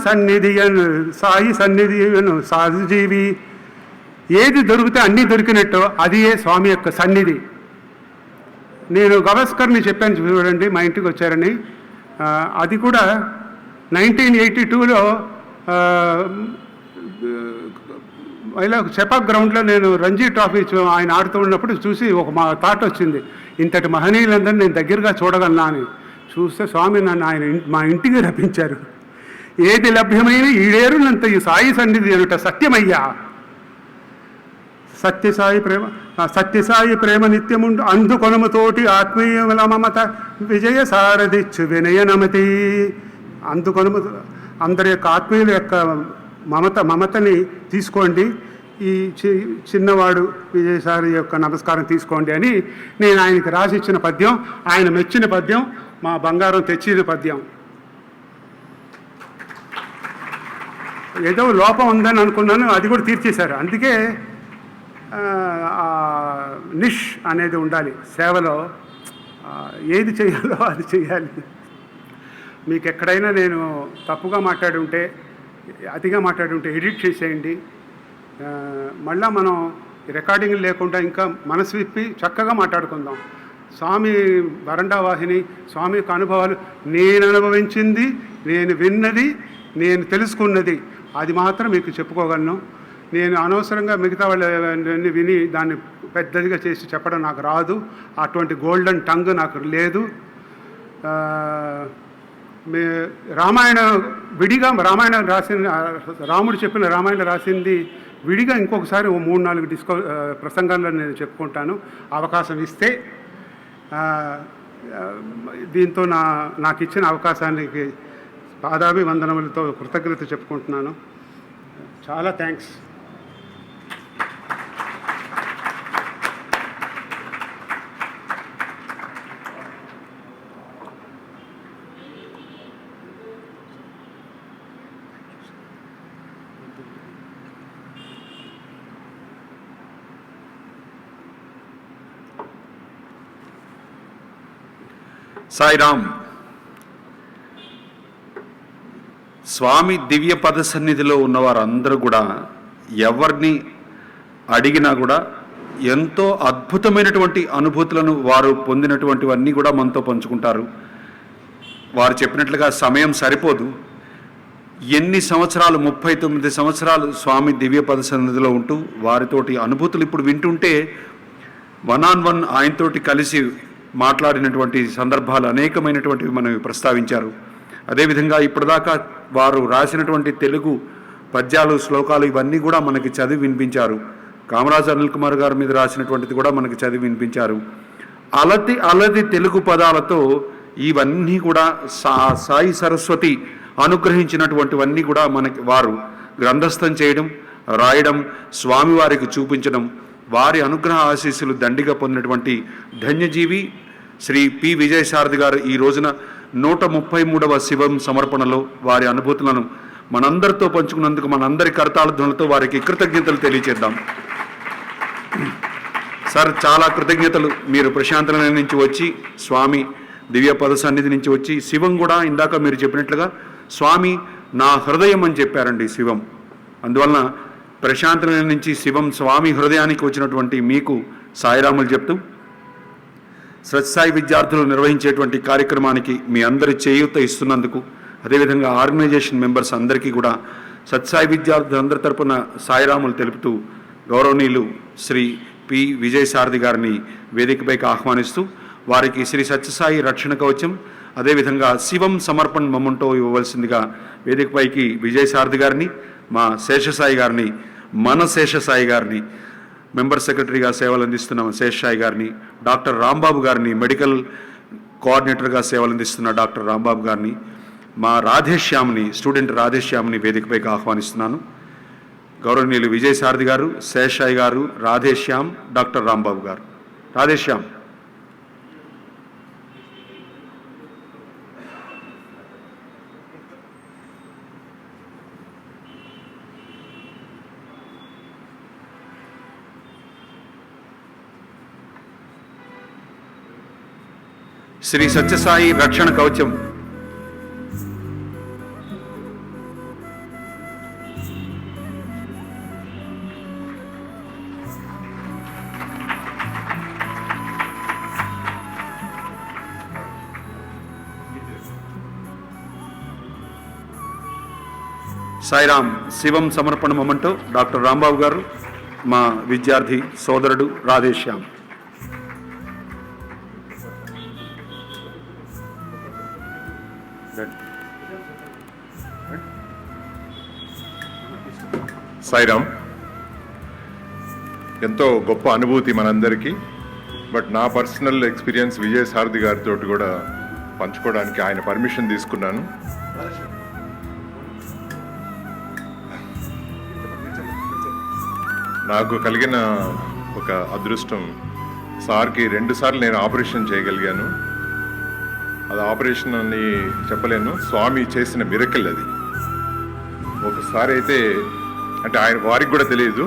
సన్నిధియను సాధుజీవి. ఏది దొరికితే అన్నీ దొరికినట్టు అది స్వామి యొక్క సన్నిధి. నేను గవాస్కర్ని చెప్పాను చూడండి, మా ఇంటికి వచ్చారని. అది కూడా 1982లో చెపాక్ గ్రౌండ్లో నేను రంజీ ట్రాఫీ ఆయన ఆడుతూ ఉన్నప్పుడు చూసి మా థాట్ వచ్చింది, ఇంతటి మహనీయులందరినీ నేను దగ్గరగా చూడగలనా అని. చూస్తే స్వామి నన్ను మా ఇంటికి రప్పించారు. ఏది లభ్యమైన ఈడేరునంత ఈ సాయి సన్నిధి అనుట సత్యమయ్యా. సత్యసాయి ప్రేమ నిత్యముండు అందుకొనముతోటి ఆత్మీయముల మమత విజయ సారథిచ్చు వినయనమతి. అందుకొనము అందరి యొక్క ఆత్మీయుల యొక్క మమతని తీసుకోండి, ఈ చిన్నవాడు విజయసారి యొక్క నమస్కారం తీసుకోండి అని నేను ఆయనకి రాసిచ్చిన పద్యం, ఆయన మెచ్చిన పద్యం, మా బంగారం తెచ్చిన పద్యం. ఏదో లోపం ఉందని అనుకున్నాను, అది కూడా తీర్చేశారు. అందుకే నిష్ అనేది ఉండాలి సేవలో. ఏది చేయాలో అది చేయాలి. మీకు ఎక్కడైనా నేను తప్పుగా మాట్లాడి ఉంటే, అతిగా మాట్లాడి ఉంటే ఎడిట్ చేసేయండి. మళ్ళా మనం రికార్డింగ్ లేకుండా ఇంకా మనసు విప్పి చక్కగా మాట్లాడుకుందాం. స్వామి వరండా వాహిని, స్వామి యొక్క అనుభవాలు, నేను అనుభవించింది, నేను విన్నది, నేను తెలుసుకున్నది, అది మాత్రం మీకు చెప్పుకోగలను. నేను అనవసరంగా మిగతా వాళ్ళని విని దాన్ని పెద్దదిగా చేసి చెప్పడం నాకు రాదు. అటువంటి గోల్డెన్ టంగ్ నాకు లేదు. రామాయణ విడిగా రామాయణం రాసిన, రాముడు చెప్పిన రామాయణం రాసింది విడిగా ఇంకొకసారి 3-4 ప్రసంగాల్లో నేను చెప్పుకుంటాను, అవకాశం ఇస్తే. దీంతో నాకు ఇచ్చిన అవకాశానికి పాదాభివందనములతో కృతజ్ఞత చెప్పుకుంటున్నాను. చాలా థ్యాంక్స్. సాయిరామ్. స్వామి దివ్య పద సన్నిధిలో ఉన్నవారందరూ కూడా ఎవరిని అడిగినా కూడా ఎంతో అద్భుతమైనటువంటి అనుభూతులను వారు పొందినటువంటివన్నీ కూడా మనతో పంచుకుంటారు. వారు చెప్పినట్లుగా సమయం సరిపోదు. ఎన్ని సంవత్సరాలు, 39 సంవత్సరాలు స్వామి దివ్య పద సన్నిధిలో ఉంటూ వారితోటి అనుభూతులు ఇప్పుడు వింటుంటే 1-on-1 ఆయనతోటి కలిసి మాట్లాడినటువంటి సందర్భాలు అనేకమైనటువంటివి మనవి ప్రస్తావించారు. అదేవిధంగా ఇప్పటిదాకా వారు రాసినటువంటి తెలుగు పద్యాలు, శ్లోకాలు ఇవన్నీ కూడా మనకి చదివి వినిపించారు. కామరాజ్ అనిల్ కుమార్ గారి మీద రాసినటువంటిది కూడా మనకి చదివి వినిపించారు. అలది తెలుగు పదాలతో ఇవన్నీ కూడా సాయి సరస్వతి అనుగ్రహించినటువంటివన్నీ కూడా మనకి వారు గ్రంథస్థం చేయడం, రాయడం, స్వామివారికి చూపించడం, వారి అనుగ్రహ ఆశీస్సులు దండిగా పొందినటువంటి ధన్యజీవి శ్రీ పి విజయసారథి గారు ఈ రోజున 133వ శివం సమర్పణలో వారి అనుభూతులను మనందరితో పంచుకున్నందుకు మనందరి కరతాళధ్వనులతో వారికి కృతజ్ఞతలు తెలియచేద్దాం. సార్, చాలా కృతజ్ఞతలు. మీరు ప్రశాంతమైన నుంచి వచ్చి స్వామి దివ్య పద సన్నిధి నుంచి వచ్చి శివం కూడా ఇందాక మీరు చెప్పినట్లుగా స్వామి నా హృదయం అని చెప్పారండి శివం. అందువలన ప్రశాంతమైన నుంచి శివం స్వామి హృదయానికి వచ్చినటువంటి మీకు సాయిరాములు చెప్తూ సత్సాయి విద్యార్థులు నిర్వహించేటువంటి కార్యక్రమానికి మీ అందరి చేయూత ఇస్తున్నందుకు, అదేవిధంగా ఆర్గనైజేషన్ మెంబర్స్ అందరికీ కూడా సత్సాయి విద్యార్థులందరి తరపున సాయిరాములు తెలుపుతూ గౌరవనీయులు శ్రీ పి విజయసారథి గారిని వేదికపైకి ఆహ్వానిస్తూ వారికి శ్రీ సత్యసాయి రక్షణ కవచం, అదేవిధంగా శివం సమర్పణ మొమెంటో ఇవ్వవలసిందిగా వేదికపైకి విజయసారథి గారిని, మా శేషసాయి గారిని, మన శేషసాయి గారిని, మెంబర్ సెక్రటరీగా సేవలు అందిస్తున్న శేషసాయి గారిని, డాక్టర్ రాంబాబు గారిని, మెడికల్ కోఆర్డినేటర్గా సేవలు అందిస్తున్న డాక్టర్ రాంబాబు గారిని, మా రాధేశ్యామ్ని, స్టూడెంట్ రాధేశ్యామ్ని వేదికపైకి ఆహ్వానిస్తున్నాను. గౌరవనీయులు విజయసారథి గారు, శేషసాయి గారు, రాధేశ్యామ్, డాక్టర్ రాంబాబు గారు. రాధేశ్యామ్. శ్రీ సత్యసాయి రక్షణ కవచం. సాయిరామ్ శివం సమర్పణ మొమెంటో డాక్టర్ రాంబాబు గారు, మా విద్యార్థి సోదరుడు రాధేశ్యామ్. సాయిరామ్. ఎంతో గొప్ప అనుభూతి మనందరికీ. బట్ నా పర్సనల్ ఎక్స్పీరియన్స్ విజయసారథి గారితో కూడా పంచుకోవడానికి ఆయన పర్మిషన్ తీసుకున్నాను. నాకు కలిగిన ఒక అదృష్టం, సార్కి 2 సార్లు నేను ఆపరేషన్ చేయగలిగాను. అది ఆపరేషన్ అని చెప్పలేను, స్వామి చేసిన మిరకిల్ అది. ఒకసారి అయితే అంటే ఆయన వారికి కూడా తెలియదు,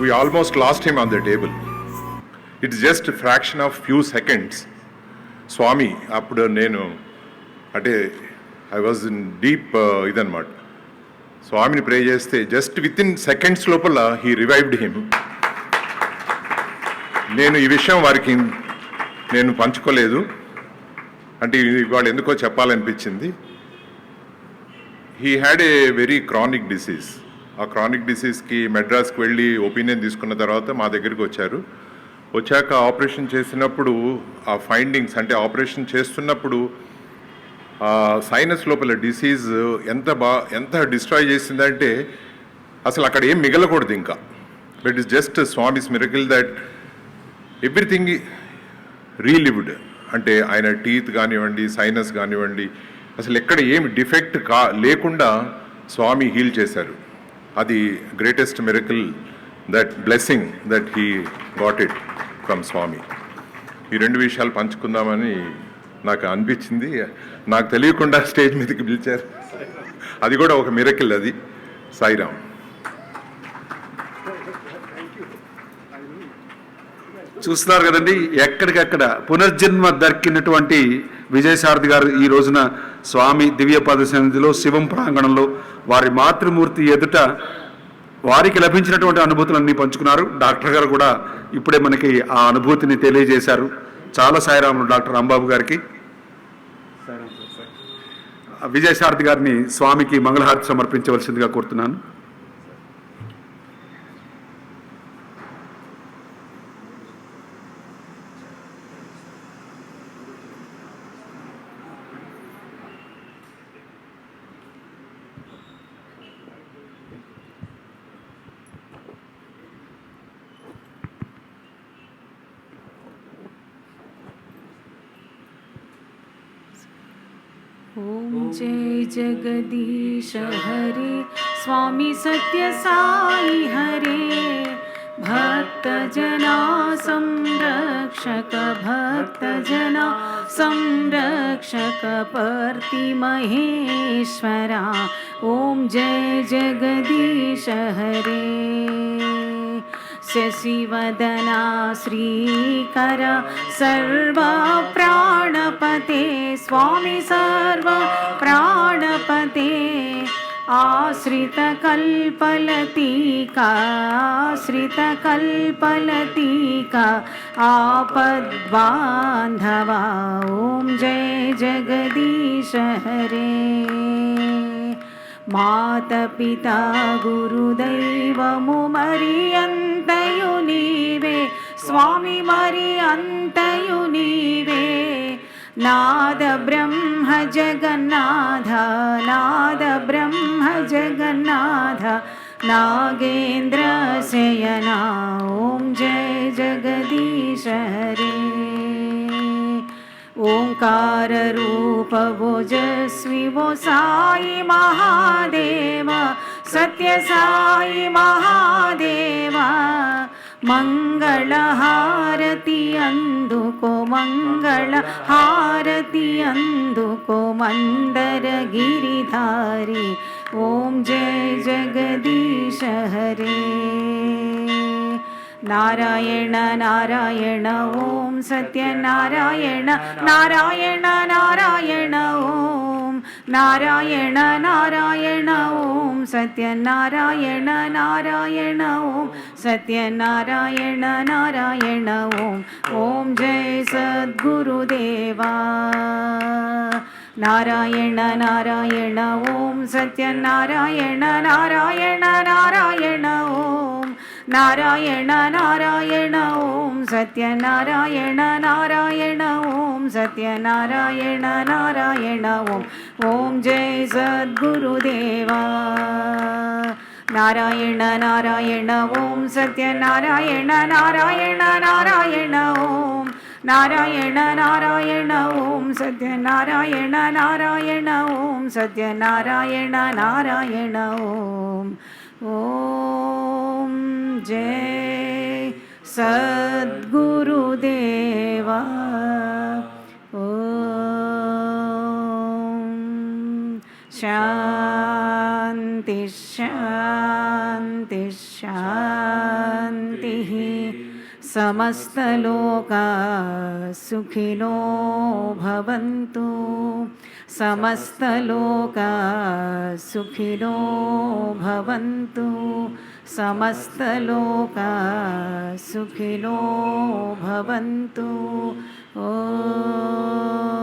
we almost lost him on the table. It's just fraction of few seconds. స్వామి అప్పుడు నేను అంటే ఐ వాజ్ ఇన్ డీప్ ఇదన్నమాట. స్వామిని ప్రే చేస్తే జస్ట్ విత్ ఇన్ సెకండ్స్ లోపల హీ రివైవ్డ్ హిమ్. నేను ఈ విషయం వారికి నేను పంచుకోలేదు, అంటే ఇవాళ ఎందుకో చెప్పాలనిపించింది. He had a very chronic disease. ఆ క్రానిక్ డిసీజ్కి మెడ్రాస్కి వెళ్ళి ఒపీనియన్ తీసుకున్న తర్వాత మా దగ్గరికి వచ్చాక ఆపరేషన్ చేసినప్పుడు ఆ ఫైండింగ్స్, అంటే ఆపరేషన్ చేస్తున్నప్పుడు సైనస్ లోపల డిసీజ్ ఎంత డిస్ట్రాయ్ చేసిందంటే అసలు అక్కడ ఏం మిగలకూడదు ఇంకా. But is just Swami's miracle that everything relieved. అంటే ఆయన టీత్ కానివ్వండి, సైనస్ కానివ్వండి, అసలు ఎక్కడ ఏమి డిఫెక్ట్ లేకుండా స్వామి హీల్ చేశారు. అది greatest miracle, that blessing that he got it from Swami. ఈ 2 విషయాలు పంచుకుందామని నాకు అనిపించింది. నాకు తెలియకుండా స్టేజ్ మీదకి పిలిచారు, అది కూడా ఒక మిరకిల్. అది సాయిరామ్. చూస్తున్నారు కదండి, ఎక్కడికక్కడ పునర్జన్మ దక్కినటువంటి విజయసారథి గారు ఈ రోజున స్వామి దివ్యపాద సన్నిధిలో శివం ప్రాంగణంలో వారి మాతృమూర్తి ఎదుట వారికి లభించినటువంటి అనుభూతులన్నీ పంచుకున్నారు. డాక్టర్ గారు కూడా ఇప్పుడే మనకి ఆ అనుభూతిని తెలియజేశారు. చాలా సాయిరాములు డాక్టర్ రాంబాబు గారికి. విజయసారథి గారిని స్వామికి మంగళహారతి సమర్పించవలసిందిగా కోరుతున్నాను. ओम जय जगदीश हरे स्वामी सत्य साई हरे भक्त जना संरक्षक भक्त जना संरक्षक पर्ति महेश्वरा ओम जय जगदीश हरे शशिवदना श्रीकर सर्व प्राणपते स्वामी सर्व प्राणपते आश्रित कल्पलतिका आपद्बान्धवा ओम जय जगदीश हरे मातपिता गुरुदैवमु मरियन्तयु नीवे स्वामी मरियन्तयु नीवे नाद ब्रह्म जगन्नाथ नागेन्द्र शयना ओम जय जगदीश हरे ओंकार रूप ओजस्वी वो साई महादेव सत्य साई महादेव मंगल हारति अंदुको मंदर गिरिधारी ओम जय जगदीश हरे नारायण नारायण ओम सत्यनारायण नारायण नारायण ओम नारायण नारायण ओम सत्यनारायण नारायण ओम सत्यनारायण नारायण ओम ओम जय सद्गुरुदेवा नारायण नारायण ओम सत्यनारायण नारायण नारायण ओम नारायण नारायण ओम सत्यनारायण नारायण ओम सत्यनारायण नारायण ओम ओम जय सद्गुरुदेवा नारायण नारायण ओम सत्यनारायण नारायण नारायण ओम नारायण नारायण ओम सत्यनारायण नारायण ओम सत्यनारायण नारायण ओम ओम जय सद्गुरुदेवा ओम शांति शांति शांति समस्तलोका सुखिनो भवन्तु समस्तलोका सुखिनो भवन्तु समस्तलोका सुखिनो भवन्तु ओम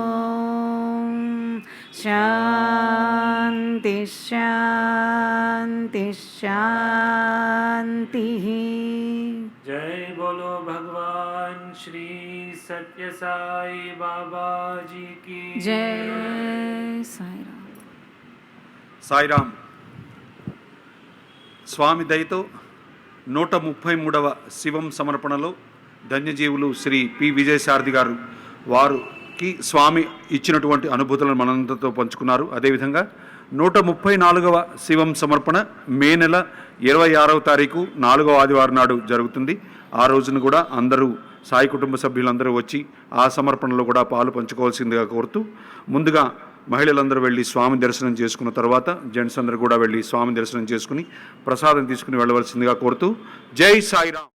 शांति शांति शांति जय बोलो भगवान श्री सत्य साई बाबा जी की जय साईराम సాయిరామ్. స్వామి దయతో 133వ శివం సమర్పణలో ధన్యజీవులు శ్రీ పి విజయసారథి గారు వారికి స్వామి ఇచ్చినటువంటి అనుభూతులను మనందరితో పంచుకున్నారు. అదేవిధంగా 134వ శివం సమర్పణ మే నెల 26వ తారీఖు 4వ ఆదివారం నాడు జరుగుతుంది. ఆ రోజున కూడా అందరూ సాయి కుటుంబ సభ్యులందరూ వచ్చి ఆ సమర్పణలో కూడా పాలు పంచుకోవాల్సిందిగా కోరుతూ, ముందుగా మహిళలందరూ వెళ్ళి స్వామి దర్శనం చేసుకున్న తర్వాత జెంట్స్ అందరూ కూడా వెళ్ళి స్వామి దర్శనం చేసుకుని ప్రసాదం తీసుకుని వెళ్ళవలసిందిగా కోరుతూ జై సాయిరామ్.